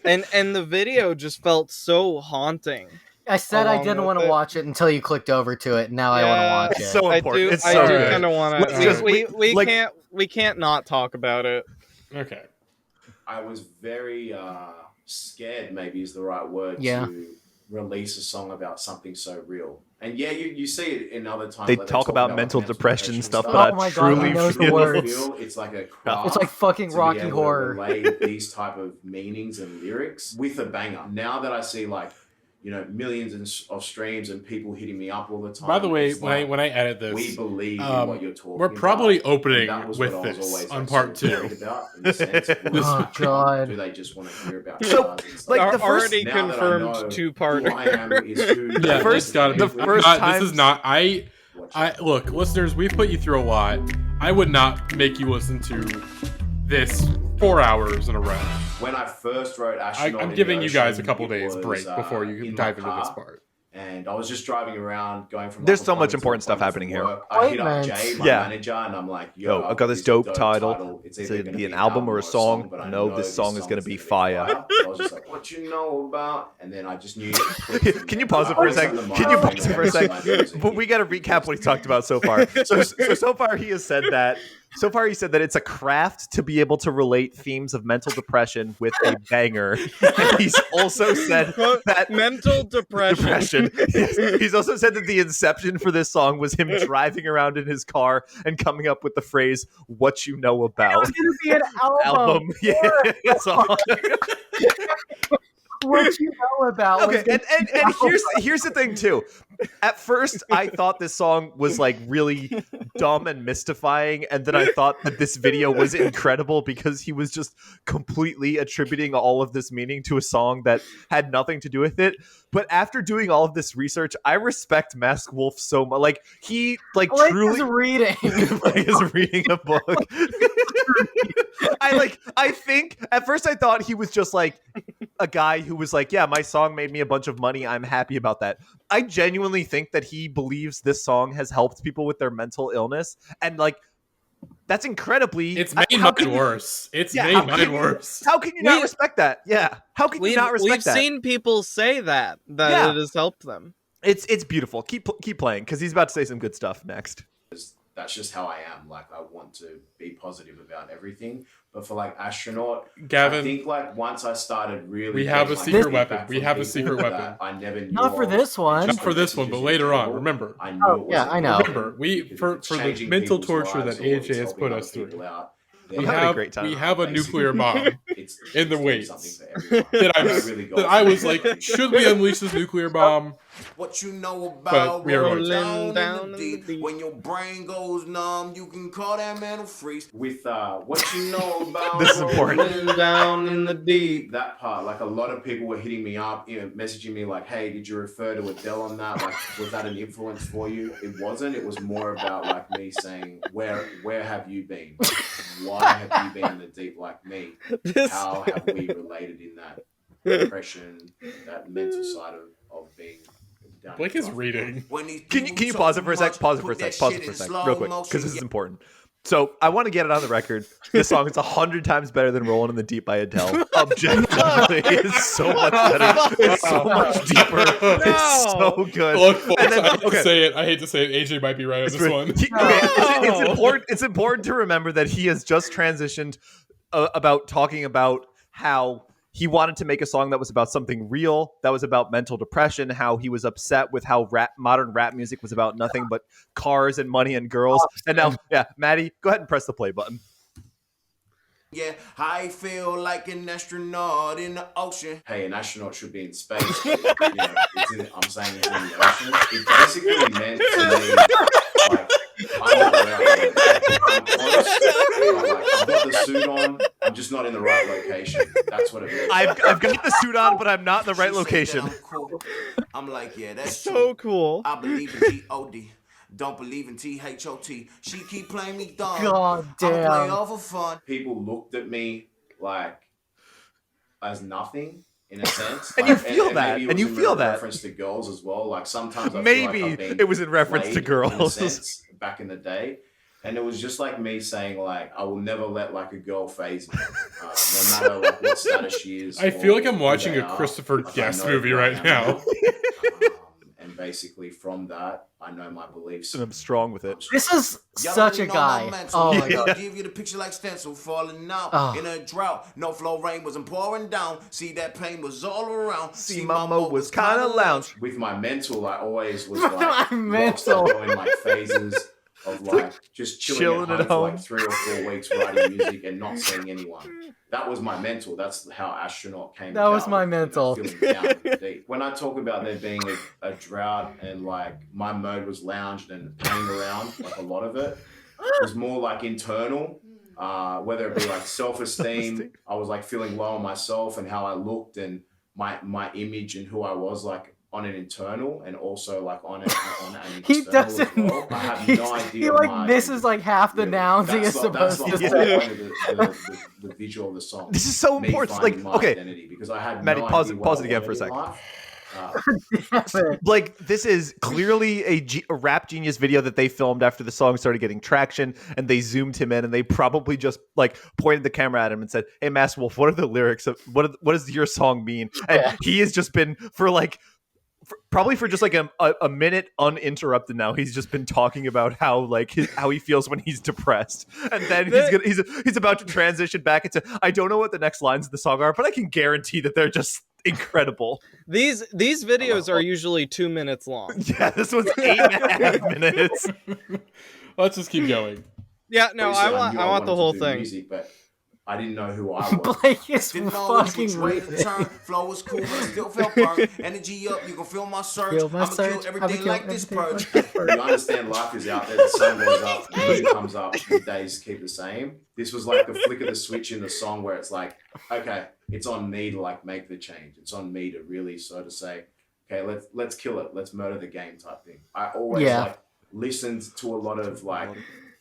and the video just felt so haunting. I said I didn't want to watch it until you clicked over to it. Now I want to watch it. It's so important. I do kind of want to. We can't not talk about it. Okay. I was very scared, maybe is the right word, to release a song about something so real. And yeah, you see it in other times. They talk about mental depression stuff, but I truly feel it's like a craft. It's like fucking Rocky Horror. Relay these type of meanings and lyrics with a banger. Now that I see millions of streams and people hitting me up all the time. By the way, when I edit this, we believe in what you're talking about. We're probably opening with this on part 2. Oh God! Do they just want to hear about? So, like the first already confirmed 2-parter. This is not. I look, listeners. We've put you through a lot. I would not make you listen to this 4 hours in a row. When I first wrote Astronaut, I'm giving you guys a couple days break before you dive into this part. And I was just driving around, going from. There's so much important stuff happening here. I hit up Jay, my manager, and I'm like, "Yo, I got this dope title. It's either going to be an album or a song. But I know this song is going to be fire." I was just like, "What you know about?" And then I just knew. Can you pause it for a second? But we got to recap what he talked about so far. So far he has said that. So far, he said that it's a craft to be able to relate themes of mental depression with a banger. And he's also said that mental depression. He's also said that the inception for this song was him driving around in his car and coming up with the phrase "What you know about." It was going to be an album. Yeah, song. What you know about? Okay, and here's the thing too. At first, I thought this song was like really dumb and mystifying, and then I thought that this video was incredible because he was just completely attributing all of this meaning to a song that had nothing to do with it. But after doing all of this research, I respect Masked Wolf so much. Like he truly is reading, is reading a book. I think at first I thought he was just like a guy who was like, yeah, my song made me a bunch of money. I'm happy about that. I genuinely think that he believes this song has helped people with their mental illness. And like, that's incredibly... It's made mine worse. It's made mine worse. How can you not respect that? Yeah. How can you not respect that? We've seen people say that it has helped them. It's beautiful. Keep playing because he's about to say some good stuff next. That's just how I am. Like, I want to be positive about everything. But for like Astronaut, Gavin, I think like once I started really, we have a secret weapon. We have a secret weapon. I never knew. Not for this one. Not for this one, but later on. Remember. I know. Remember, for the mental torture that AJ has put us through. We have a nuclear bomb in the wings. That I was like, should we unleash this nuclear bomb? What you know But about we are rolling down in the deep. When your brain goes numb, you can call that mental freeze. With what you know about this is important. rolling down in the deep. That part, like a lot of people were hitting me up, messaging me like, "Hey, did you refer to Adele on that? Like, was that an influence for you?" It wasn't. It was more about like me saying, "Where have you been? Why have you been in the deep like me? How have we related in that depression, that mental side of being." Blake is reading. Can you pause it for a sec? Pause it for a sec, real quick, because this is important. So I want to get it on the record. This song is 100 times better than "Rolling in the Deep" by Adele. Objectively, it's so much better. It's so much deeper. It's so good. Look, folks, I hate to say it. AJ might be right on this one. It's important to remember that he has just transitioned about talking about how he wanted to make a song that was about something real, that was about mental depression, how he was upset with how modern rap music was about nothing but cars and money and girls. And now, Matty, go ahead and press the play button. Yeah, I feel like an astronaut in the ocean. Hey, an astronaut should be in space. But, I'm saying it's in the ocean. It basically meant to me, like, I'm not where I'm close. I've got the suit on. I'm just not in the right location. That's what it means. I've got the suit on, but I'm not in the right location. I'm like, yeah, that's so cool. I believe in G-O-D. Don't believe in T-H-O-T. She keep playing me dumb. God damn. I'm play all for fun. People looked at me like as nothing in a sense. And you feel that. And you feel that. Reference to girls as well. Like sometimes I feel like it was in reference to girls back in the day. And it was just like me saying, like, I will never let like a girl phase me, no matter like what status she is. I feel like I'm watching a Christopher Guest movie right now. And basically from that, I know my beliefs. And I'm strong with it. This is such a guy. Oh my god. Give you the picture like stencil falling out in a drought. No flow rain wasn't pouring down. See that pain was all around. See my mode was kind of lounge. With my mental, I always was like going like phases of like just chilling at home for like 3 or 4 weeks writing music and not seeing anyone. That was my mental. That's how Astronaut came about. That was my mental. When I talk about there being a drought and like my mode was lounged and playing around, like a lot of it was more like internal, whether it be like self-esteem. I was like feeling low on myself and how I looked and my image and who I was like on an internal and also like on an external. He doesn't. Well. I have no idea. This is like half the nouns he is supposed to say. The visual of the song. This is so important. Like, okay, because I had Matty, pause it again for a second. Like, this is clearly a Rap Genius video that they filmed after the song started getting traction, and they zoomed him in, and they probably just like pointed the camera at him and said, "Hey, Master Wolf, what are the lyrics? What does your song mean?" And he has just been probably for just like a minute uninterrupted now. He's just been talking about how like how he feels when he's depressed, and then he's about to transition back into, I don't know what the next lines of the song are, but I can guarantee that they're just incredible. These videos are usually 2 minutes long. Yeah, this one's 8.5 minutes. Let's just keep going. Yeah, no, I want the whole thing. Music, but I didn't know who I was. Blake is fucking weird. Flow was cool, but I still felt burnt. Energy up, you can feel my surge. I'ma kill everything like this purge. You understand life is out there, the sun goes up, the moon comes up, the days keep the same. This was like the flick of the switch in the song where it's like, okay, it's on me to like make the change. It's on me to really sort of say, okay, let's kill it. Let's murder the game type thing. I always like listened to a lot of like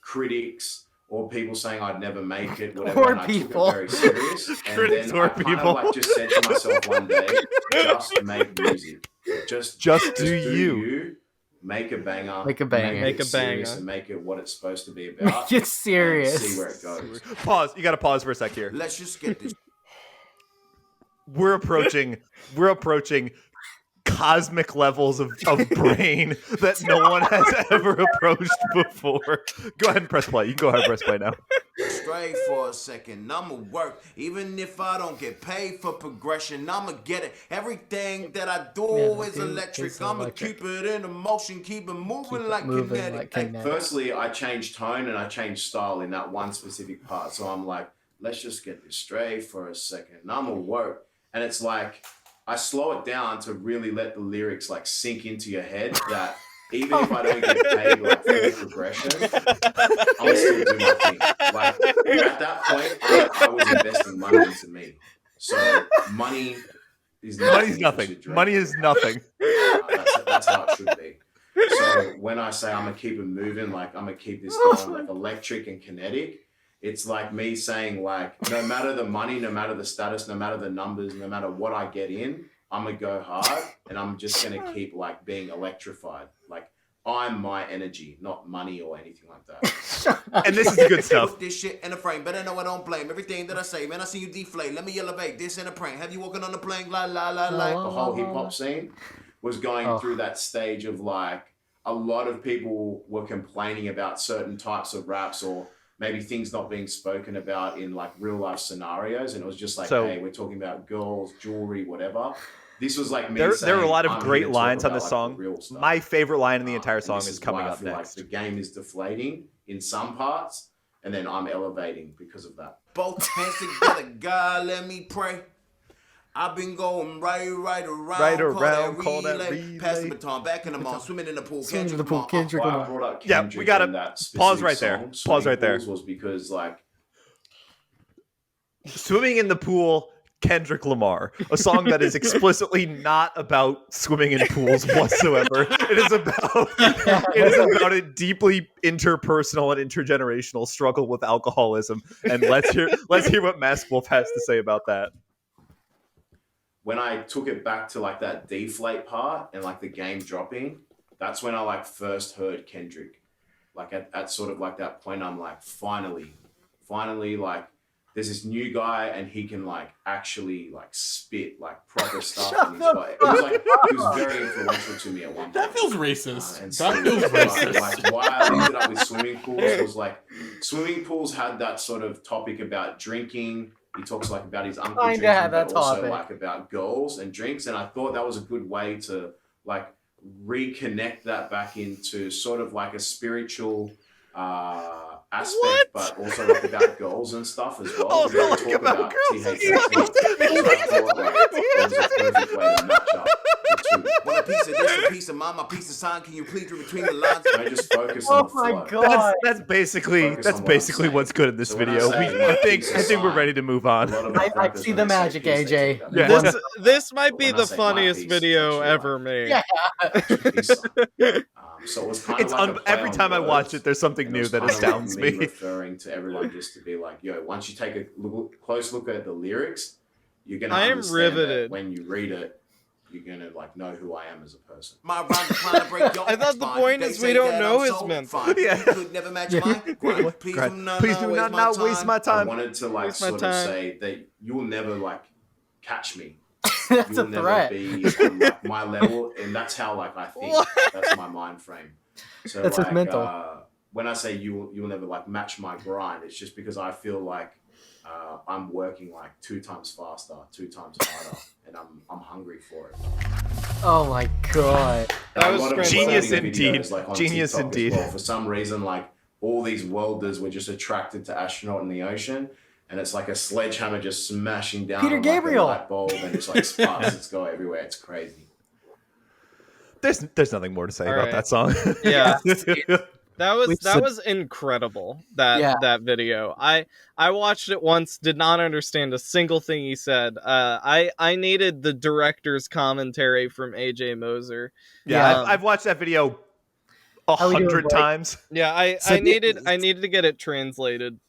critics or people saying I'd never make it, whatever, and I took it very serious. And then I kind of like just said to myself one day, just make music. Just do you. Make a banger. Make a banger. Make a banger. And make it what it's supposed to be about. Make it serious. See where it goes. Pause. You got to pause for a sec here. Let's just get this. We're approaching cosmic levels of brain that no one has ever approached before. Go ahead and press play. You can go ahead and press play now. Straight for a second, I'ma work. Even if I don't get paid for progression, I'ma get it. Everything that I do is electric. I'ma keep it in motion, keep it moving like kinetic. Firstly, I changed tone and I changed style in that one specific part. So I'm like, let's just get this straight for a second. I'ma work. And it's like, I slow it down to really let the lyrics like sink into your head that even if I don't get paid like for progression, I'm still do my thing. Like at that point, I was investing money into me. So money is nothing. Money is nothing. That's how it should be. So when I say I'm gonna keep it moving, like I'm gonna keep this going like electric and kinetic, it's like me saying like no matter the money, no matter the status, no matter the numbers, no matter what I get in, I'm gonna go hard and I'm just gonna keep like being electrified. Like I'm my energy, not money or anything like that. And this is the good stuff. Put this shit in a frame, better know I don't blame everything that I say. Man, I see you deflate. Let me elevate this in a prank. Have you walking on the plane? La la la la. The whole hip hop scene was going through that stage of like a lot of people were complaining about certain types of raps or maybe things not being spoken about in like real life scenarios, and it was just like, hey, we're talking about girls, jewelry, whatever. This was like me there are a lot of I'm great here to lines talk on this about, song. like, My favorite line in the entire song this is coming why I up feel next. Like the game is deflating in some parts, and then I'm elevating because of that. Both hands together, God, let me pray. I've been going right around, call that relay. Pass the baton, back in the mall, swimming in the pool, Kendrick Lamar. Yeah, we gotta pause right there. Pause right there. Was because like swimming in the pool, Kendrick Lamar, a song that is explicitly not about swimming in pools whatsoever. It is about a deeply interpersonal and intergenerational struggle with alcoholism. And let's hear what Mask Wolf has to say about that. When I took it back to like that deflate part and like the game dropping, that's when I like first heard Kendrick. Like at sort of like that point, I'm like, finally, like there's this new guy and he can like actually like spit like proper stuff. It was very influential to me at one point. That feels racist. That feels racist. Like why I linked it up with swimming pools was like swimming pools had that sort of topic about drinking. He talks like about his uncle drinking, but also like about girls and drinks. And I thought that was a good way to like reconnect that back into sort of like a spiritual aspect, but also like about girls and stuff as well. Also like about girls. So I thought like it was a perfect way to match up the two. Well, a piece of this, a piece of mine, my piece of sign. Can you please read between the lines? Can I just focus on the flow? God. That's basically what's good in this video. I think we're ready to move on. I see the magic, AJ. Yeah. This might be the funniest video ever made. Yeah. So it was kind of like every time I watch it, there's something new that astounds me. Referring to everyone just to be like, yo, once you take a close look at the lyrics, you're gonna understand riveted. That when you read it, you're gonna like know who I am as a person. I thought the point is we don't know his mental. Yeah. Could never match mine. Please do not waste my time. I wanted to like sort of say that you will never like catch me. That's You'll a never threat. be on like, my level, and that's how like I think. That's my mind frame. So That's like, his mental. When I say you will never like match my grind, it's just because I feel like I'm working like 2 times faster, 2 times harder, and I'm hungry for it. Oh my god. That was genius videos, indeed. like, on Genius TikTok as indeed. well. For some reason, like all these welders were just attracted to Astronaut in the ocean. And it's like a sledgehammer just smashing down Peter on Gabriel. Like a light bulb, and it's like sparks that's go everywhere. It's crazy. There's nothing more to say All about right. that song. Yeah. That was incredible. That video. I watched it once, did not understand a single thing he said. I needed the director's commentary from AJ Moser. Yeah, I've watched that video 100 times. Yeah, I needed to get it translated.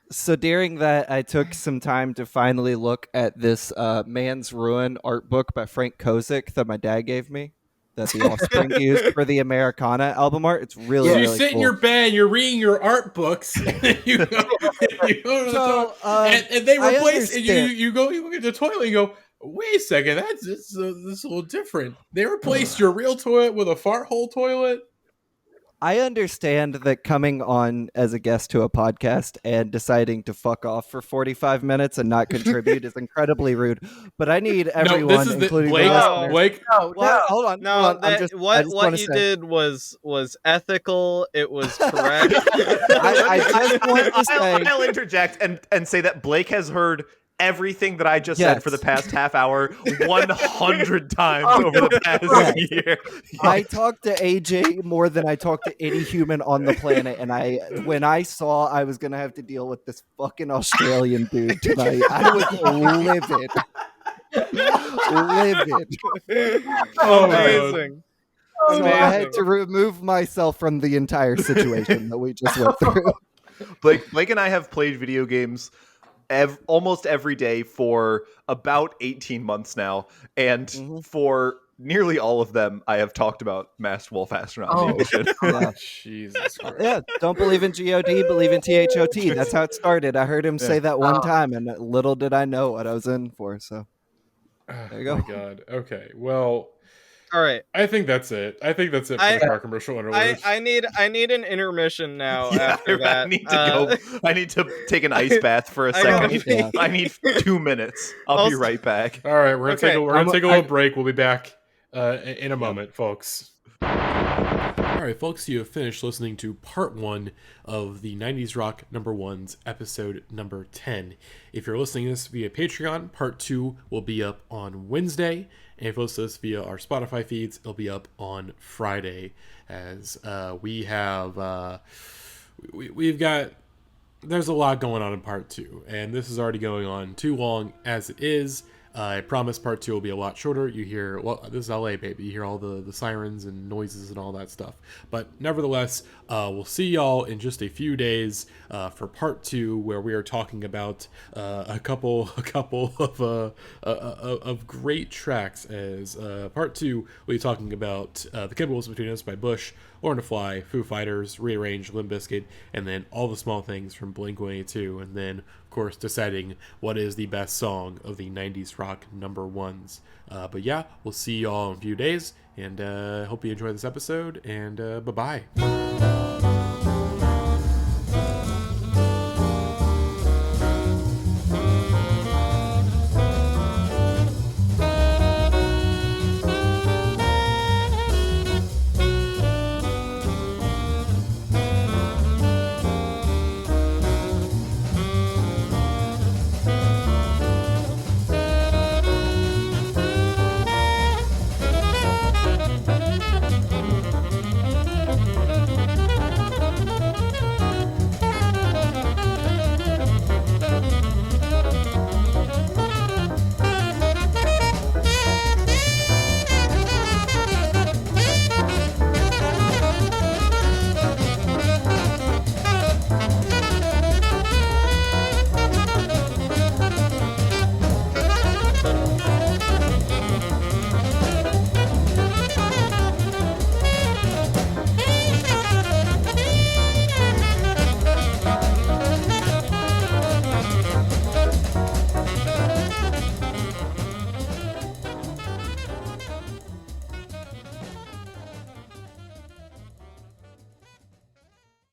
So during that, I took some time to finally look at this Man's Ruin art book by Frank Kozik that my dad gave me, that the Offspring used for the Americana album art. It's really, so really you sit cool. in your bed, you're reading your art books, and you go to the toilet, and they replace, and you look at the toilet and you go, Wait a second, this is a little different. They replaced your real toilet with a fart hole toilet? I understand that coming on as a guest to a podcast and deciding to fuck off for 45 minutes and not contribute is incredibly rude. But I need everyone, including Blake. Blake. No, hold on. What you did was ethical. It was correct. I just want to say, I'll interject and say that Blake has heard everything that I just said for the past half hour 100 times over the past year. I talked to AJ more than I talked to any human on the planet, and when I saw I was gonna have to deal with this fucking Australian dude tonight, I was livid. Amazing. So I had to remove myself from the entire situation that we just went through. Blake and I have played video games almost every day for about 18 months now, and for nearly all of them I have talked about Masked Wolf Astronaut. Jesus Christ. Yeah, don't believe in God, believe in THOT. That's how it started. I heard him say that one time, and little did I know what I was in for. So there you go. Oh my God. Okay, well, all right. I think that's it. For the car commercial interlude. I need an intermission now. After that, I need to go. I need to take an ice bath for a second. I need 2 minutes. I'll be right back. All right, we're gonna take a little break. We'll be back in a moment, folks. All right, folks, you have finished listening to part 1 of the 90s Rock number 1's episode number 10. If you're listening to this via Patreon, part 2 will be up on Wednesday. And if you listen to this via our Spotify feeds, it'll be up on Friday. As we have, we've got, there's a lot going on in part 2. And this is already going on too long as it is. I promise part 2 will be a lot shorter. You hear, well, this is LA, baby. You hear all the sirens and noises and all that stuff. But nevertheless, we'll see y'all in just a few days for part 2, where we are talking about a couple of great tracks. As part 2, we'll be talking about The Kid Wolves Between Us by Bush, Learn to Fly, Foo Fighters, Rearranged, Limp Bizkit, and then All the Small Things from Blink-182, and then, of course, deciding what is the best song of the 90s Rock number 1s. But yeah, we'll see you all in a few days, and hope you enjoy this episode, and bye-bye.